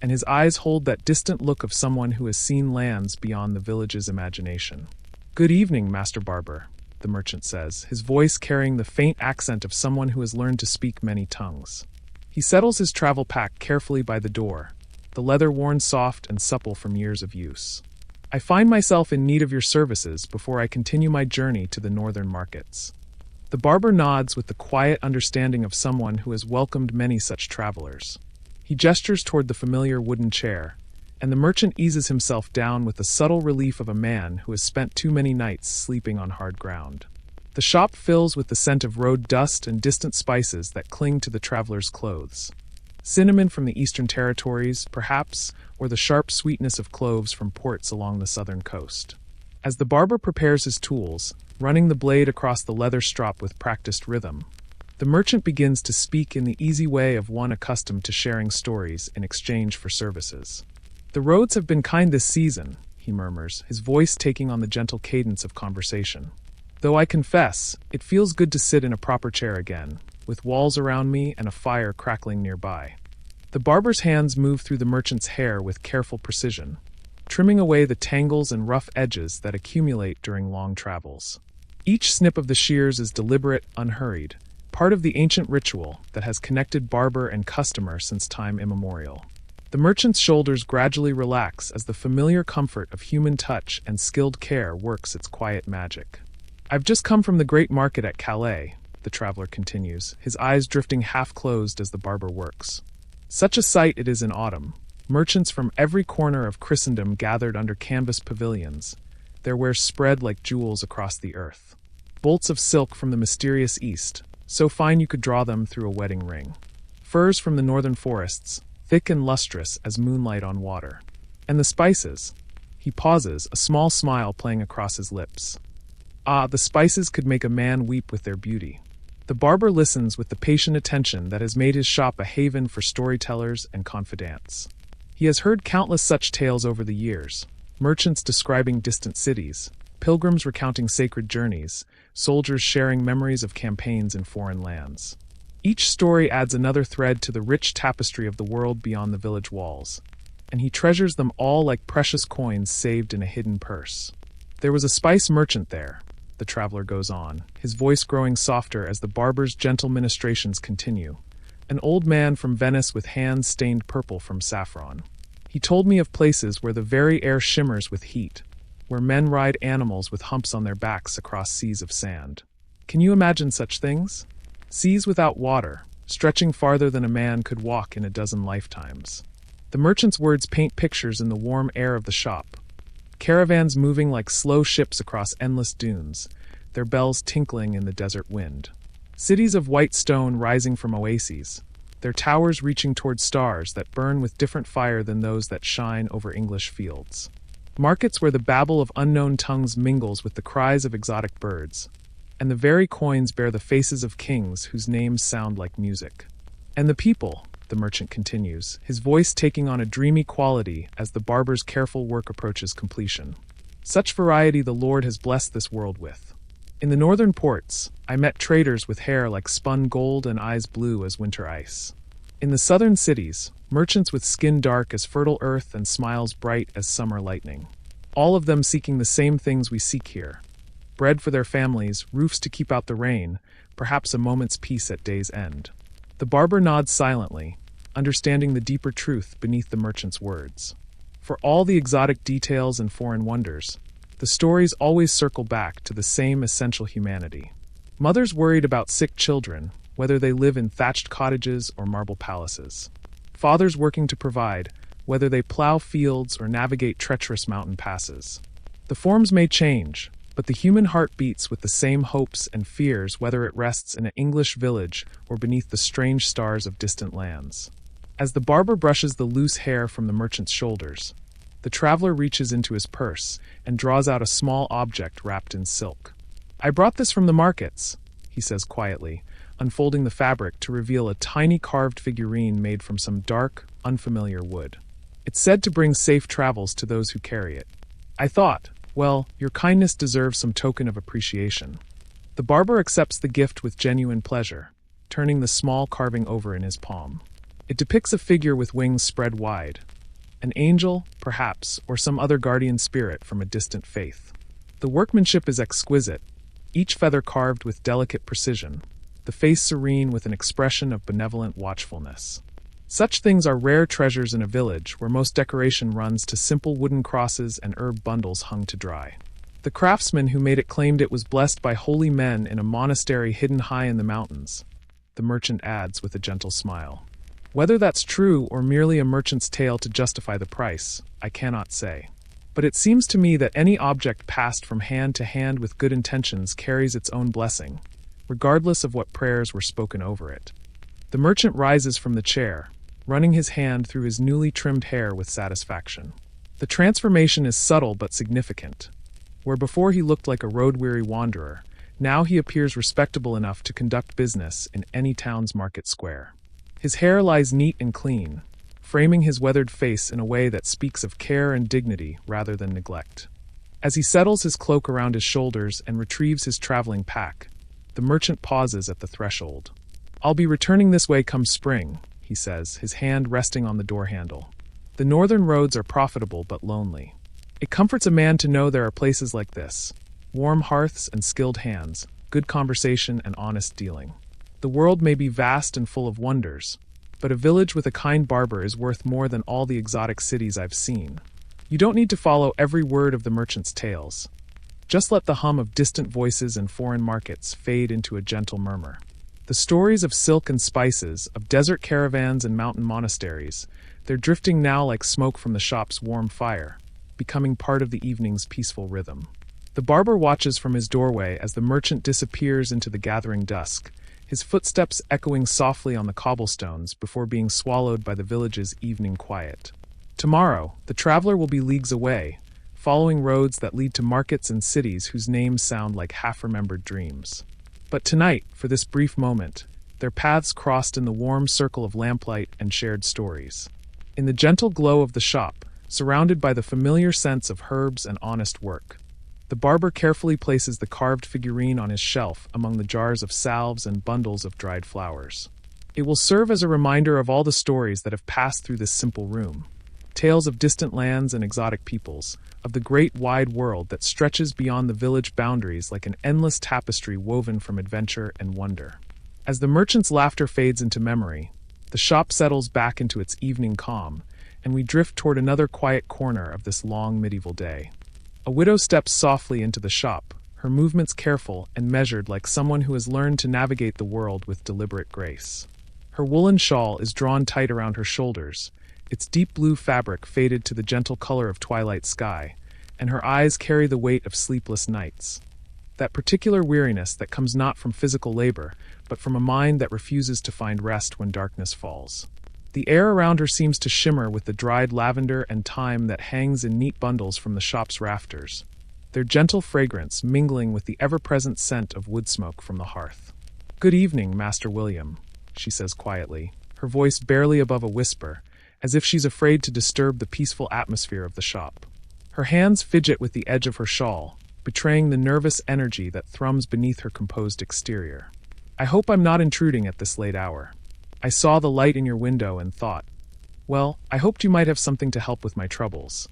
and his eyes hold that distant look of someone who has seen lands beyond the village's imagination. "Good evening, Master Barber," the merchant says, his voice carrying the faint accent of someone who has learned to speak many tongues. He settles his travel pack carefully by the door, the leather worn soft and supple from years of use. "I find myself in need of your services before I continue my journey to the northern markets." The barber nods with the quiet understanding of someone who has welcomed many such travelers. He gestures toward the familiar wooden chair, and the merchant eases himself down with the subtle relief of a man who has spent too many nights sleeping on hard ground. The shop fills with the scent of road dust and distant spices that cling to the traveler's clothes. Cinnamon from the eastern territories, perhaps, or the sharp sweetness of cloves from ports along the southern coast. As the barber prepares his tools, running the blade across the leather strop with practiced rhythm, the merchant begins to speak in the easy way of one accustomed to sharing stories in exchange for services. "The roads have been kind this season," he murmurs, his voice taking on the gentle cadence of conversation. "Though I confess, it feels good to sit in a proper chair again, with walls around me and a fire crackling nearby." The barber's hands move through the merchant's hair with careful precision, trimming away the tangles and rough edges that accumulate during long travels. Each snip of the shears is deliberate, unhurried, part of the ancient ritual that has connected barber and customer since time immemorial. The merchant's shoulders gradually relax as the familiar comfort of human touch and skilled care works its quiet magic. "I've just come from the great market at Calais," the traveler continues, his eyes drifting half-closed as the barber works. "Such a sight it is in autumn. Merchants from every corner of Christendom gathered under canvas pavilions, their wares spread like jewels across the earth. Bolts of silk from the mysterious east, so fine you could draw them through a wedding ring. Furs from the northern forests, thick and lustrous as moonlight on water. And the spices. He pauses, a small smile playing across his lips. Ah, the spices could make a man weep with their beauty. The barber listens with the patient attention that has made his shop a haven for storytellers and confidants. He has heard countless such tales over the years, merchants describing distant cities, pilgrims recounting sacred journeys, soldiers sharing memories of campaigns in foreign lands. Each story adds another thread to the rich tapestry of the world beyond the village walls, and he treasures them all like precious coins saved in a hidden purse. There was a spice merchant there, the traveler goes on, his voice growing softer as the barber's gentle ministrations continue. An old man from Venice with hands stained purple from saffron. He told me of places where the very air shimmers with heat, where men ride animals with humps on their backs across seas of sand. Can you imagine such things? Seas without water, stretching farther than a man could walk in a dozen lifetimes. The merchant's words paint pictures in the warm air of the shop. Caravans moving like slow ships across endless dunes, their bells tinkling in the desert wind. Cities of white stone rising from oases, their towers reaching toward stars that burn with different fire than those that shine over English fields. Markets where the babble of unknown tongues mingles with the cries of exotic birds, and the very coins bear the faces of kings whose names sound like music. And the people, the merchant continues, his voice taking on a dreamy quality as the barber's careful work approaches completion. Such variety the Lord has blessed this world with. In the northern ports, I met traders with hair like spun gold and eyes blue as winter ice. In the southern cities, merchants with skin dark as fertile earth and smiles bright as summer lightning. All of them seeking the same things we seek here. Bread for their families, roofs to keep out the rain, perhaps a moment's peace at day's end. The barber nods silently, understanding the deeper truth beneath the merchant's words. For all the exotic details and foreign wonders, the stories always circle back to the same essential humanity. Mothers worried about sick children, whether they live in thatched cottages or marble palaces. Fathers working to provide, whether they plow fields or navigate treacherous mountain passes. The forms may change, but the human heart beats with the same hopes and fears whether it rests in an English village or beneath the strange stars of distant lands. As the barber brushes the loose hair from the merchant's shoulders, the traveler reaches into his purse and draws out a small object wrapped in silk. I brought this from the markets, he says quietly, unfolding the fabric to reveal a tiny carved figurine made from some dark, unfamiliar wood. It's said to bring safe travels to those who carry it. I thought, well, your kindness deserves some token of appreciation. The barber accepts the gift with genuine pleasure, turning the small carving over in his palm. It depicts a figure with wings spread wide. An angel, perhaps, or some other guardian spirit from a distant faith. The workmanship is exquisite, each feather carved with delicate precision, the face serene with an expression of benevolent watchfulness. Such things are rare treasures in a village where most decoration runs to simple wooden crosses and herb bundles hung to dry. The craftsman who made it claimed it was blessed by holy men in a monastery hidden high in the mountains, the merchant adds with a gentle smile. Whether that's true or merely a merchant's tale to justify the price, I cannot say. But it seems to me that any object passed from hand to hand with good intentions carries its own blessing, regardless of what prayers were spoken over it. The merchant rises from the chair, running his hand through his newly trimmed hair with satisfaction. The transformation is subtle but significant. Where before he looked like a road-weary wanderer, now he appears respectable enough to conduct business in any town's market square. His hair lies neat and clean, framing his weathered face in a way that speaks of care and dignity rather than neglect. As he settles his cloak around his shoulders and retrieves his traveling pack, the merchant pauses at the threshold. I'll be returning this way come spring, he says, his hand resting on the door handle. The northern roads are profitable but lonely. It comforts a man to know there are places like this. Warm hearths and skilled hands, good conversation and honest dealing. The world may be vast and full of wonders, but a village with a kind barber is worth more than all the exotic cities I've seen. You don't need to follow every word of the merchant's tales. Just let the hum of distant voices and foreign markets fade into a gentle murmur. The stories of silk and spices, of desert caravans and mountain monasteries, they're drifting now like smoke from the shop's warm fire, becoming part of the evening's peaceful rhythm. The barber watches from his doorway as the merchant disappears into the gathering dusk, his footsteps echoing softly on the cobblestones before being swallowed by the village's evening quiet. Tomorrow, the traveler will be leagues away, following roads that lead to markets and cities whose names sound like half-remembered dreams. But tonight, for this brief moment, their paths crossed in the warm circle of lamplight and shared stories. In the gentle glow of the shop, surrounded by the familiar scents of herbs and honest work, the barber carefully places the carved figurine on his shelf among the jars of salves and bundles of dried flowers. It will serve as a reminder of all the stories that have passed through this simple room. Tales of distant lands and exotic peoples, of the great wide world that stretches beyond the village boundaries like an endless tapestry woven from adventure and wonder. As the merchant's laughter fades into memory, the shop settles back into its evening calm, and we drift toward another quiet corner of this long medieval day. A widow steps softly into the shop, her movements careful and measured like someone who has learned to navigate the world with deliberate grace. Her woolen shawl is drawn tight around her shoulders, its deep blue fabric faded to the gentle color of twilight sky, and her eyes carry the weight of sleepless nights. That particular weariness that comes not from physical labor, but from a mind that refuses to find rest when darkness falls. The air around her seems to shimmer with the dried lavender and thyme that hangs in neat bundles from the shop's rafters, their gentle fragrance mingling with the ever-present scent of wood smoke from the hearth. "Good evening, Master William," she says quietly, her voice barely above a whisper, as if she's afraid to disturb the peaceful atmosphere of the shop. Her hands fidget with the edge of her shawl, betraying the nervous energy that thrums beneath her composed exterior. "I hope I'm not intruding at this late hour. I saw the light in your window and thought, well, I hoped you might have something to help with my troubles."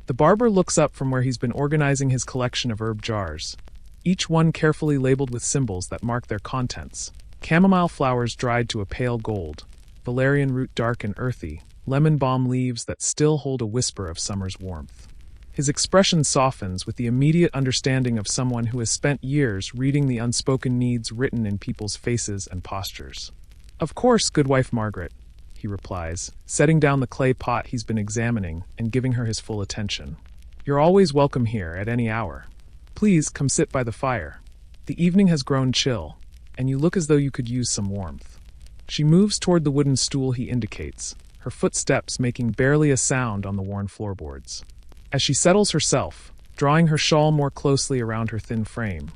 The barber looks up from where he's been organizing his collection of herb jars, each one carefully labeled with symbols that mark their contents. Chamomile flowers dried to a pale gold, valerian root dark and earthy, lemon balm leaves that still hold a whisper of summer's warmth. His expression softens with the immediate understanding of someone who has spent years reading the unspoken needs written in people's faces and postures. "Of course, good wife Margaret," he replies, setting down the clay pot he's been examining and giving her his full attention. "You're always welcome here at any hour. Please come sit by the fire. The evening has grown chill, and you look as though you could use some warmth." She moves toward the wooden stool he indicates, her footsteps making barely a sound on the worn floorboards. As she settles herself, drawing her shawl more closely around her thin frame,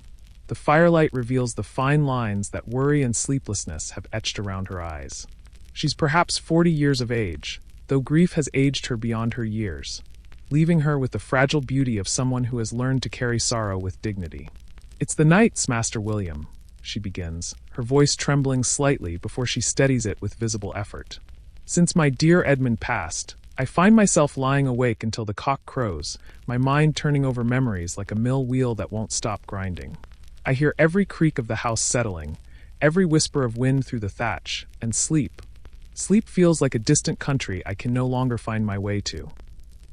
the firelight reveals the fine lines that worry and sleeplessness have etched around her eyes. She's perhaps 40 years of age, though grief has aged her beyond her years, leaving her with the fragile beauty of someone who has learned to carry sorrow with dignity. "It's the nights, Master William," she begins, her voice trembling slightly before she steadies it with visible effort. "Since my dear Edmund passed, I find myself lying awake until the cock crows, my mind turning over memories like a mill wheel that won't stop grinding. I hear every creak of the house settling, every whisper of wind through the thatch, and sleep. Sleep feels like a distant country I can no longer find my way to."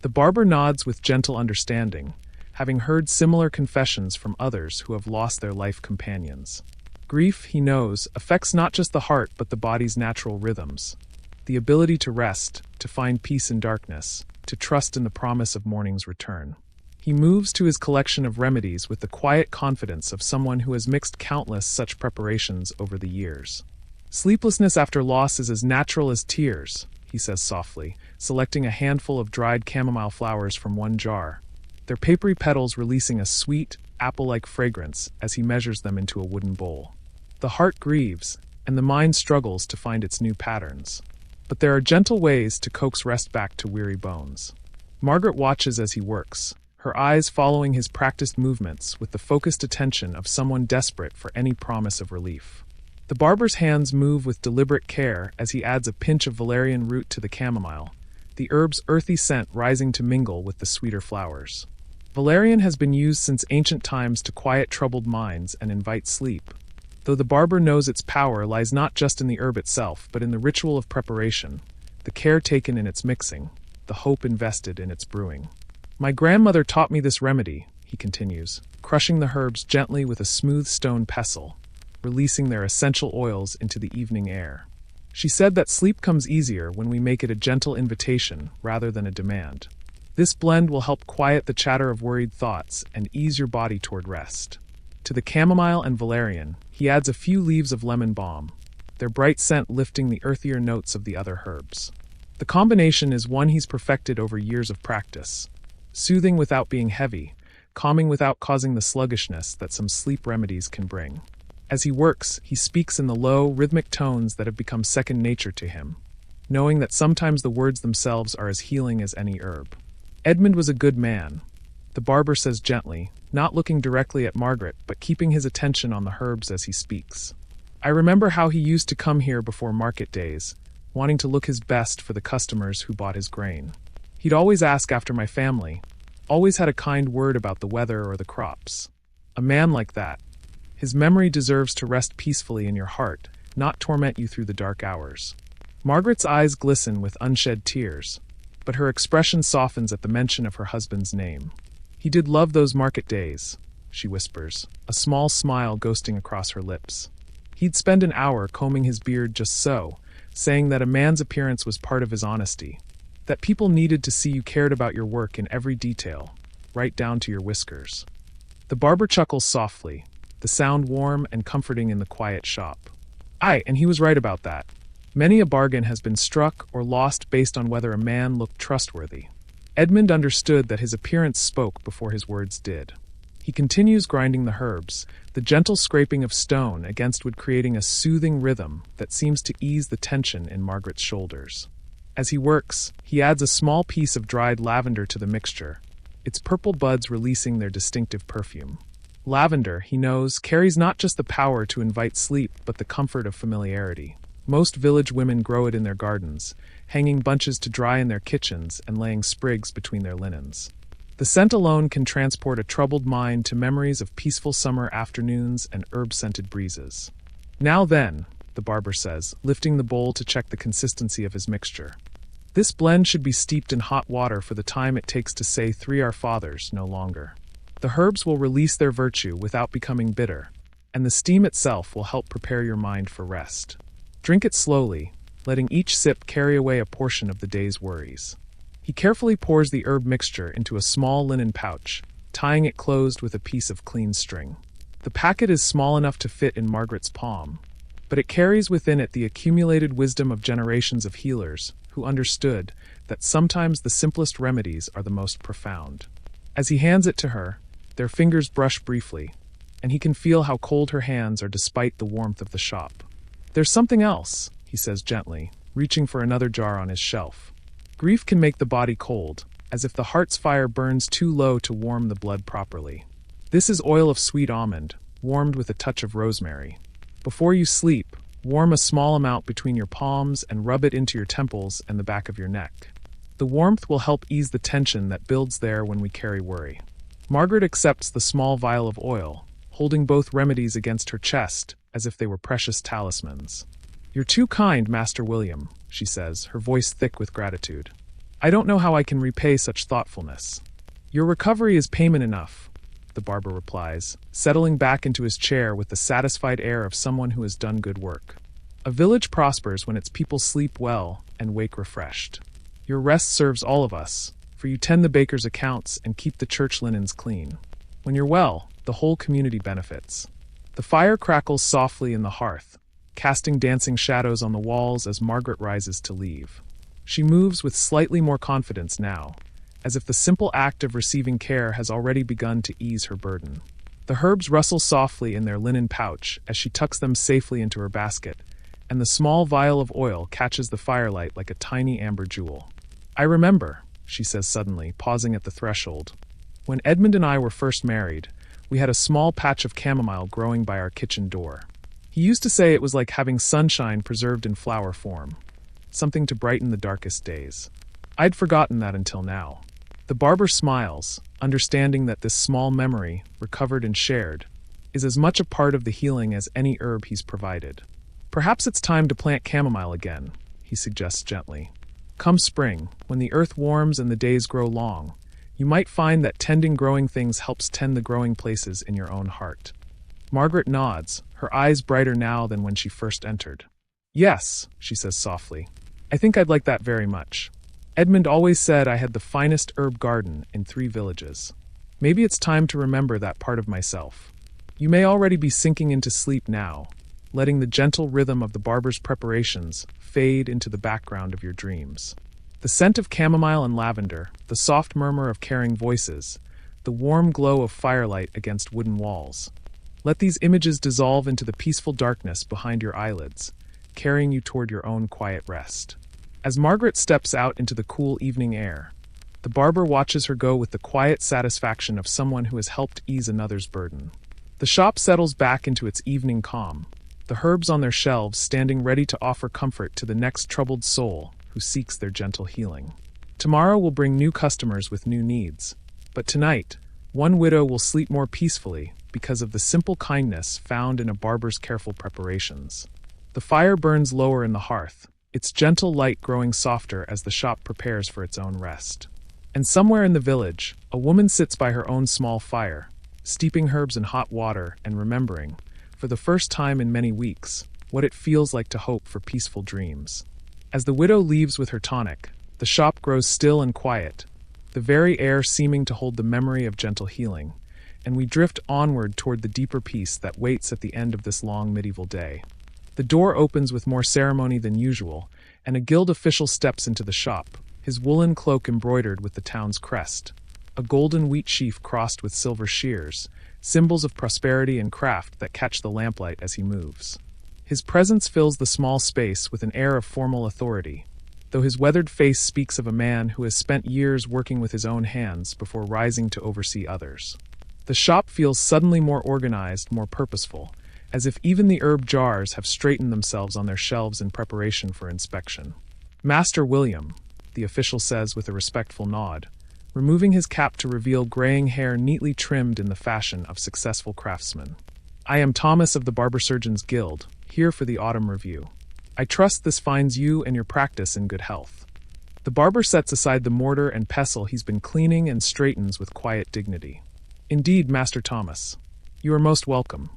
The barber nods with gentle understanding, having heard similar confessions from others who have lost their life companions. Grief, he knows, affects not just the heart but the body's natural rhythms. The ability to rest, to find peace in darkness, to trust in the promise of morning's return. He moves to his collection of remedies with the quiet confidence of someone who has mixed countless such preparations over the years. "Sleeplessness after loss is as natural as tears," he says softly, selecting a handful of dried chamomile flowers from one jar, their papery petals releasing a sweet, apple-like fragrance as he measures them into a wooden bowl. The heart grieves, and the mind struggles to find its new patterns. But there are gentle ways to coax rest back to weary bones. Margaret watches as he works, her eyes following his practiced movements with the focused attention of someone desperate for any promise of relief. The barber's hands move with deliberate care as he adds a pinch of valerian root to the chamomile, the herb's earthy scent rising to mingle with the sweeter flowers. Valerian has been used since ancient times to quiet troubled minds and invite sleep, though the barber knows its power lies not just in the herb itself but in the ritual of preparation, the care taken in its mixing, the hope invested in its brewing. "My grandmother taught me this remedy," he continues, crushing the herbs gently with a smooth stone pestle, releasing their essential oils into the evening air. "She said that sleep comes easier when we make it a gentle invitation rather than a demand. This blend will help quiet the chatter of worried thoughts and ease your body toward rest. To the chamomile and valerian, he adds a few leaves of lemon balm, their bright scent lifting the earthier notes of the other herbs. The combination is one he's perfected over years of practice. Soothing without being heavy, calming without causing the sluggishness that some sleep remedies can bring. As he works, he speaks in the low, rhythmic tones that have become second nature to him, knowing that sometimes the words themselves are as healing as any herb. Edmund was a good man, the barber says gently, not looking directly at Margaret but keeping his attention on the herbs as he speaks. I remember how he used to come here before market days, wanting to look his best for the customers who bought his grain. He'd always ask after my family, always had a kind word about the weather or the crops. A man like that, his memory deserves to rest peacefully in your heart, not torment you through the dark hours. Margaret's eyes glisten with unshed tears, but her expression softens at the mention of her husband's name. He did love those market days, she whispers, a small smile ghosting across her lips. He'd spend an hour combing his beard just so, saying that a man's appearance was part of his honesty, that people needed to see you cared about your work in every detail, right down to your whiskers. The barber chuckles softly, the sound warm and comforting in the quiet shop. Aye, and he was right about that. Many a bargain has been struck or lost based on whether a man looked trustworthy. Edmund understood that his appearance spoke before his words did. He continues grinding the herbs, the gentle scraping of stone against wood creating a soothing rhythm that seems to ease the tension in Margaret's shoulders. As he works, he adds a small piece of dried lavender to the mixture, its purple buds releasing their distinctive perfume. Lavender, he knows, carries not just the power to invite sleep but the comfort of familiarity. Most village women grow it in their gardens, hanging bunches to dry in their kitchens and laying sprigs between their linens. The scent alone can transport a troubled mind to memories of peaceful summer afternoons and herb-scented breezes. Now then, the barber says, lifting the bowl to check the consistency of his mixture. This blend should be steeped in hot water for the time it takes to say 3 Our Fathers, no longer. The herbs will release their virtue without becoming bitter, and the steam itself will help prepare your mind for rest. Drink it slowly, letting each sip carry away a portion of the day's worries. He carefully pours the herb mixture into a small linen pouch, tying it closed with a piece of clean string. The packet is small enough to fit in Margaret's palm, but it carries within it the accumulated wisdom of generations of healers who understood that sometimes the simplest remedies are the most profound. As he hands it to her, their fingers brush briefly, and he can feel how cold her hands are despite the warmth of the shop. There's something else, he says gently, reaching for another jar on his shelf. Grief can make the body cold, as if the heart's fire burns too low to warm the blood properly. This is oil of sweet almond, warmed with a touch of rosemary. Before you sleep, warm a small amount between your palms and rub it into your temples and the back of your neck. The warmth will help ease the tension that builds there when we carry worry. Margaret accepts the small vial of oil, holding both remedies against her chest as if they were precious talismans. You're too kind, Master William, she says, her voice thick with gratitude. I don't know how I can repay such thoughtfulness. Your recovery is payment enough, the barber replies, settling back into his chair with the satisfied air of someone who has done good work. A village prospers when its people sleep well and wake refreshed. Your rest serves all of us, for you tend the baker's accounts and keep the church linens clean. When you're well, the whole community benefits. The fire crackles softly in the hearth, casting dancing shadows on the walls as Margaret rises to leave. She moves with slightly more confidence now, as if the simple act of receiving care has already begun to ease her burden. The herbs rustle softly in their linen pouch as she tucks them safely into her basket, and the small vial of oil catches the firelight like a tiny amber jewel. I remember, she says suddenly, pausing at the threshold. When Edmund and I were first married, we had a small patch of chamomile growing by our kitchen door. He used to say it was like having sunshine preserved in flower form, something to brighten the darkest days. I'd forgotten that until now. The barber smiles, understanding that this small memory, recovered and shared, is as much a part of the healing as any herb he's provided. Perhaps it's time to plant chamomile again, he suggests gently. Come spring, when the earth warms and the days grow long, you might find that tending growing things helps tend the growing places in your own heart. Margaret nods, her eyes brighter now than when she first entered. Yes, she says softly. I think I'd like that very much. Edmund always said I had the finest herb garden in 3 villages. Maybe it's time to remember that part of myself. You may already be sinking into sleep now, letting the gentle rhythm of the barber's preparations fade into the background of your dreams. The scent of chamomile and lavender, the soft murmur of caring voices, the warm glow of firelight against wooden walls. Let these images dissolve into the peaceful darkness behind your eyelids, carrying you toward your own quiet rest. As Margaret steps out into the cool evening air, the barber watches her go with the quiet satisfaction of someone who has helped ease another's burden. The shop settles back into its evening calm, the herbs on their shelves standing ready to offer comfort to the next troubled soul who seeks their gentle healing. Tomorrow will bring new customers with new needs, but tonight, one widow will sleep more peacefully because of the simple kindness found in a barber's careful preparations. The fire burns lower in the hearth, its gentle light growing softer as the shop prepares for its own rest. And somewhere in the village, a woman sits by her own small fire, steeping herbs in hot water and remembering, for the first time in many weeks, what it feels like to hope for peaceful dreams. As the widow leaves with her tonic, the shop grows still and quiet, the very air seeming to hold the memory of gentle healing, and we drift onward toward the deeper peace that waits at the end of this long medieval day. The door opens with more ceremony than usual, and a guild official steps into the shop, his woolen cloak embroidered with the town's crest, a golden wheat sheaf crossed with silver shears, symbols of prosperity and craft that catch the lamplight as he moves. His presence fills the small space with an air of formal authority, though his weathered face speaks of a man who has spent years working with his own hands before rising to oversee others. The shop feels suddenly more organized, more purposeful, as if even the herb jars have straightened themselves on their shelves in preparation for inspection. "Master William," the official says with a respectful nod, removing his cap to reveal graying hair neatly trimmed in the fashion of successful craftsmen. "I am Thomas of the Barber Surgeons Guild, here for the autumn review. I trust this finds you and your practice in good health." The barber sets aside the mortar and pestle he's been cleaning and straightens with quiet dignity. "Indeed, Master Thomas. You are most welcome.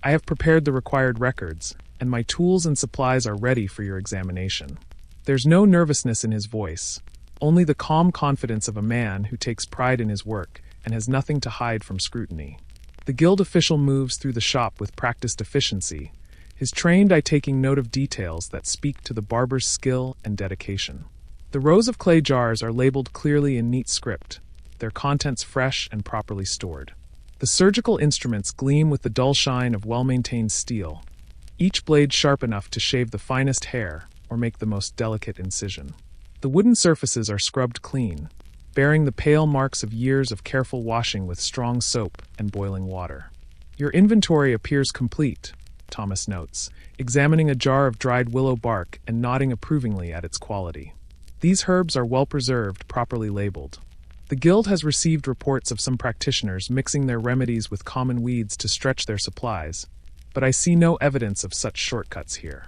I have prepared the required records, and my tools and supplies are ready for your examination." There's no nervousness in his voice, only the calm confidence of a man who takes pride in his work and has nothing to hide from scrutiny. The guild official moves through the shop with practiced efficiency, his trained eye taking note of details that speak to the barber's skill and dedication. The rows of clay jars are labeled clearly in neat script, their contents fresh and properly stored. The surgical instruments gleam with the dull shine of well-maintained steel, each blade sharp enough to shave the finest hair or make the most delicate incision. The wooden surfaces are scrubbed clean, bearing the pale marks of years of careful washing with strong soap and boiling water. "Your inventory appears complete," Thomas notes, examining a jar of dried willow bark and nodding approvingly at its quality. "These herbs are well preserved, properly labeled. The guild has received reports of some practitioners mixing their remedies with common weeds to stretch their supplies, but I see no evidence of such shortcuts here."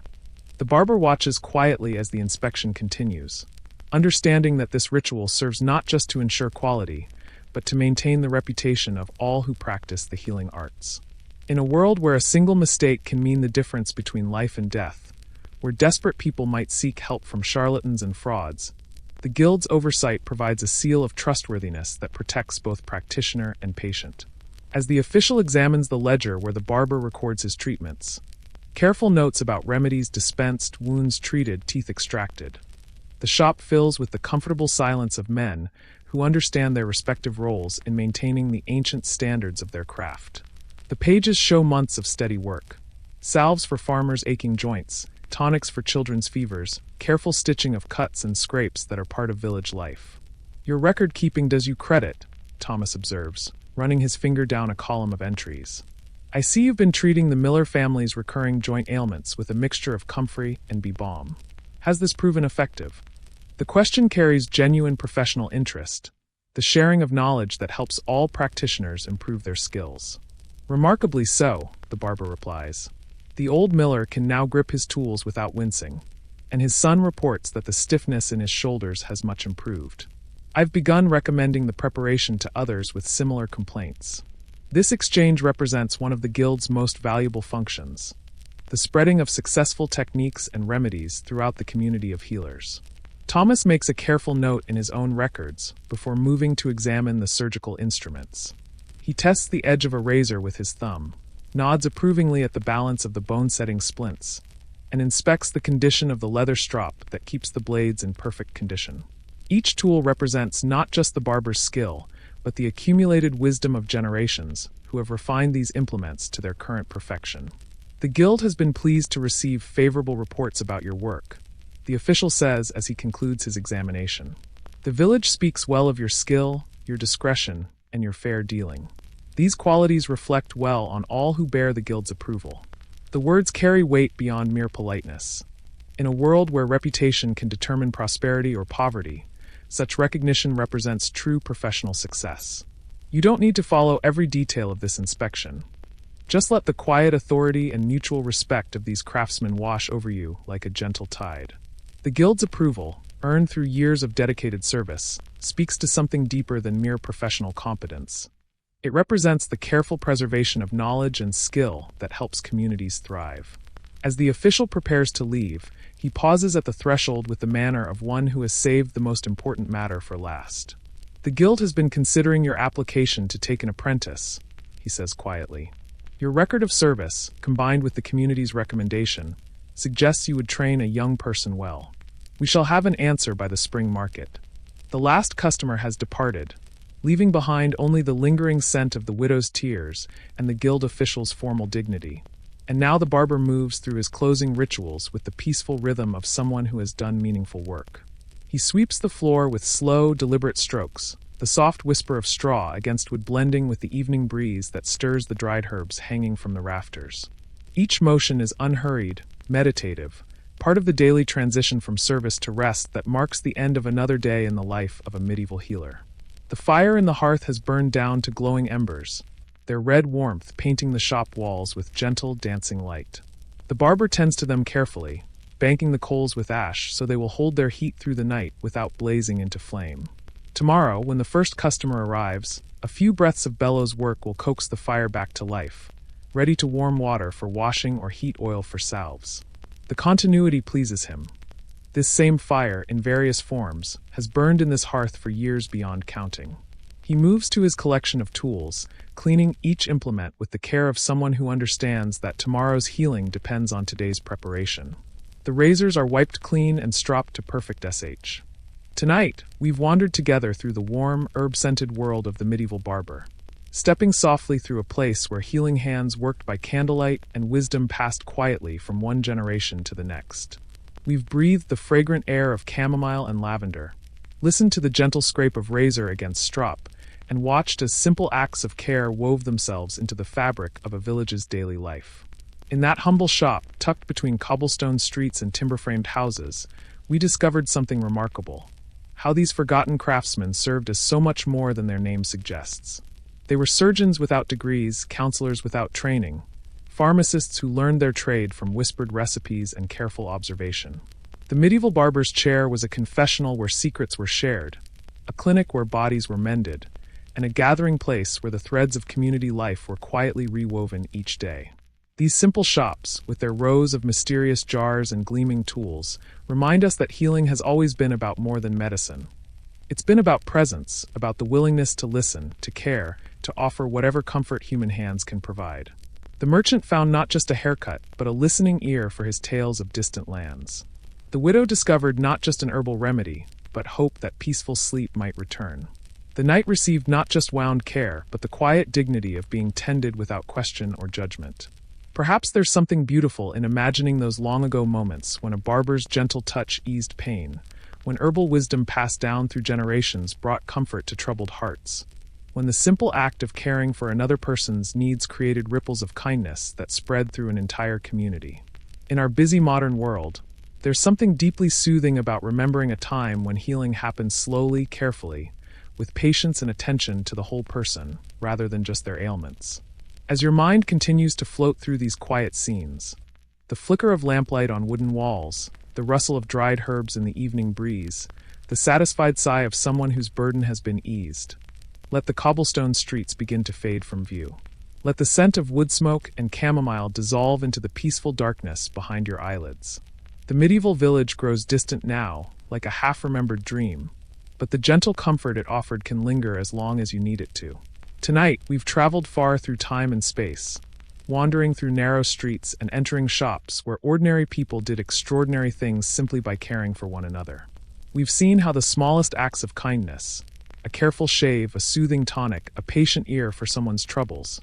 The barber watches quietly as the inspection continues, understanding that this ritual serves not just to ensure quality, but to maintain the reputation of all who practice the healing arts. In a world where a single mistake can mean the difference between life and death, where desperate people might seek help from charlatans and frauds, the guild's oversight provides a seal of trustworthiness that protects both practitioner and patient. As the official examines the ledger where the barber records his treatments, careful notes about remedies dispensed, wounds treated, teeth extracted, the shop fills with the comfortable silence of men who understand their respective roles in maintaining the ancient standards of their craft. The pages show months of steady work. Salves for farmers' aching joints, tonics for children's fevers, careful stitching of cuts and scrapes that are part of village life. "Your record-keeping does you credit," Thomas observes, running his finger down a column of entries. "I see you've been treating the Miller family's recurring joint ailments with a mixture of comfrey and bee balm. Has this proven effective?" The question carries genuine professional interest, the sharing of knowledge that helps all practitioners improve their skills. "Remarkably so," the barber replies. "The old miller can now grip his tools without wincing, and his son reports that the stiffness in his shoulders has much improved. I've begun recommending the preparation to others with similar complaints." This exchange represents one of the guild's most valuable functions, the spreading of successful techniques and remedies throughout the community of healers. Thomas makes a careful note in his own records before moving to examine the surgical instruments. He tests the edge of a razor with his thumb, nods approvingly at the balance of the bone-setting splints, and inspects the condition of the leather strop that keeps the blades in perfect condition. Each tool represents not just the barber's skill, but the accumulated wisdom of generations who have refined these implements to their current perfection. The guild has been pleased to receive favorable reports about your work, the official says as he concludes his examination. The village speaks well of your skill, your discretion, and your fair dealing. These qualities reflect well on all who bear the guild's approval. The words carry weight beyond mere politeness. In a world where reputation can determine prosperity or poverty, such recognition represents true professional success. You don't need to follow every detail of this inspection. Just let the quiet authority and mutual respect of these craftsmen wash over you like a gentle tide. The guild's approval, earned through years of dedicated service, speaks to something deeper than mere professional competence. It represents the careful preservation of knowledge and skill that helps communities thrive. As the official prepares to leave, he pauses at the threshold with the manner of one who has saved the most important matter for last. The guild has been considering your application to take an apprentice, he says quietly. Your record of service, combined with the community's recommendation, suggests you would train a young person well. We shall have an answer by the spring market. The last customer has departed, leaving behind only the lingering scent of the widow's tears and the guild official's formal dignity. And now the barber moves through his closing rituals with the peaceful rhythm of someone who has done meaningful work. He sweeps the floor with slow, deliberate strokes, the soft whisper of straw against wood blending with the evening breeze that stirs the dried herbs hanging from the rafters. Each motion is unhurried, meditative, part of the daily transition from service to rest that marks the end of another day in the life of a medieval healer. The fire in the hearth has burned down to glowing embers, their red warmth painting the shop walls with gentle, dancing light. The barber tends to them carefully, banking the coals with ash so they will hold their heat through the night without blazing into flame. Tomorrow, when the first customer arrives, a few breaths of bellows work will coax the fire back to life, ready to warm water for washing or heat oil for salves. The continuity pleases him. This same fire, in various forms, has burned in this hearth for years beyond counting. He moves to his collection of tools, cleaning each implement with the care of someone who understands that tomorrow's healing depends on today's preparation. The razors are wiped clean and stropped to perfect sh. Tonight, we've wandered together through the warm, herb-scented world of the medieval barber, stepping softly through a place where healing hands worked by candlelight and wisdom passed quietly from one generation to the next. We've breathed the fragrant air of chamomile and lavender, listened to the gentle scrape of razor against strop, and watched as simple acts of care wove themselves into the fabric of a village's daily life. In that humble shop, tucked between cobblestone streets and timber-framed houses, we discovered something remarkable: how these forgotten craftsmen served as so much more than their name suggests. They were surgeons without degrees, counselors without training, pharmacists who learned their trade from whispered recipes and careful observation. The medieval barber's chair was a confessional where secrets were shared, a clinic where bodies were mended, and a gathering place where the threads of community life were quietly rewoven each day. These simple shops, with their rows of mysterious jars and gleaming tools, remind us that healing has always been about more than medicine. It's been about presence, about the willingness to listen, to care, to offer whatever comfort human hands can provide. The merchant found not just a haircut, but a listening ear for his tales of distant lands. The widow discovered not just an herbal remedy, but hope that peaceful sleep might return. The knight received not just wound care, but the quiet dignity of being tended without question or judgment. Perhaps there's something beautiful in imagining those long-ago moments when a barber's gentle touch eased pain, when herbal wisdom passed down through generations brought comfort to troubled hearts, when the simple act of caring for another person's needs created ripples of kindness that spread through an entire community. In our busy modern world, there's something deeply soothing about remembering a time when healing happened slowly, carefully, with patience and attention to the whole person, rather than just their ailments. As your mind continues to float through these quiet scenes, the flicker of lamplight on wooden walls, the rustle of dried herbs in the evening breeze, the satisfied sigh of someone whose burden has been eased, let the cobblestone streets begin to fade from view. Let the scent of wood smoke and chamomile dissolve into the peaceful darkness behind your eyelids. The medieval village grows distant now, like a half-remembered dream, but the gentle comfort it offered can linger as long as you need it to. Tonight, we've traveled far through time and space, wandering through narrow streets and entering shops where ordinary people did extraordinary things simply by caring for one another. We've seen how the smallest acts of kindness, a careful shave, a soothing tonic, a patient ear for someone's troubles,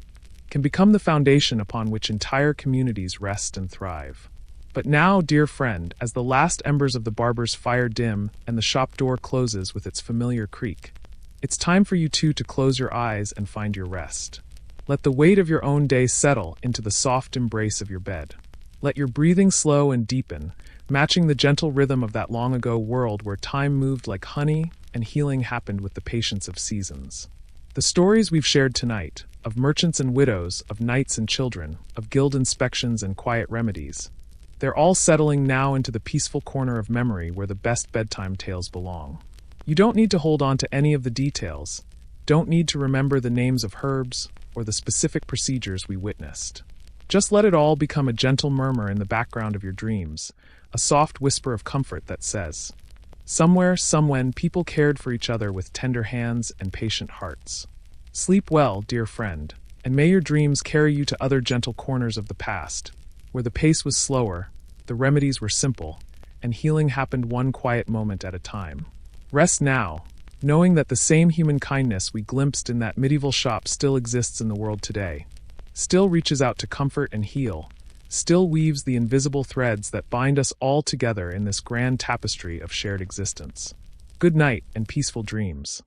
can become the foundation upon which entire communities rest and thrive. But now, dear friend, as the last embers of the barber's fire dim and the shop door closes with its familiar creak, it's time for you too to close your eyes and find your rest. Let the weight of your own day settle into the soft embrace of your bed. Let your breathing slow and deepen, matching the gentle rhythm of that long-ago world where time moved like honey and healing happened with the patience of seasons. The stories we've shared tonight, of merchants and widows, of knights and children, of guild inspections and quiet remedies, they're all settling now into the peaceful corner of memory where the best bedtime tales belong. You don't need to hold on to any of the details, don't need to remember the names of herbs or the specific procedures we witnessed. Just let it all become a gentle murmur in the background of your dreams, a soft whisper of comfort that says, "Somewhere, somewhen, people cared for each other with tender hands and patient hearts." Sleep well, dear friend, and may your dreams carry you to other gentle corners of the past, where the pace was slower, the remedies were simple, and healing happened one quiet moment at a time. Rest now, knowing that the same human kindness we glimpsed in that medieval shop still exists in the world today, still reaches out to comfort and heal, still weaves the invisible threads that bind us all together in this grand tapestry of shared existence. Good night and peaceful dreams.